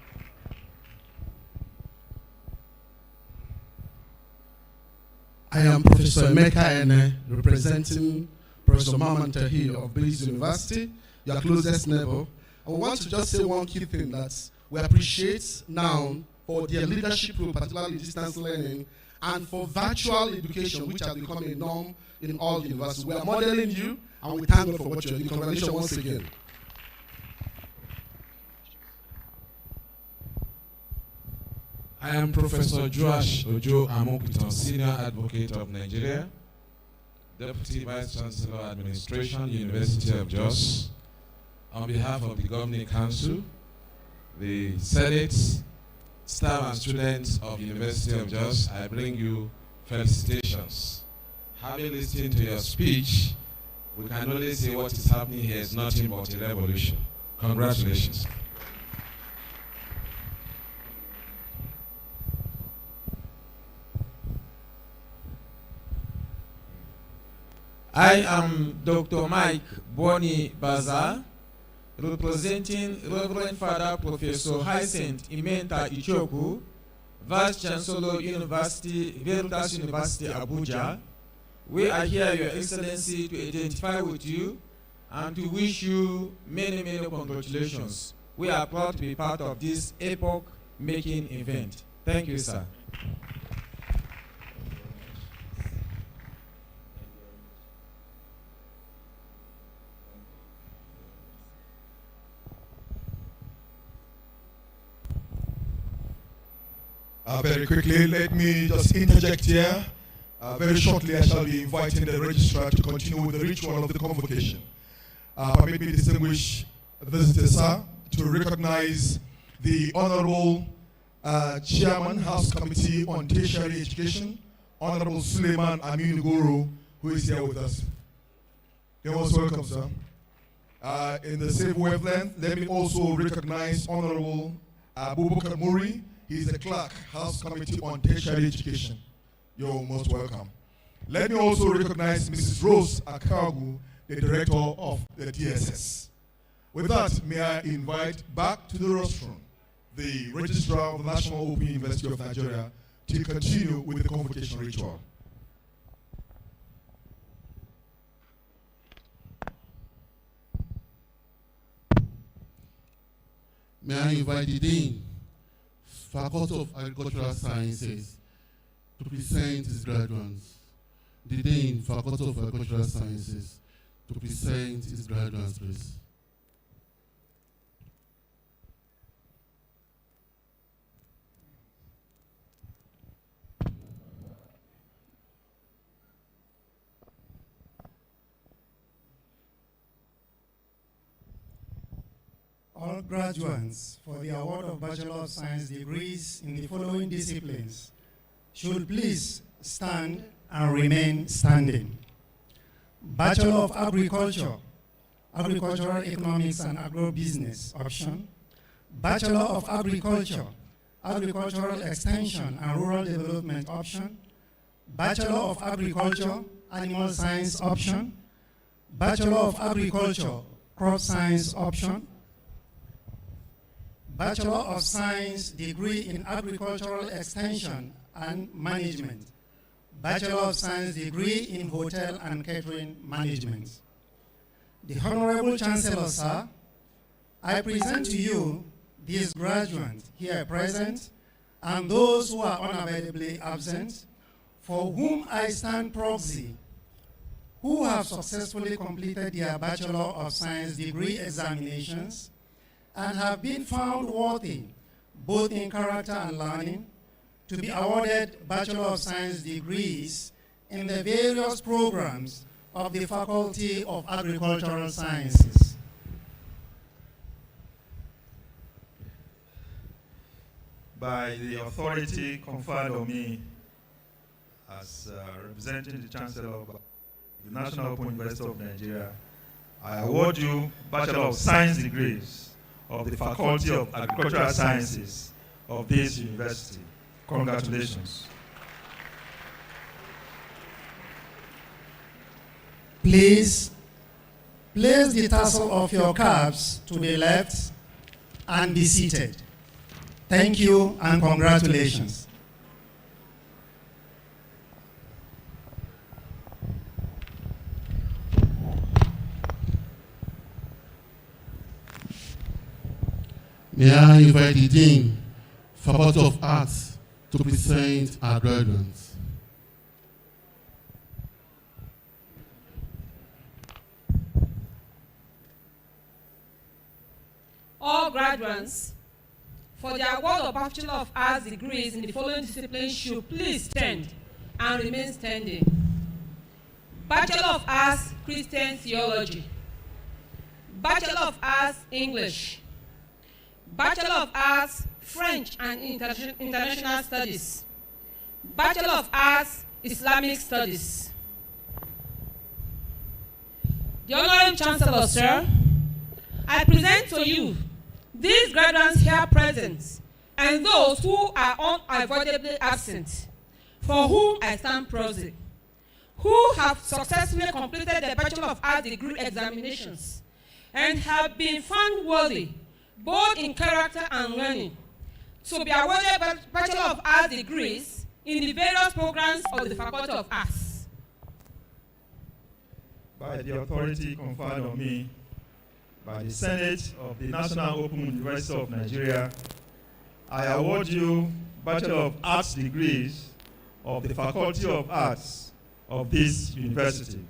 Speaker 11: I am Professor Emeka Ene, representing Professor Maman Tahir of Belize University, your closest neighbor. I want to just say one key thing, that we appreciate NOUN for their leadership role, particularly distance learning, and for virtual education, which has become a norm in all universities. We are modeling you, and we thank God for what you're doing. Congratulations once again.
Speaker 25: I am Professor Joash Ojo Amokutan, Senior Advocate of Nigeria, Deputy Vice Chancellor, Administration, University of Jos. On behalf of the Governing Council, the Senate, staff and students of University of Jos, I bring you felicitations. Having listened to your speech, we can only say what is happening here is nothing but a revolution. Congratulations.
Speaker 26: I am Dr. Mike Boni Baza, representing Reverend Father Professor Hyacinth Imenta Ichoku, Vice Chancellor University, Veritas University, Abuja. We are here, Your Excellency, to identify with you and to wish you many, many congratulations. We are proud to be part of this epoch-making event. Thank you, sir.
Speaker 8: Very quickly, let me just interject here. Very shortly, I shall be inviting the registrar to continue with the ritual of the convocation. Permit me, distinguished visitors, sir, to recognize the Honorable Chairman, House Committee on Tertiary Education, Honorable Suleiman Amin Guru, who is here with us. You're most welcome, sir. In the same wavelength, let me also recognize Honorable Abubakar Muri. He is the clerk, House Committee on Tertiary Education. You're most welcome. Let me also recognize Mrs. Rose Akagu, the director of the DSS. With that, may I invite back to the rostrum the registrar of the National Open University of Nigeria to continue with the convocation ritual.
Speaker 11: May I invite the Dean, Faculty of Agricultural Sciences, to present his graduates. The Dean, Faculty of Agricultural Sciences, to present his graduates, please.
Speaker 27: All graduates for the award of Bachelor of Science degrees in the following disciplines should please stand and remain standing. Bachelor of Agriculture, Agricultural Economics and Agribusiness option, Bachelor of Agriculture, Agricultural Extension and Rural Development option, Bachelor of Agriculture, Animal Science option, Bachelor of Agriculture, Crop Science option, Bachelor of Science degree in Agricultural Extension and Management, Bachelor of Science degree in Hotel and Catering Management. The Honorable Chancellor, sir, I present to you these graduates here present and those who are unavoidably absent, for whom I stand proxy, who have successfully completed their Bachelor of Science degree examinations and have been found worthy, both in character and learning, to be awarded Bachelor of Science degrees in the various programs of the Faculty of Agricultural Sciences.
Speaker 13: By the authority conferred on me as representing the Chancellor of the National Open University of Nigeria, I award you Bachelor of Science degrees of the Faculty of Agricultural Sciences of this university. Congratulations.
Speaker 27: Please place the tassel of your caps to the left and be seated. Thank you and congratulations.
Speaker 11: May I invite the Dean, Faculty of Arts, to present our graduates.
Speaker 1: All graduates, for the award of Bachelor of Arts degrees in the following disciplines should please stand and remain standing. Bachelor of Arts Christian Theology, Bachelor of Arts English, Bachelor of Arts French and International Studies, Bachelor of Arts Islamic Studies. The Honorable Chancellor, sir, I present to you these graduates here present and those who are unavoidably absent, for whom I stand proxy, who have successfully completed their Bachelor of Arts degree examinations and have been found worthy, both in character and learning, to be awarded Bachelor of Arts degrees in the various programs of the Faculty of Arts.
Speaker 13: By the authority conferred on me by the Senate of the National Open University of Nigeria, I award you Bachelor of Arts degrees of the Faculty of Arts of this university.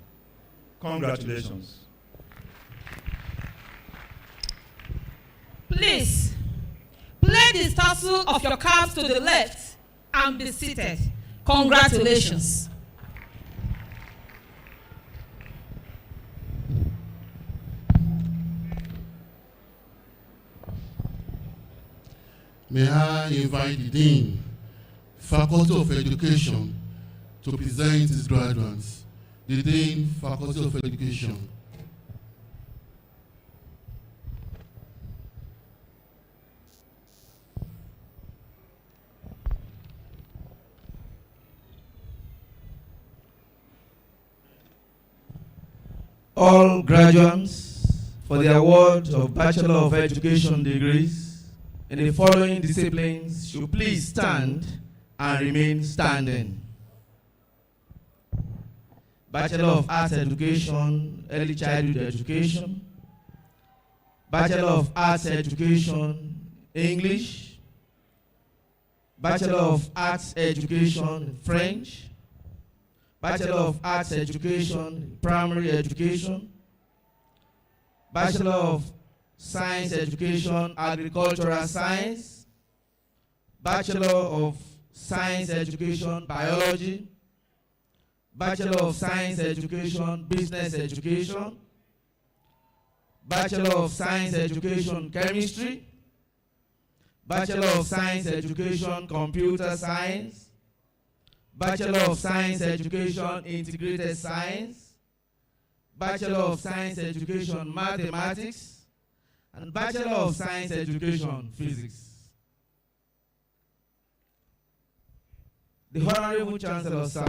Speaker 13: Congratulations.
Speaker 1: Please, place the tassel of your caps to the left and be seated. Congratulations.
Speaker 11: May I invite the Dean, Faculty of Education, to present his graduates. The Dean, Faculty of Education.
Speaker 3: All graduates for the award of Bachelor of Education degrees in the following disciplines should please stand and remain standing. Bachelor of Arts Education, Early Childhood Education, Bachelor of Arts Education, English, Bachelor of Arts Education, French, Bachelor of Arts Education, Primary Education, Bachelor of Science Education, Agricultural Science, Bachelor of Science Education, Biology, Bachelor of Science Education, Business Education, Bachelor of Science Education, Chemistry, Bachelor of Science Education, Computer Science, Bachelor of Science Education, Integrated Science, Bachelor of Science Education Mathematics, and Bachelor of Science Education Physics. The Honorable Chancellor, sir,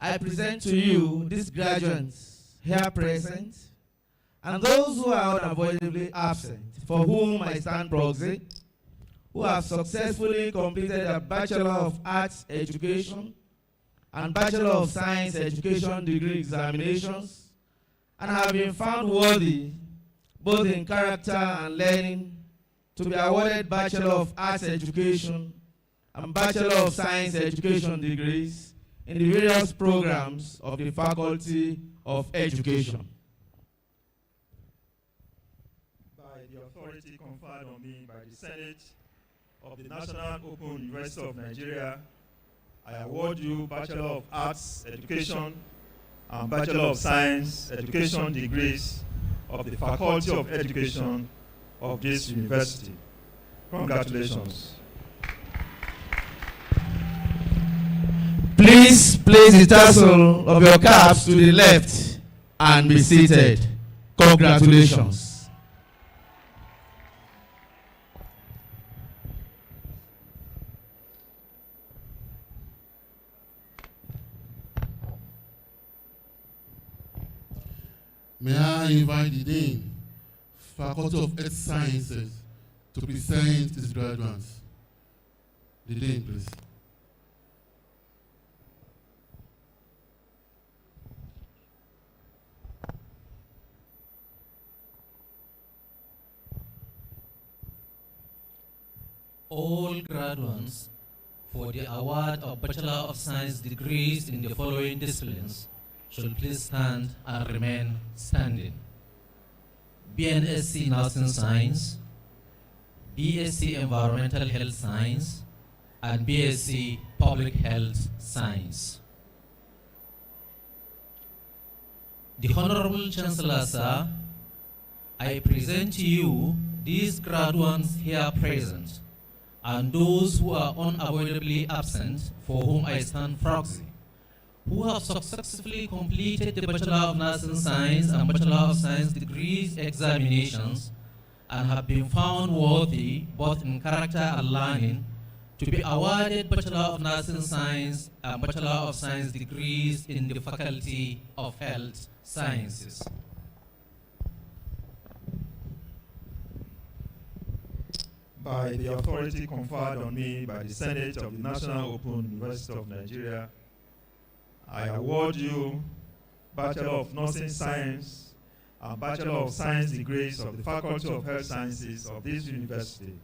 Speaker 3: I present to you these graduates here present and those who are unavoidably absent, for whom I stand proxy, who have successfully completed a Bachelor of Arts Education and Bachelor of Science Education degree examinations, and have been found worthy, both in character and learning, to be awarded Bachelor of Arts Education and Bachelor of Science Education degrees in the various programs of the Faculty of Education.
Speaker 13: By the authority conferred on me by the Senate of the National Open University of Nigeria, I award you Bachelor of Arts Education and Bachelor of Science Education degrees of the Faculty of Education of this university. Congratulations.
Speaker 3: Please place the tassel of your caps to the left and be seated. Congratulations.
Speaker 11: May I invite the Dean, Faculty of Earth Sciences, to present his graduates. The Dean, please.
Speaker 4: All graduates for the award of Bachelor of Science degrees in the following disciplines should please stand and remain standing. BNSC Nursing Science, BSc Environmental Health Science, and BSc Public Health Science. The Honorable Chancellor, sir, I present to you these graduates here present and those who are unavoidably absent, for whom I stand proxy, who have successfully completed the Bachelor of Nursing Science and Bachelor of Science degrees examinations and have been found worthy, both in character and learning, to be awarded Bachelor of Nursing Science and Bachelor of Science degrees in the Faculty of Health Sciences.
Speaker 13: By the authority conferred on me by the Senate of the National Open University of Nigeria, I award you Bachelor of Nursing Science and Bachelor of Science degrees of the Faculty of Health Sciences of this university.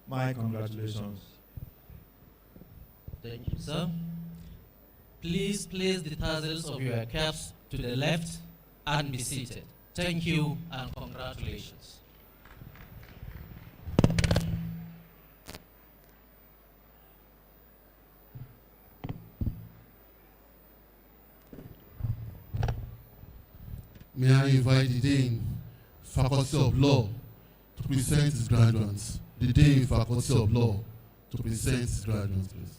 Speaker 13: My congratulations.
Speaker 4: Thank you, sir. Please place the tassels of your caps to the left and be seated. Thank you and congratulations.
Speaker 11: May I invite the Dean, Faculty of Law, to present his graduates. The Dean, Faculty of Law, to present his graduates, please.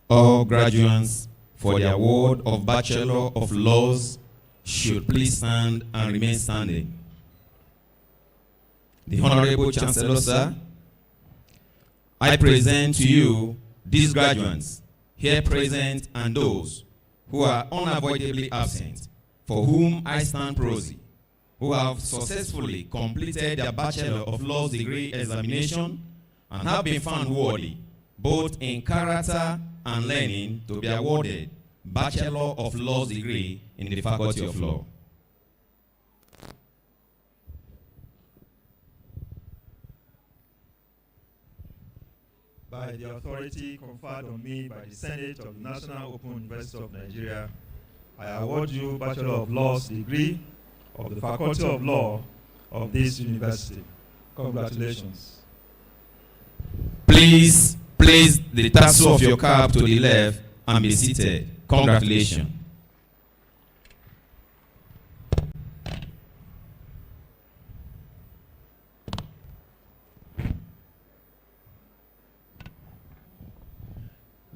Speaker 21: All graduates for the award of Bachelor of Laws should please stand and remain standing. The Honorable Chancellor, sir, I present to you these graduates here present and those who are unavoidably absent, for whom I stand proxy, who have successfully completed their Bachelor of Laws degree examination and have been found worthy, both in character and learning, to be awarded Bachelor of Laws degree in the Faculty of Law.
Speaker 13: By the authority conferred on me by the Senate of the National Open University of Nigeria, I award you Bachelor of Laws degree of the Faculty of Law of this university. Congratulations.
Speaker 21: Please place the tassel of your cap to the left and be seated. Congratulations.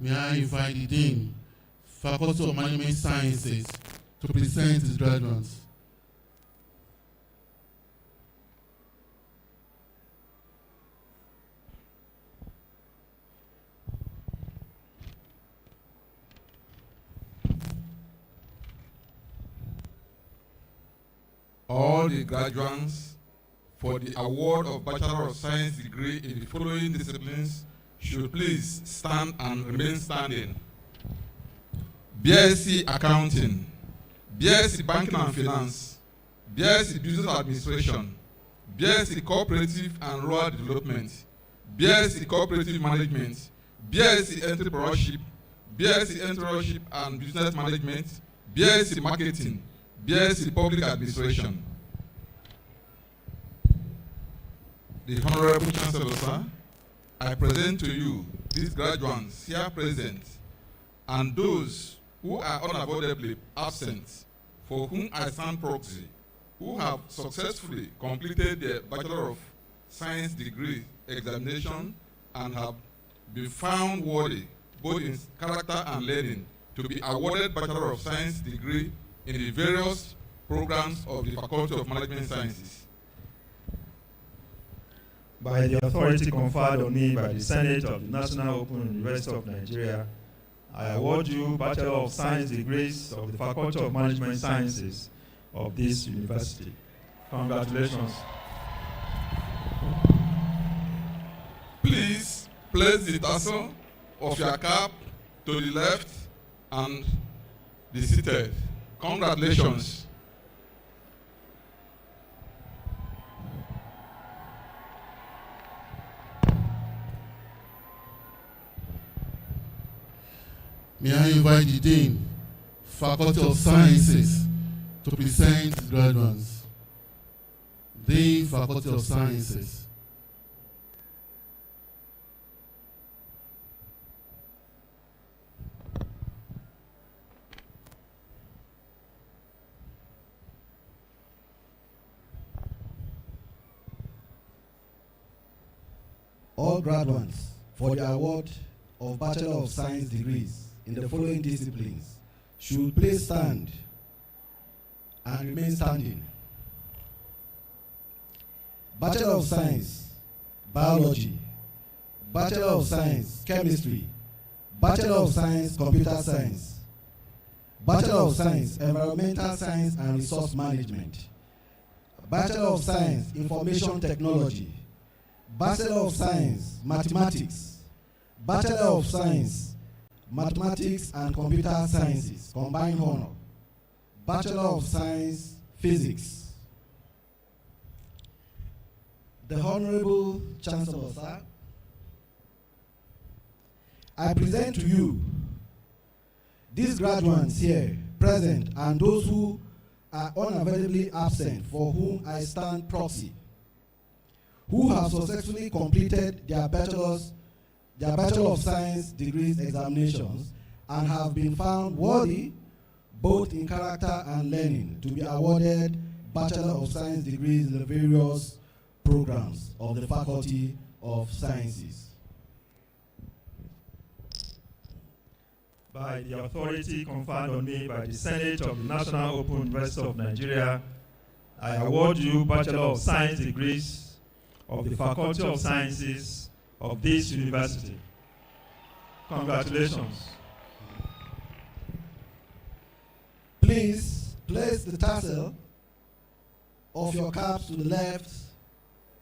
Speaker 11: May I invite the Dean, Faculty of Management Sciences, to present his graduates.
Speaker 5: All the graduates for the award of Bachelor of Science degree in the following disciplines should please stand and remain standing. BSc Accounting, BSc Banking and Finance, BSc Business Administration, BSc Cooperative and Rural Development, BSc Cooperative Management, BSc Entrepreneurship, BSc Entrepreneurship and Business Management, BSc Marketing, BSc Public Administration. The Honorable Chancellor, sir, I present to you these graduates here present and those who are unavoidably absent, for whom I stand proxy, who have successfully completed their Bachelor of Science degree examination and have been found worthy, both in character and learning, to be awarded Bachelor of Science degree in the various programs of the Faculty of Management Sciences.
Speaker 13: By the authority conferred on me by the Senate of the National Open University of Nigeria, I award you Bachelor of Science degrees of the Faculty of Management Sciences of this university. Congratulations.
Speaker 5: Please place the tassel of your cap to the left and be seated. Congratulations.
Speaker 11: May I invite the Dean, Faculty of Sciences, to present his graduates. Dean, Faculty of Sciences.
Speaker 6: All graduates for the award of Bachelor of Science degrees in the following disciplines should please stand and remain standing. Bachelor of Science, Biology, Bachelor of Science, Chemistry, Bachelor of Science, Computer Science, Bachelor of Science, Environmental Science and Resource Management, Bachelor of Science, Information Technology, Bachelor of Science, Mathematics, Bachelor of Science, Mathematics and Computer Sciences, combined honor, Bachelor of Science, Physics. The Honorable Chancellor, sir, I present to you these graduates here present and those who are unavoidably absent, for whom I stand proxy, who have successfully completed their Bachelor of Science degrees examinations and have been found worthy, both in character and learning, to be awarded Bachelor of Science degrees in the various programs of the Faculty of Sciences.
Speaker 13: By the authority conferred on me by the Senate of the National Open University of Nigeria, I award you Bachelor of Science degrees of the Faculty of Sciences of this university. Congratulations.
Speaker 6: Please place the tassel of your caps to the left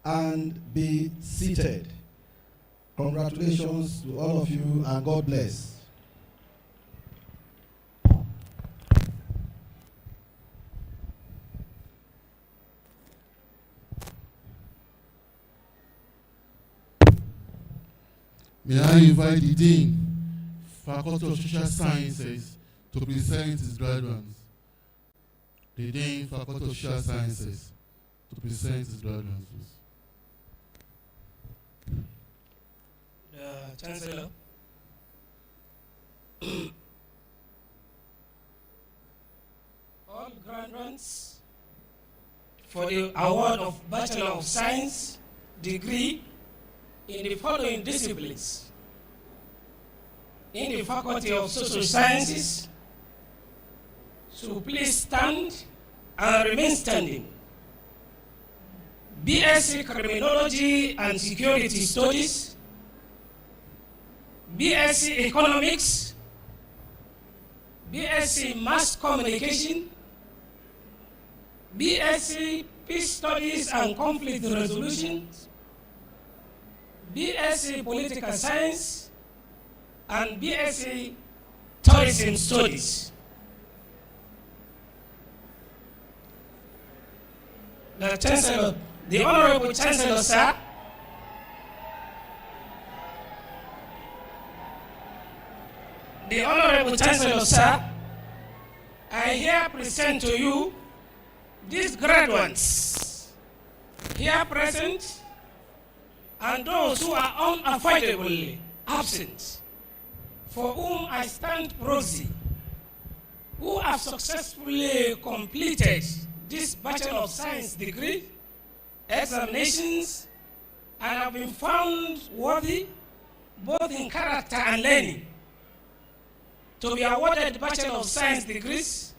Speaker 6: and be seated. Congratulations to all of you and God bless.
Speaker 11: May I invite the Dean, Faculty of Social Sciences, to present his graduates. The Dean, Faculty of Social Sciences, to present his graduates.
Speaker 7: The Chancellor, all graduates for the award of Bachelor of Science degree in the following disciplines in the Faculty of Social Sciences should please stand and remain standing. BSc Criminology and Security Studies, BSc Economics, BSc Mass Communication, BSc Peace Studies and Conflict Resolution, BSc Political Science, and BSc Tourism Studies. The Chancellor, the Honorable Chancellor, sir, the Honorable Chancellor, sir, I here present to you these graduates here present and those who are unavoidably absent, for whom I stand proxy, who have successfully completed this Bachelor of Science degree examinations and have been found worthy both in character and learning to be awarded Bachelor of Science degrees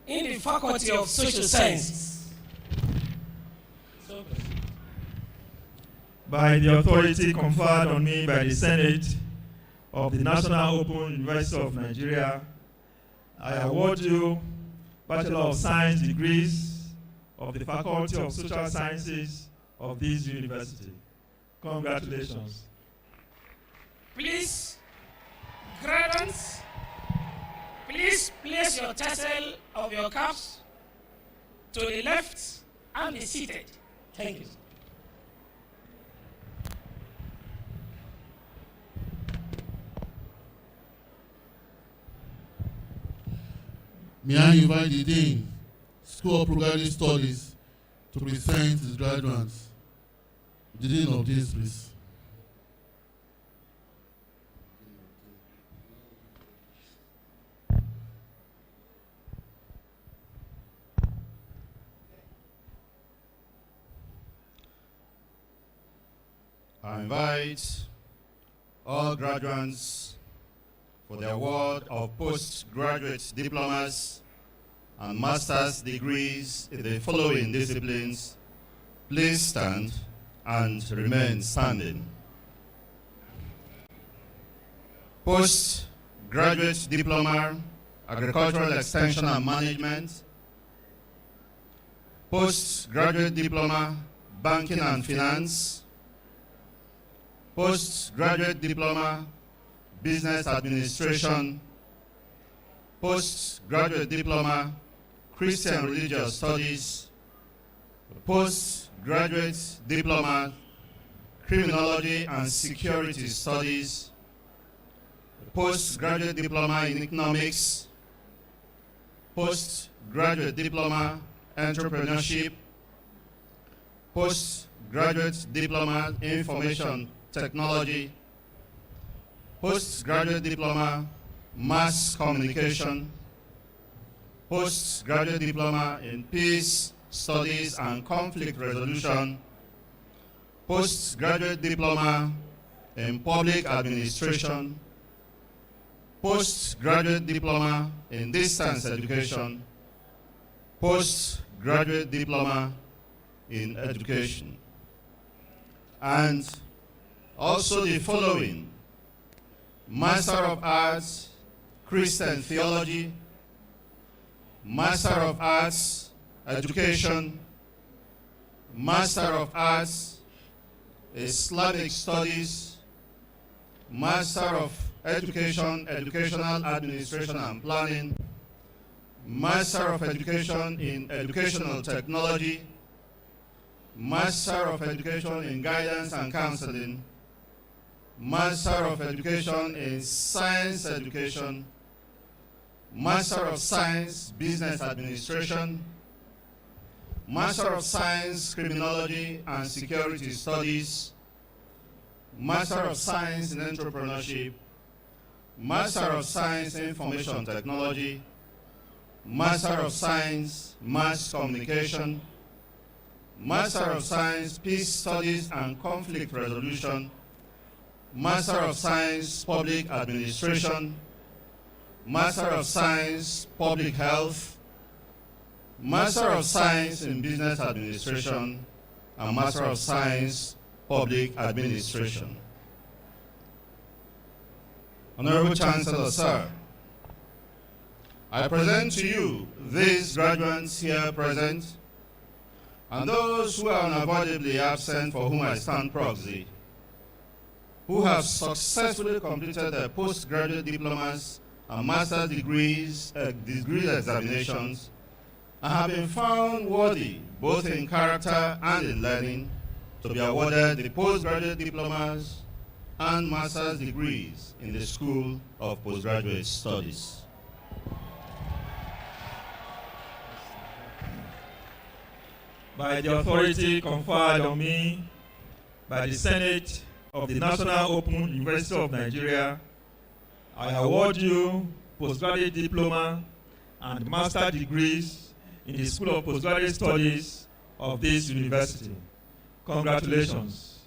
Speaker 7: in the Faculty of Social Sciences.
Speaker 13: By the authority conferred on me by the Senate of the National Open University of Nigeria, I award you Bachelor of Science degrees of the Faculty of Social Sciences of this university. Congratulations.
Speaker 7: Please, graduates, please place your tassel of your caps to the left and be seated. Thank you.
Speaker 11: May I invite the Dean, School of Programming Studies, to present his graduates. The Dean of this, please.
Speaker 9: I invite all graduates for the award of postgraduate diplomas and master's degrees in the following disciplines. Please stand and remain standing. Postgraduate diploma, agricultural extension and management. Postgraduate diploma, banking and finance. Postgraduate diploma, business administration. Postgraduate diploma, Christian religious studies. Postgraduate diploma, criminology and security studies. Postgraduate diploma in economics. Postgraduate diploma, entrepreneurship. Postgraduate diploma, information technology. Postgraduate diploma, mass communication. Postgraduate diploma in peace studies and conflict resolution. Postgraduate diploma in public administration. Postgraduate diploma in distance education. Postgraduate diploma in education. And also the following: Master of Arts, Christian Theology, Master of Arts, Education, Master of Arts, Islamic Studies, Master of Education, Educational Administration and Planning, Master of Education in Educational Technology, Master of Education in Guidance and Counseling, Master of Education in Science Education, Master of Science Business Administration, Master of Science Criminology and Security Studies, Master of Science in Entrepreneurship, Master of Science Information Technology, Master of Science Mass Communication, Master of Science Peace Studies and Conflict Resolution, Master of Science, Public Administration, Master of Science, Public Health, Master of Science in Business Administration, and Master of Science, Public Administration. Honorable Chancellor, sir, I present to you these graduates here present and those who are unavoidably absent for whom I stand proxy, who have successfully completed their postgraduate diplomas and master's degrees examinations and have been found worthy, both in character and in learning, to be awarded the postgraduate diplomas and master's degrees in the School of Postgraduate Studies.
Speaker 13: By the authority conferred on me by the Senate of the National Open University of Nigeria, I award you postgraduate diploma and master degrees in the School of Postgraduate Studies of this university. Congratulations.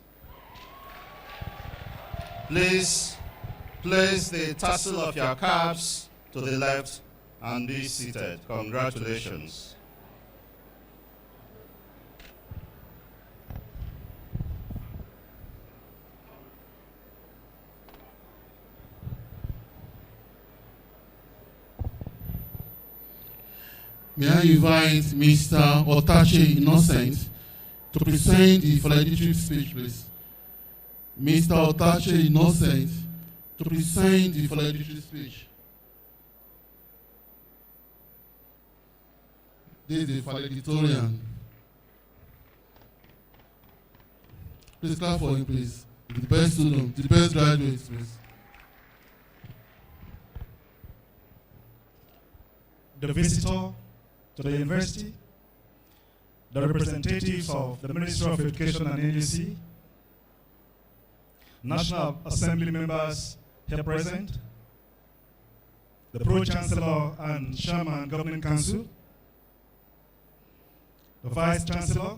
Speaker 9: Please place the tassel of your caps to the left and be seated. Congratulations.
Speaker 11: May I invite Mr. Otache Innocent to present the valedictory speech, please. Mr. Otache Innocent to present the valedictory speech. This is the valedictorian. Please clap for him, please. The best student, the best graduates, please.
Speaker 10: The visitor to the university, the representatives of the Ministry of Education and NUC, National Assembly members here present, the Pro-Chancellor and Chairman Governing Council, the Vice Chancellor,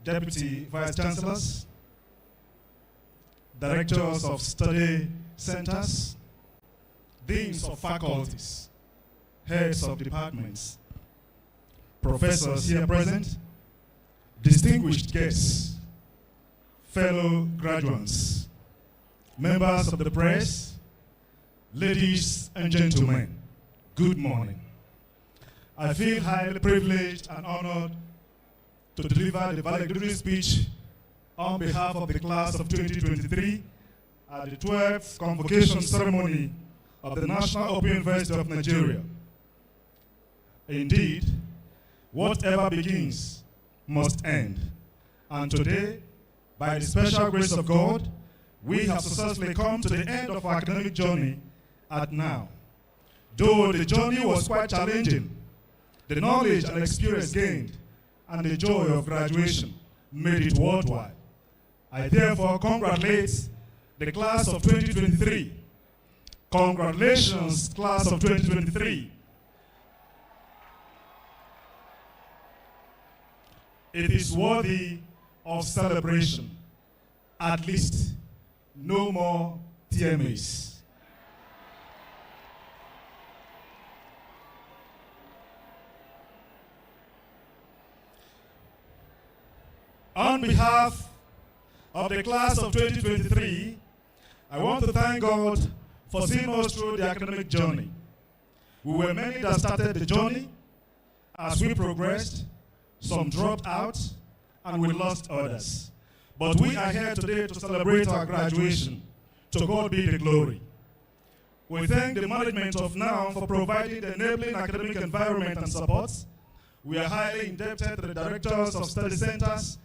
Speaker 10: Deputy Vice Chancellors, Directors of Study Centers, Deans of Faculties, Heads of Departments, Professors here present, distinguished guests, fellow graduates, members of the press, ladies and gentlemen, good morning. I feel highly privileged and honored to deliver the valedictory speech on behalf of the class of 2023 at the 12th Convocation ceremony of the National Open University of Nigeria. Indeed, whatever begins must end. And today, by the special grace of God, we have successfully come to the end of our academic journey at NOUN. Though the journey was quite challenging, the knowledge and experience gained and the joy of graduation made it worthwhile. I therefore congratulate the class of 2023. Congratulations, class of 2023. It is worthy of celebration. At least, no more TMAs. On behalf of the class of 2023, I want to thank God for seeing us through the academic journey. We were many that started the journey. As we progressed, some dropped out, and we lost others. But we are here today to celebrate our graduation. To God be the glory. We thank the management of NOUN for providing the enabling academic environment and support. We are highly indebted to the directors of study centers,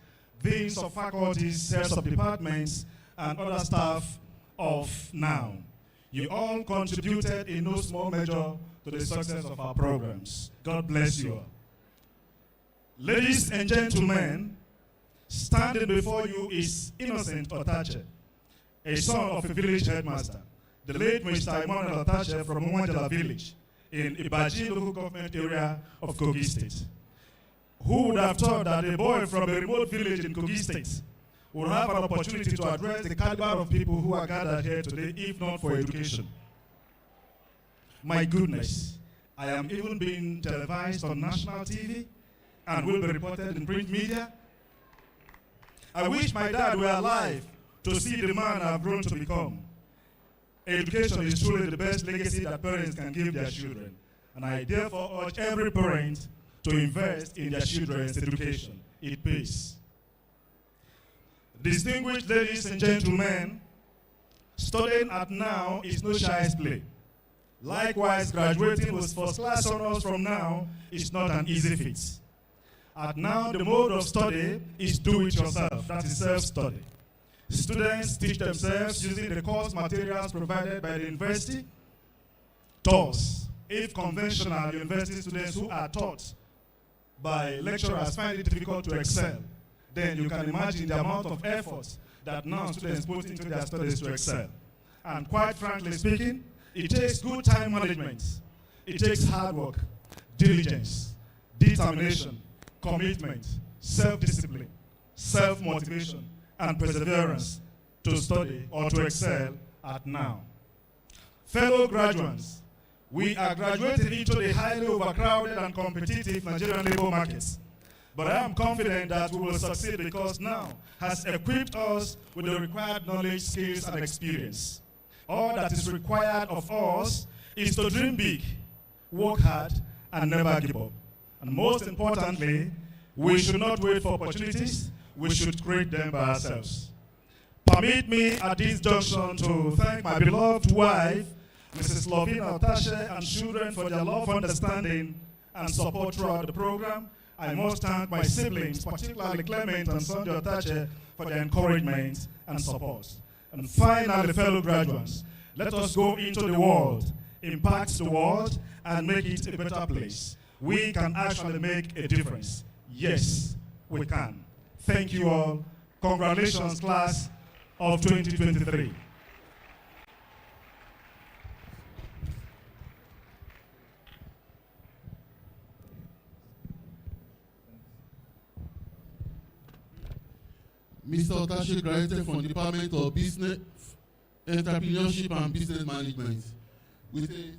Speaker 10: deans of faculties, heads of departments, and other staff of NOUN. You all contributed in no small measure to the success of our programs. God bless you all. Ladies and gentlemen, standing before you is Innocent Otache, a son of a village headmaster, the late Mr. Emmanuel Otache from Umanjala village in Ibaji local government area of Kogi State. Who would have thought that a boy from a remote village in Kogi State we'll have an opportunity to address the caliber of people who are gathered here today, if not for education. My goodness, I am even being televised on national TV and will be reported in print media. I wish my dad were alive to see the man I've grown to become. Education is truly the best legacy that parents can give their children, and I therefore urge every parent to invest in their children's education. It pays. Distinguished ladies and gentlemen, studying at NOUN is no child's play. Likewise, graduating with first-class honors from NOUN is not an easy feat. At NOUN, the mode of study is do-it-yourself, that is self-study. Students teach themselves using the course materials provided by the university. Thus, if conventional university students who are taught by lecturers find it difficult to excel, then you can imagine the amount of effort that NOUN students put into their studies to excel. And quite frankly speaking, it takes good time management. It takes hard work, diligence, determination, commitment, self-discipline, self-motivation, and perseverance to study or to excel at NOUN. Fellow graduates, we are graduating into the highly overcrowded and competitive Nigerian labor markets. But I am confident that we will succeed because NOUN has equipped us with the required knowledge, skills, and experience. All that is required of us is to dream big, work hard, and never give up. And most importantly, we should not wait for opportunities, we should create them by ourselves. Permit me at this junction to thank my beloved wife, Mrs. Lovina Otashe, and children for their love, understanding, and support throughout the program. I must thank my siblings, particularly Clement and Sonja Otashe, for their encouragement and support. And finally, fellow graduates, let us go into the world, impact the world, and make it a better place. We can actually make a difference. Yes, we can. Thank you all. Congratulations, class of 2023.
Speaker 11: Mr. Otashe graduated from the Department of Business, Entrepreneurship and Business Management with a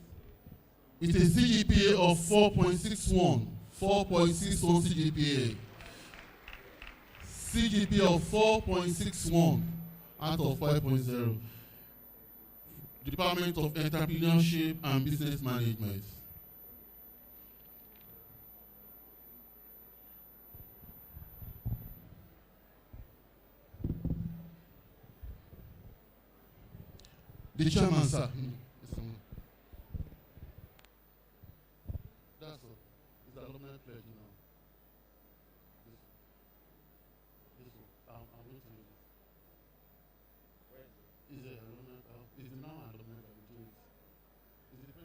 Speaker 11: CGPA of 4.61 CGPA. CGPA of 4.61 out of 5.0. Department of Entrepreneurship and Business Management. The chairman, sir. That's all. It's the alumni pledge now. This one. I'm going to do this. Is the alumni? Is the now alumni that we do it? Is it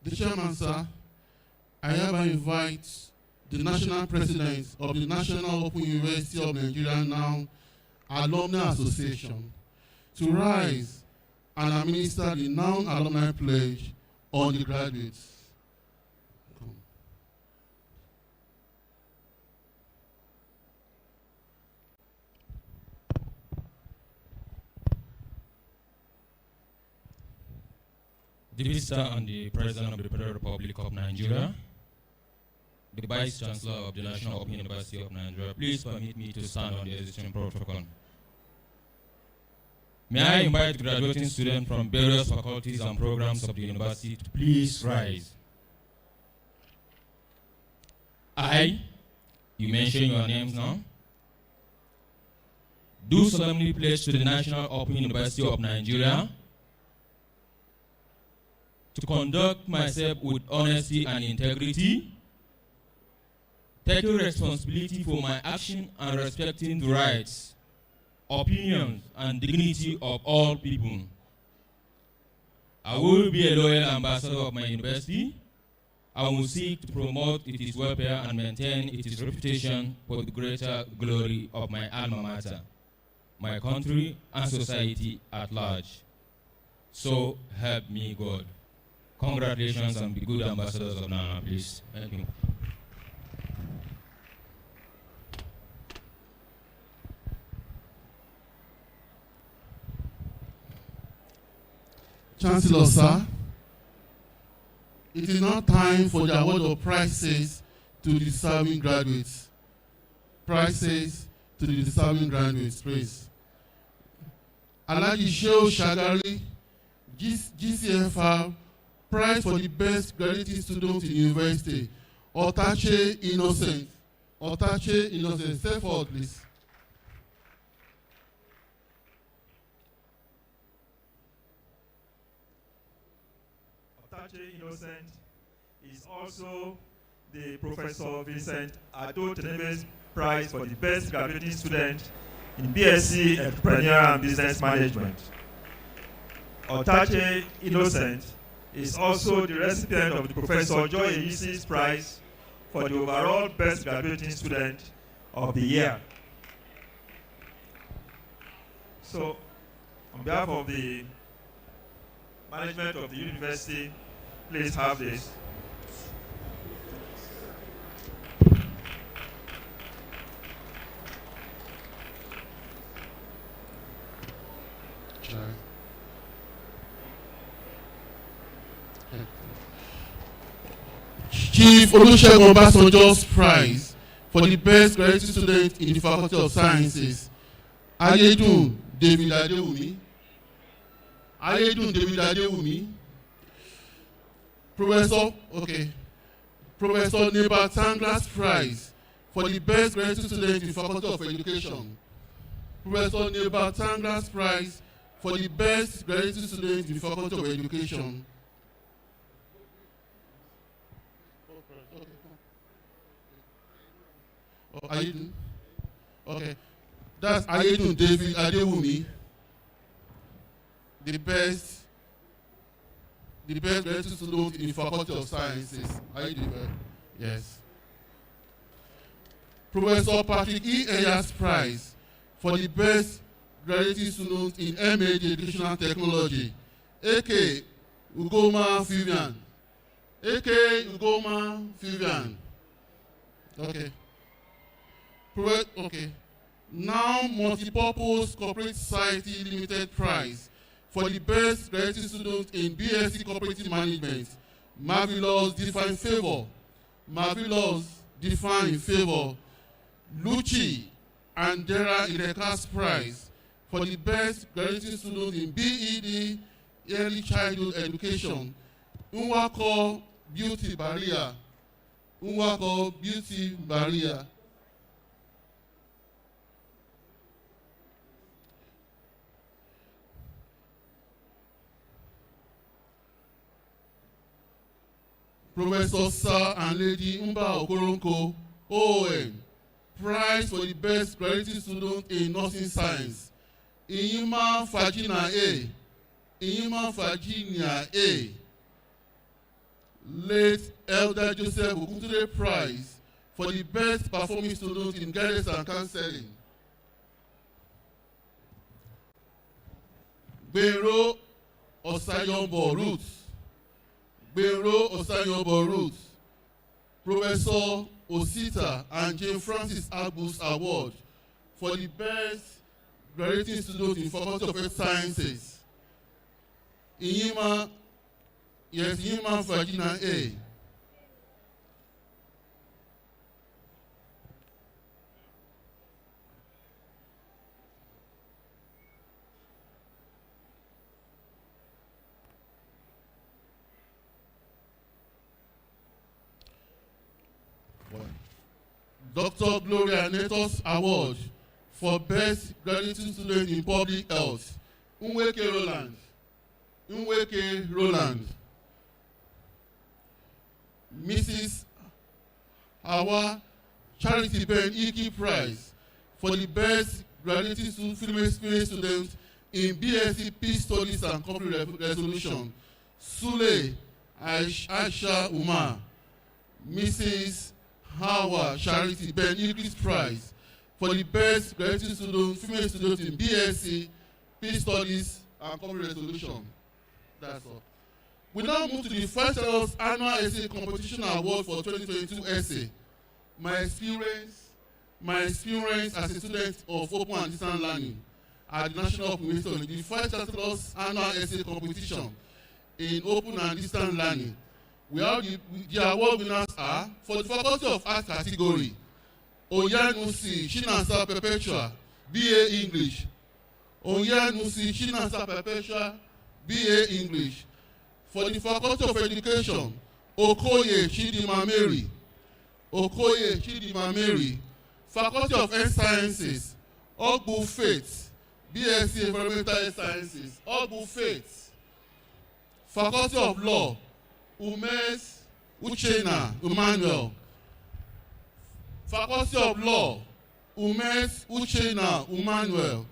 Speaker 11: the chairman, sir? I hereby invite the National President of the National Open University of Nigeria NOUN Alumni Association to rise and administer the NOUN Alumni Pledge on the graduates.
Speaker 21: The Minister and the President of the Federal Republic of Nigeria, the Vice Chancellor of the National Open University of Nigeria, please permit me to stand on the existing protocol. May I invite graduating students from various faculties and programs of the university to please rise. I, you mention your names now, do solemnly pledge to the National Open University of Nigeria to conduct myself with honesty and integrity, taking responsibility for my action and respecting the rights, opinions, and dignity of all people. I will be a loyal ambassador of my university. I will seek to promote its welfare and maintain its reputation for the greater glory of my alma mater, my country, and society at large. So help me God.
Speaker 2: Congratulations and be good ambassadors of NOUN, please. Thank you.
Speaker 11: Chancellor, sir, it is now time for the award of prizes to the deserving graduates. Prizes to the deserving graduates, please. Alhaji Shehu Shagari, GCFR, prize for the best graduate student in university. Otache Innocent. Otache Innocent, step forward, please.
Speaker 13: Otache Innocent is also the Professor Vincent Ado Tenebe's prize for the best graduating student in BSc Entrepreneurial and Business Management. Otache Innocent is also the recipient of the Professor Joy Eyisi's prize for the overall best graduating student of the year. So, on behalf of the management of the university, please have this.
Speaker 11: Chief Olusegun Obasanjo's prize for the best graduate student in the Faculty of Sciences. Ayedun David Adewumi. Ayedun David Adewumi. Professor Neba Tangla's prize for the best graduate student in the Faculty of Education. Professor Neba Tangla's prize for the best graduate student in the Faculty of Education. Ayedun. Okay. That's Ayedun David Adewumi. The best graduate student in the Faculty of Sciences. Ayedun. Yes. Professor Patrick E. Ayers prize for the best graduate student in MA Educational Technology. A.K. Ugoma Vivian. A.K. Ugoma Vivian. Okay. Okay. Now Multipurpose Corporate Society Limited prize for the best graduate student in BSc Corporate Management. Marvelous Define Favor. Marvelous Define Favor. Luchi Andera Ireka's prize for the best graduate student in BEd Early Childhood Education. Nwako Beauty Barrier. Nwako Beauty Barrier. Professor Sir and Lady Mba Okoronko, ON, prize for the best graduate student in nursing science. Iyima Fagina A. Iyima Fagina A. Late Elder Joseph Oguntunde prize for the best performing student in guidance and counseling. Gbero Osayombo Ruth. Gbero Osayombo Ruth. Professor Osita and Jane Francis Albus Award for the best graduating student in Faculty of Health Sciences. Iyima Virginia A. Dr. Gloria Netos Award for Best Graduating Student in Public Health. Nweke Roland. Nweke Roland. Mrs. Awa Charity Ben Iki Prize for the Best Graduating Female Student in BSc Peace Studies and Conflict Resolution. Sule Aisha Umar. Mrs. Hawa Charity Ben Iki Prize for the Best Graduating Student, Female Student in BSc Peace Studies and Conflict Resolution. That's all. We now move to the first annual essay competition award for 2022 essay. My experience as a student of open and distance learning at the National Open University, the first Chancellor's annual essay competition in open and distance learning. We have the award winners are for the Faculty of Arts category, Oyanusi Chinasa Perpetua, BA English. Oyanusi Chinasa Perpetua, BA English. For the Faculty of Education, Okoye Chidima Mary. Okoye Chidima Mary. Faculty of Health Sciences, Ogbu Faith, BSc Environmental Health Sciences, Ogbu Faith. Faculty of Law, Umes Uchena Emmanuel. Faculty of Law, Umes Uchena Emmanuel.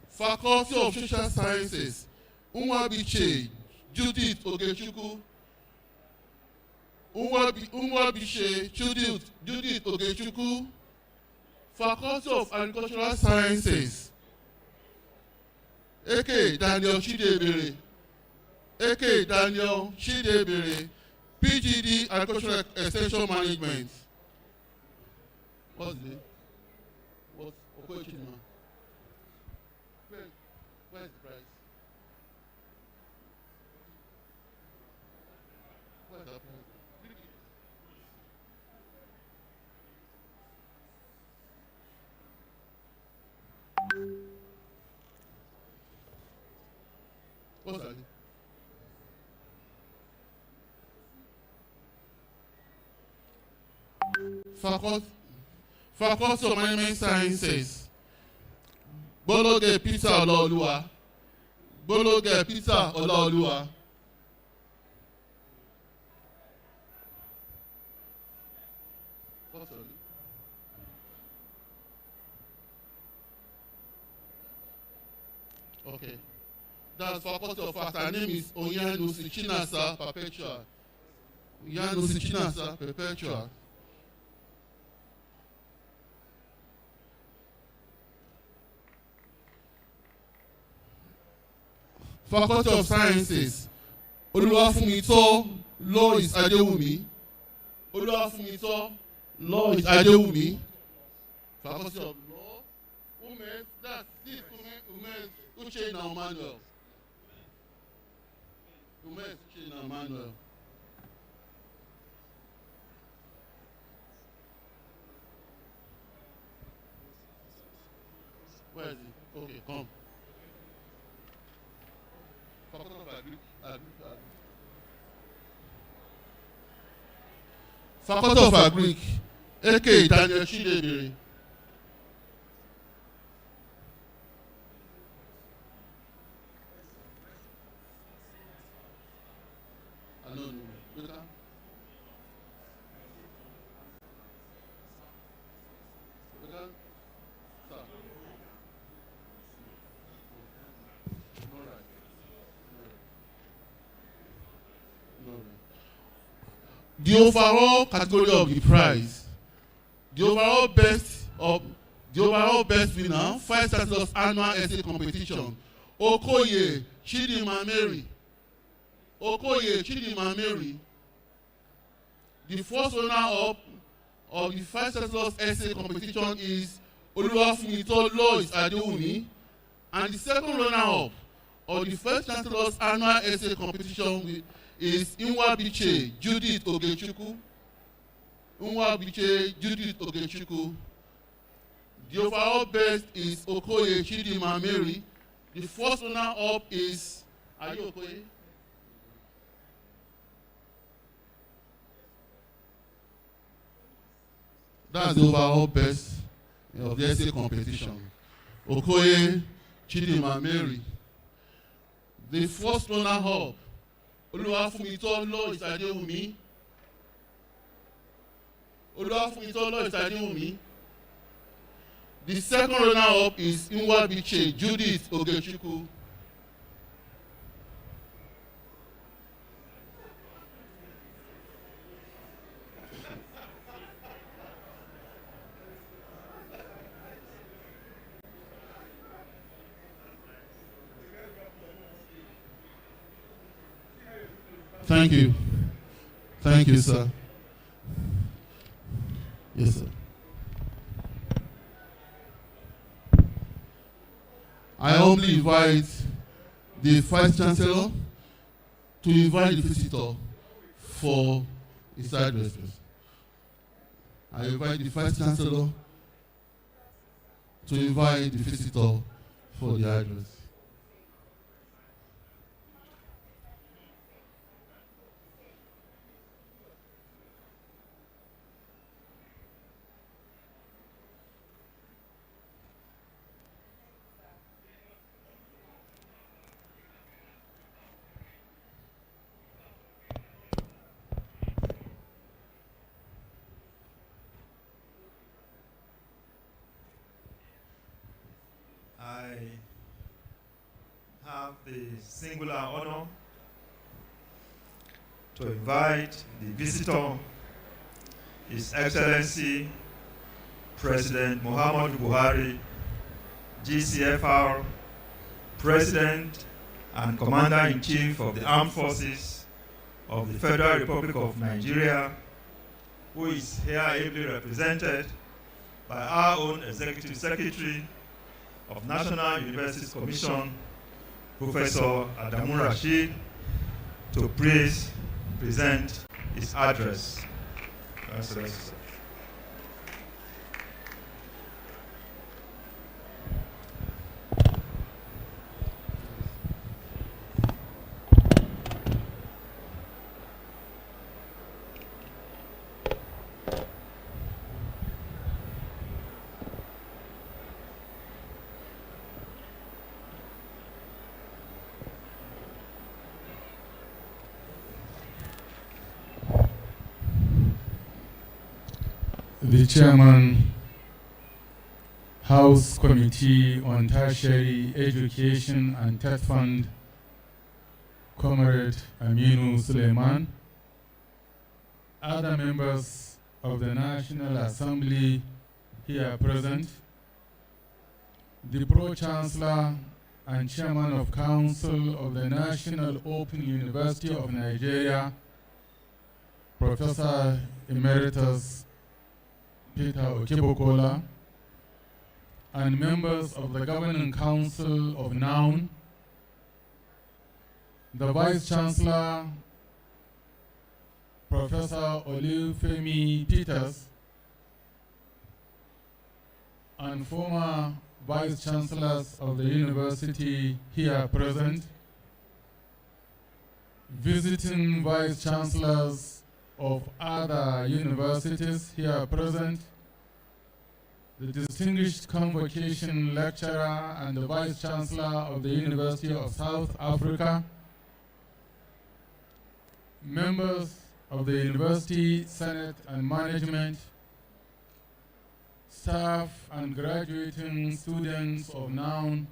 Speaker 11: Faculty of Social Sciences, Unwabiche Judith Ogechukwu. Unwabiche Judith Ogechukwu. Faculty of Agricultural Sciences, A.K. Daniel Chidebere. A.K. Daniel Chidebere, PGD Agricultural Extension Management. What's the name? What's Okoye Chidima? Where's the prize? Where's the prize? What's that? Faculty of Management Sciences, Bologe Peter Olaoluwa. Bologe Peter Olaoluwa. What's that? Okay. That's Faculty of Arts. Her name is Onyanusi Chinasa Perpetua. Onyanusi Chinasa Perpetua. Faculty of Sciences, Oluwafumito Lois Adewumi. Oluwafumito Lois Adewumi. Faculty of Law, Umes, that's this Umes Uchena Emmanuel. Umes Uchena Emmanuel. Where is it? Okay, come. Faculty of Agric. Faculty of Agric, A.K. Daniel Chidebere. The overall category of the prize, the overall best winner, Five Chancellor's annual essay competition, Okoye Chidima Mary. Okoye Chidima Mary. The first runner-up of the Five Chancellor's essay competition is Oluwafumito Lois Adewumi, and the second runner-up of the First Chancellor's annual essay competition is Nwabiche Judith Ogechukwu. Nwabiche Judith Ogechukwu. The overall best is Okoye Chidima Mary. The first runner-up is, are you Okoye? That's the overall best of the essay competition. Okoye Chidima Mary. The first runner-up, Oluwafumito Lois Adewumi. Oluwafumito Lois Adewumi. The second runner-up is Nwabiche Judith Ogechukwu. Thank you. Thank you, sir. Yes, sir. I humbly invite the Vice Chancellor to invite the visitor for his address. I invite the Vice Chancellor to invite the visitor for the address.
Speaker 13: I have the singular honor to invite the visitor, His Excellency President Muhammadu Buhari, GCFR, President and Commander-in-Chief of the Armed Forces of the Federal Republic of Nigeria, who is here ably represented by our own Executive Secretary of National Universities Commission, Professor Adamu Rashid, to present his address.
Speaker 12: The Chairman, House Committee on Tertiary Education and Tech Fund, Comrade Aminu Suleiman, other members of the National Assembly here present, the Pro-Chancellor and Chairman of Council of the National Open University of Nigeria, Professor Emeritus Peter Okebokola, and members of the Governing Council of NOUN, the Vice Chancellor, Professor Olufemi Peters, and former Vice Chancellors of the university here present, visiting Vice Chancellors of other universities here present, the distinguished Convocation lecturer and the Vice Chancellor of the University of South Africa, members of the University Senate and Management, staff and graduating students of NOUN,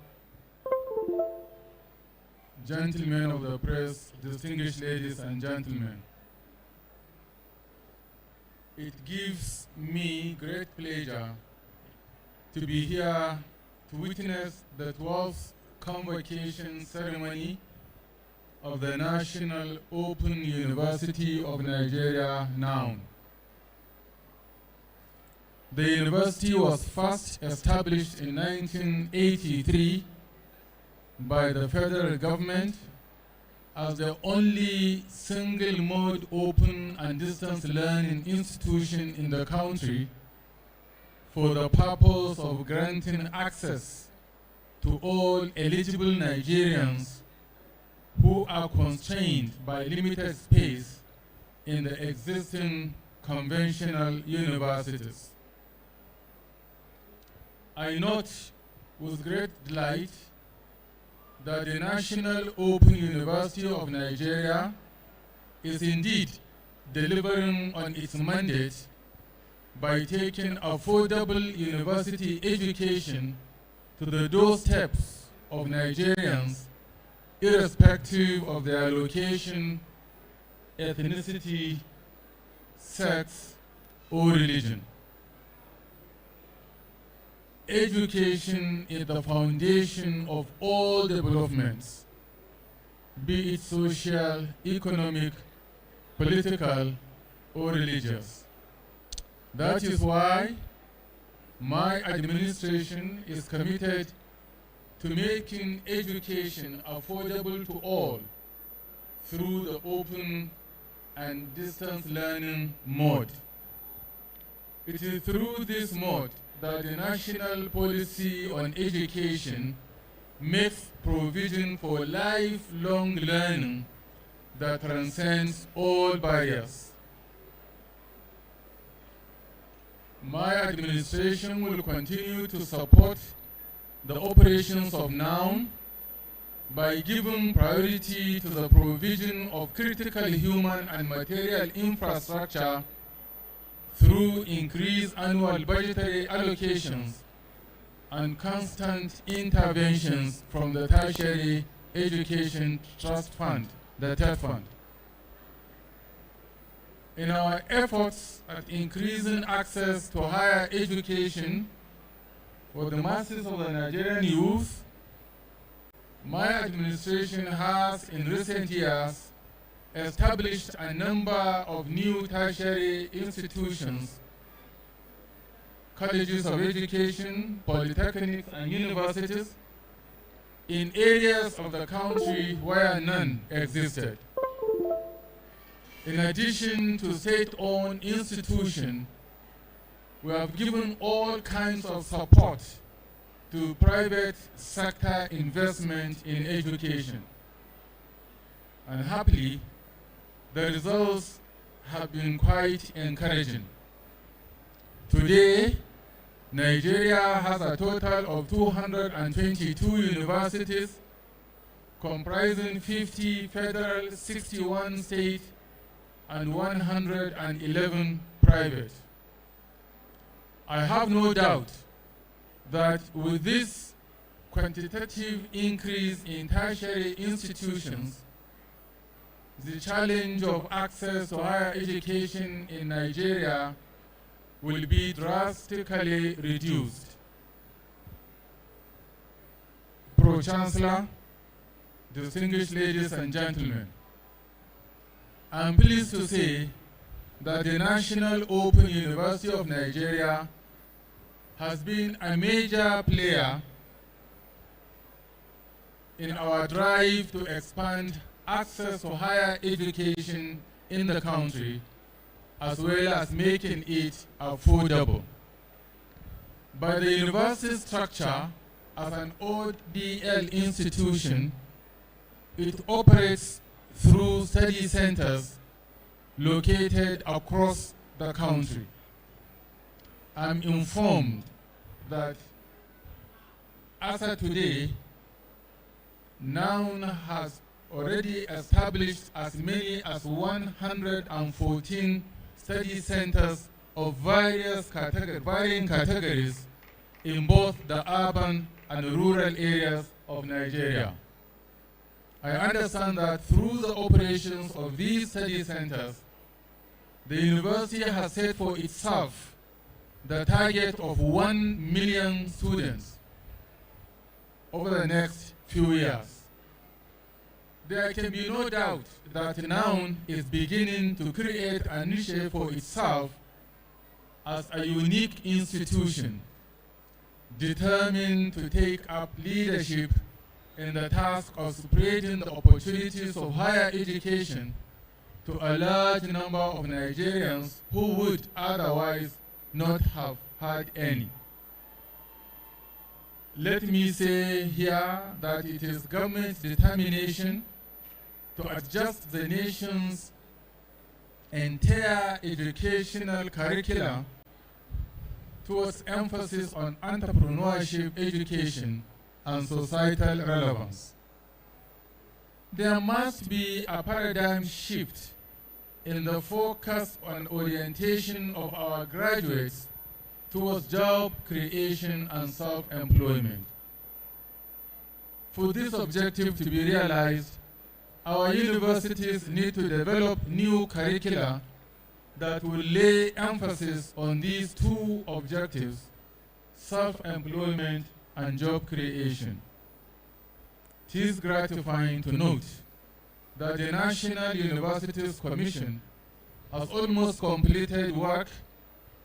Speaker 12: gentlemen of the press, distinguished ladies and gentlemen. It gives me great pleasure to be here to witness the 12th Convocation ceremony of the National Open University of Nigeria, NOUN. The university was first established in 1983 by the federal government as the only single-mode open and distance learning institution in the country for the purpose of granting access to all eligible Nigerians who are constrained by limited space in the existing conventional universities. I note with great delight that the National Open University of Nigeria is indeed delivering on its mandate by taking affordable university education to the doorsteps of Nigerians, irrespective of their location, ethnicity, sex, or religion. Education is the foundation of all developments, be it social, economic, political, or religious. That is why my administration is committed to making education affordable to all through the open and distance learning mode. It is through this mode that the national policy on education makes provision for lifelong learning that transcends all barriers. My administration will continue to support the operations of NOUN by giving priority to the provision of critical human and material infrastructure through increased annual budgetary allocations and constant interventions from the Tertiary Education Trust Fund, the TED Fund. In our efforts at increasing access to higher education for the masses of the Nigerian youth, my administration has in recent years established a number of new tertiary institutions, colleges of education, polytechnics, and universities in areas of the country where none existed. In addition to state-owned institutions, we have given all kinds of support to private sector investment in education. And happily, the results have been quite encouraging. Today, Nigeria has a total of 222 universities, comprising 50 federal, 61 state, and 111 private. I have no doubt that with this quantitative increase in tertiary institutions, the challenge of access to higher education in Nigeria will be drastically reduced. Pro-Chancellor, distinguished ladies and gentlemen, I am pleased to say that the National Open University of Nigeria has been a major player in our drive to expand access to higher education in the country, as well as making it affordable. By the university structure as an ODL institution, it operates through study centers located across the country. I'm informed that as of today, NOUN has already established as many as 114 study centers of varying categories in both the urban and rural areas of Nigeria. I understand that through the operations of these study centers, the university has set for itself the target of 1 million students over the next few years. There can be no doubt that NOUN is beginning to create a niche for itself as a unique institution determined to take up leadership in the task of spreading the opportunities of higher education to a large number of Nigerians who would otherwise not have had any. Let me say here that it is government's determination to adjust the nation's entire educational curriculum towards emphasis on entrepreneurship, education, and societal relevance. There must be a paradigm shift in the focus and orientation of our graduates towards job creation and self-employment. For this objective to be realized, our universities need to develop new curricula that will lay emphasis on these two objectives, self-employment and job creation. It is gratifying to note that the National Universities Commission has almost completed work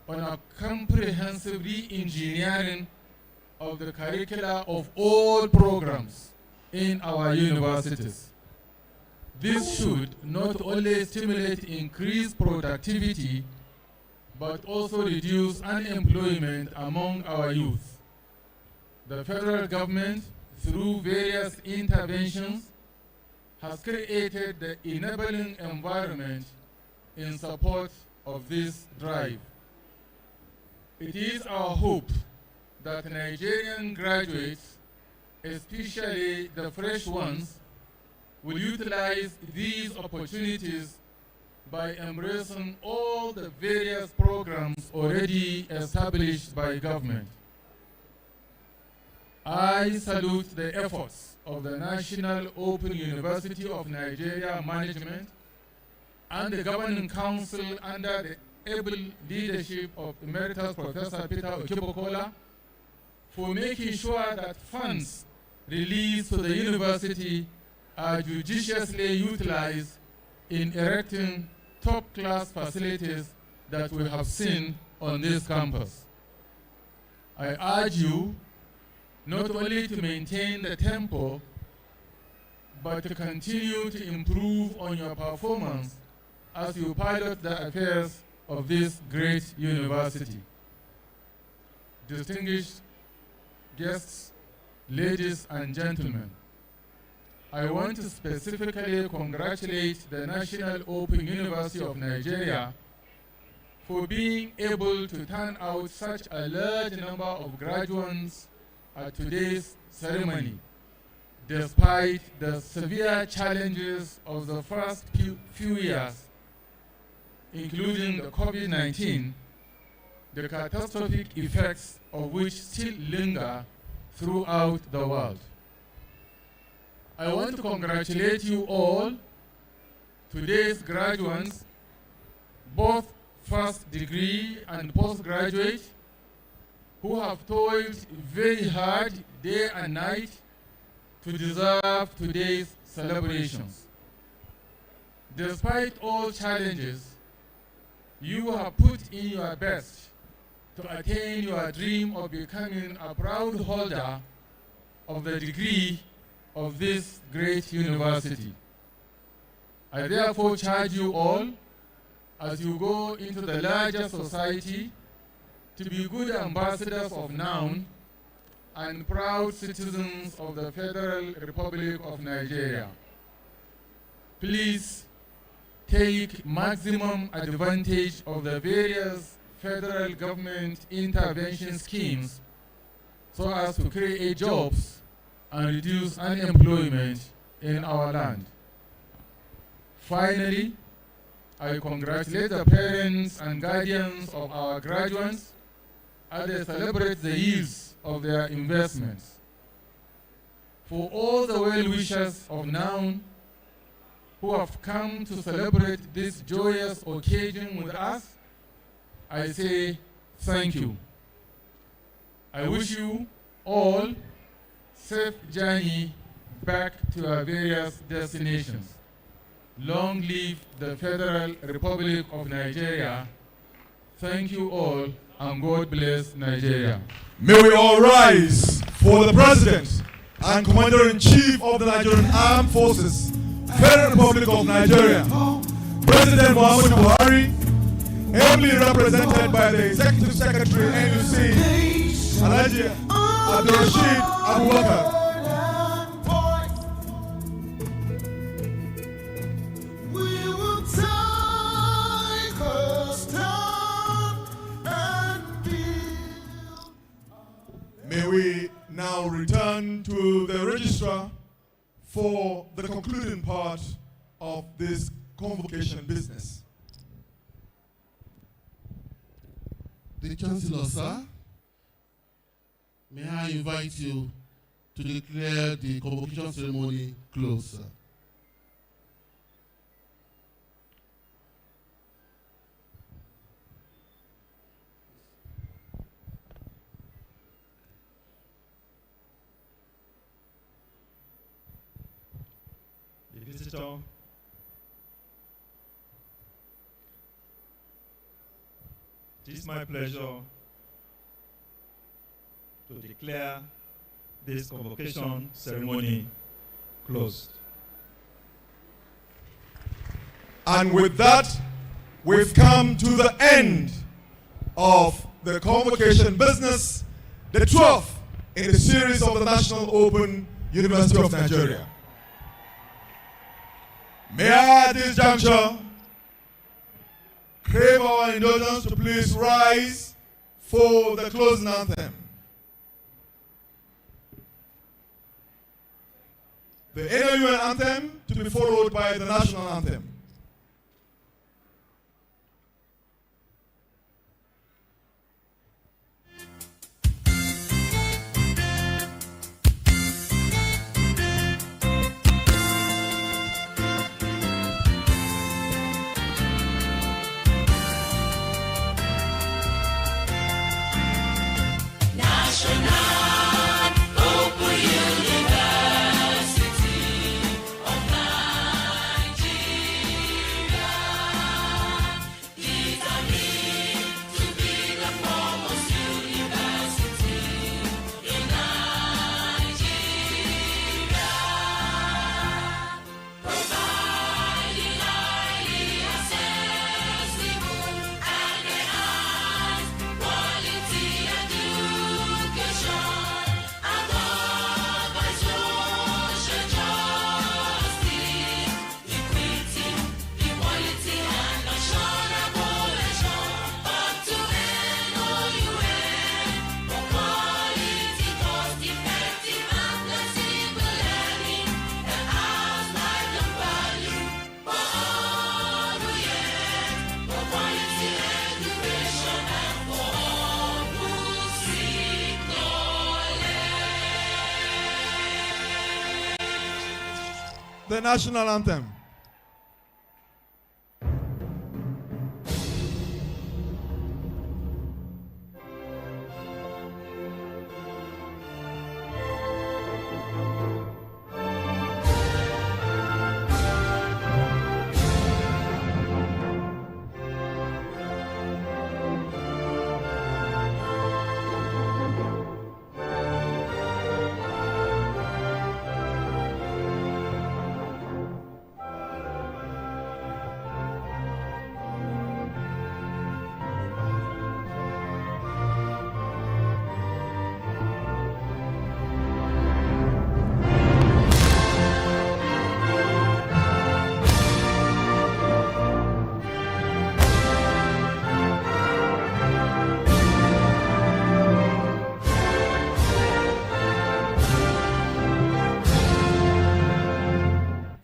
Speaker 12: on a comprehensive re-engineering of the curricula of all programs in our universities. This should not only stimulate increased productivity, but also reduce unemployment among our youth. The federal government, through various interventions, has created the enabling environment in support of this drive. It is our hope that Nigerian graduates, especially the fresh ones, will utilize these opportunities by embracing all the various programs already established by government. I salute the efforts of the National Open University of Nigeria Management and the Governing Council under the able leadership of Emeritus Professor Peter Okibokola for making sure that funds released to the university are judiciously utilized in erecting top-class facilities that we have seen on this campus. I urge you not only to maintain the tempo, but to continue to improve on your performance as you pilot the affairs of this great university. Distinguished guests, ladies and gentlemen, I want to specifically congratulate the National Open University of Nigeria for being able to turn out such a large number of graduates at today's ceremony, despite the severe challenges of the first few years, including the COVID-19, the catastrophic effects of which still linger throughout the world. I want to congratulate you all, today's graduates, both first degree and postgraduate, who have toiled very hard day and night to deserve today's celebrations. Despite all challenges, you have put in your best to attain your dream of becoming a proud holder of the degree of this great university. I therefore charge you all, as you go into the larger society, to be good ambassadors of NOUN and proud citizens of the Federal Republic of Nigeria. Please take maximum advantage of the various federal government intervention schemes so as to create jobs and reduce unemployment in our land. Finally, I congratulate the parents and guardians of our graduates as they celebrate the yields of their investments. For all the well-wishers of NOUN who have come to celebrate this joyous occasion with us, I say thank you. I wish you all safe journey back to your various destinations. Long live the Federal Republic of Nigeria. Thank you all, and God bless Nigeria.
Speaker 8: May we all rise for the President and Commander-in-Chief of the Nigerian Armed Forces, Federal Republic of Nigeria, President Muhammadu Buhari, ably represented by the Executive Secretary, NUC, Alhaji Abdurrashid Abubakar. May we now return to the registrar for the concluding part of this convocation business.
Speaker 11: The Chancellor, sir, may I invite you to declare the convocation ceremony closed, sir.
Speaker 13: The visitor It is my pleasure to declare this convocation ceremony closed.
Speaker 8: And with that, we've come to the end of the convocation business, the 12th in the series of the National Open University of Nigeria. May I at this juncture crave our indulgence to please rise for the closing anthem. The NOUN anthem to be followed by the national anthem. The national anthem.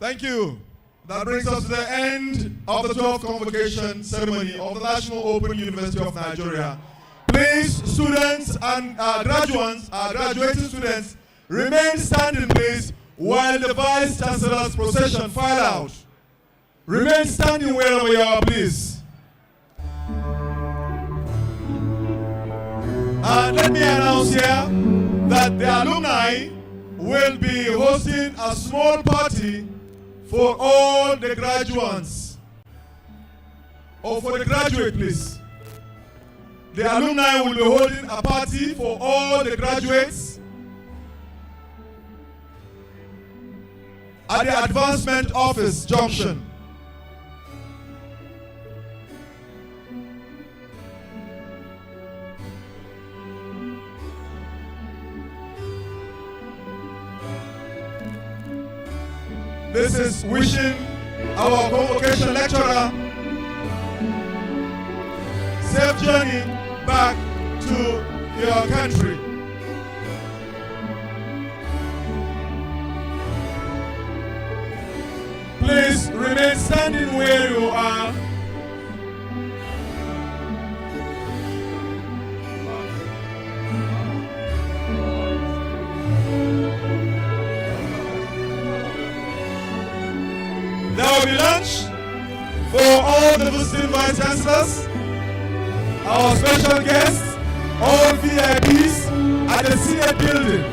Speaker 8: Thank you. That brings us to the end of the 12th convocation ceremony of the National Open University of Nigeria. Please, students and graduates, graduating students, remain standing, please, while the Vice Chancellor's procession file out. Remain standing wherever you are, please. And let me announce here that the alumni will be hosting a small party for all the graduates, or for the graduate, please. The alumni will be holding a party for all the graduates at the Advancement Office Junction. This is wishing our convocation lecturer safe journey back to your country. Please remain standing where you are. There will be lunch for all the visiting Vice Chancellors, our special guests, all VIPs at the Senate building.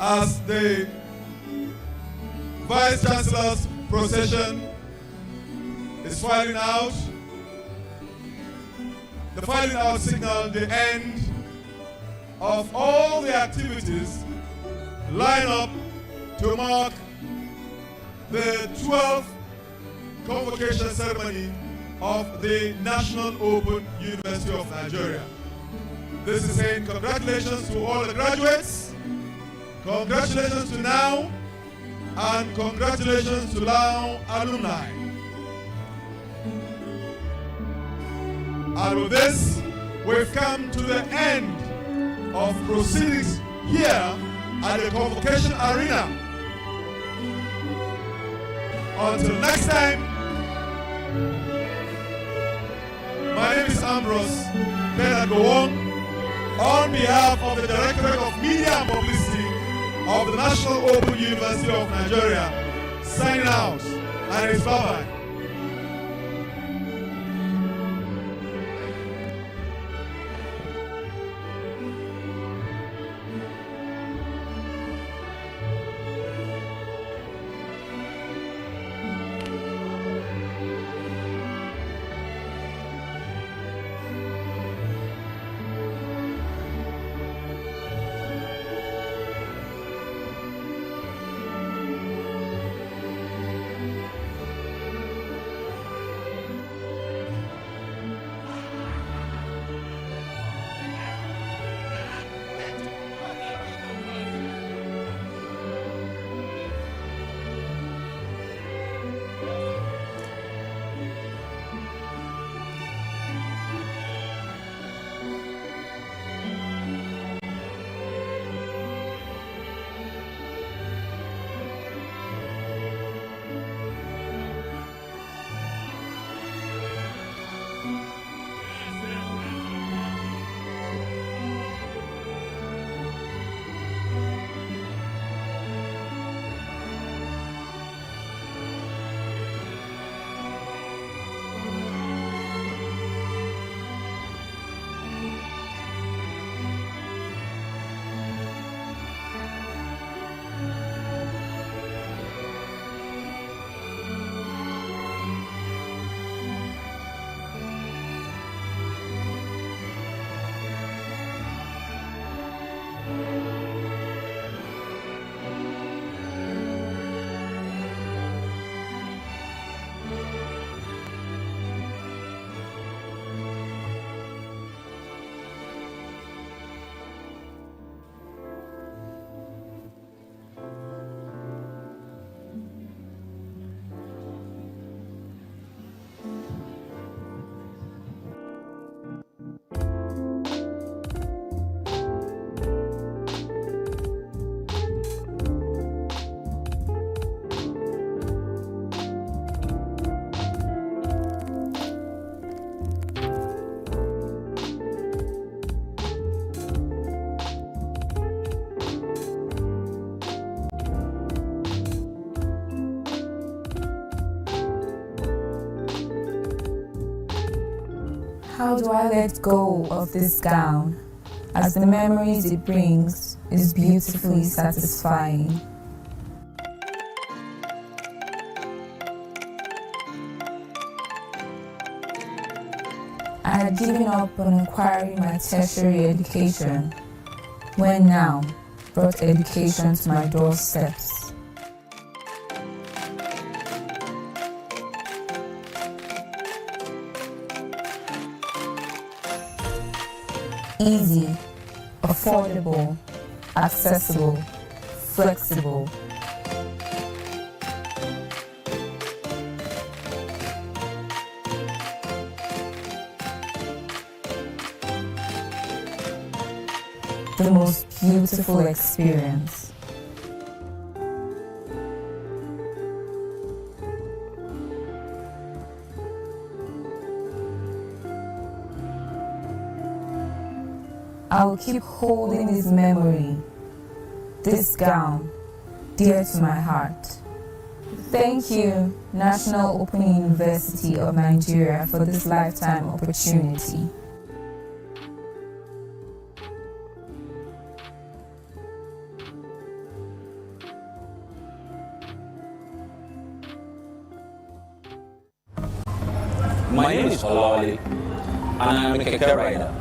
Speaker 8: As the Vice Chancellor's procession is filing out, the filing out signal the end of all the activities line up to mark the 12th convocation ceremony of the National Open University of Nigeria. This is saying congratulations to all the graduates, congratulations to NOUN, and congratulations to NOUN alumni. And with this, we've come to the end of proceedings here at the Convocation Arena. Until next time, my name is Ambrose Benagowon. On behalf of the Directorate of Media and Publicity of the National Open University of Nigeria, signing out, and it's bye-bye.
Speaker 14: How do I let go of this gown, as the memories it brings is beautifully satisfying? I had given up on acquiring my tertiary education, when NOUN brought education to my doorsteps. Easy, affordable, accessible, flexible. The most beautiful experience. I will keep holding this memory, this gown, dear to my heart. Thank you, National Open University of Nigeria, for this lifetime opportunity.
Speaker 15: My name is Olawale, and I am a keke rider.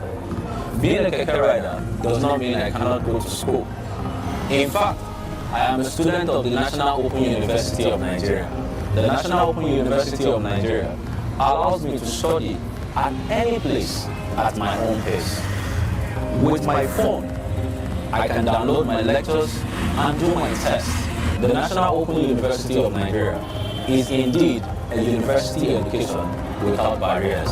Speaker 15: Being a keke rider does not mean I cannot go to school. In fact, I am a student of the National Open University of Nigeria. The National Open University of Nigeria allows me to study at any place at my own pace. With my phone, I can download my lectures and do my tests. The National Open University of Nigeria is indeed a university education without barriers.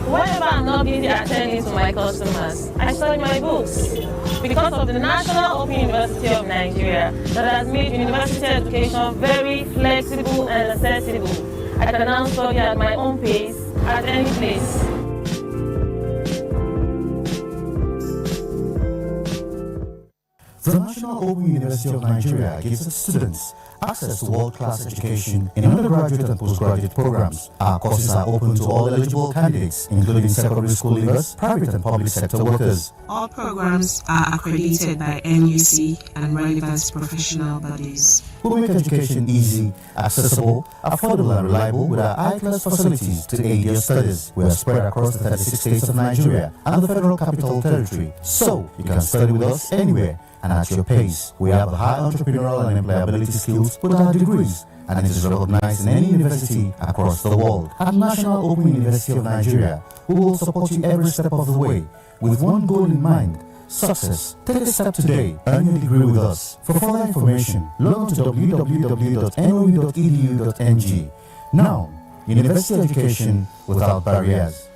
Speaker 16: Whenever I'm not busy attending to my customers, I study my books. Because of the National Open University of Nigeria that has made university education very flexible and accessible, I can now study at my own pace, at any place.
Speaker 17: The National Open University of Nigeria gives its students access to world-class education in undergraduate and postgraduate programs. Our courses are open to all eligible candidates, including secondary school leavers, private and public sector workers.
Speaker 18: All programs are accredited by NUC and relevant professional bodies.
Speaker 17: We make education easy, accessible, affordable and reliable with our high-class facilities to aid your studies. We are spread across the 36 states of Nigeria and the Federal Capital Territory, so you can study with us anywhere and at your pace. We have high entrepreneurial and employability skills with our degrees, and it is recognized in any university across the world. At National Open University of Nigeria, we will support you every step of the way with one goal in mind: success. Take a step today. Earn your degree with us. For further information, log on to www.noe.edu.ng. Now, university education without barriers.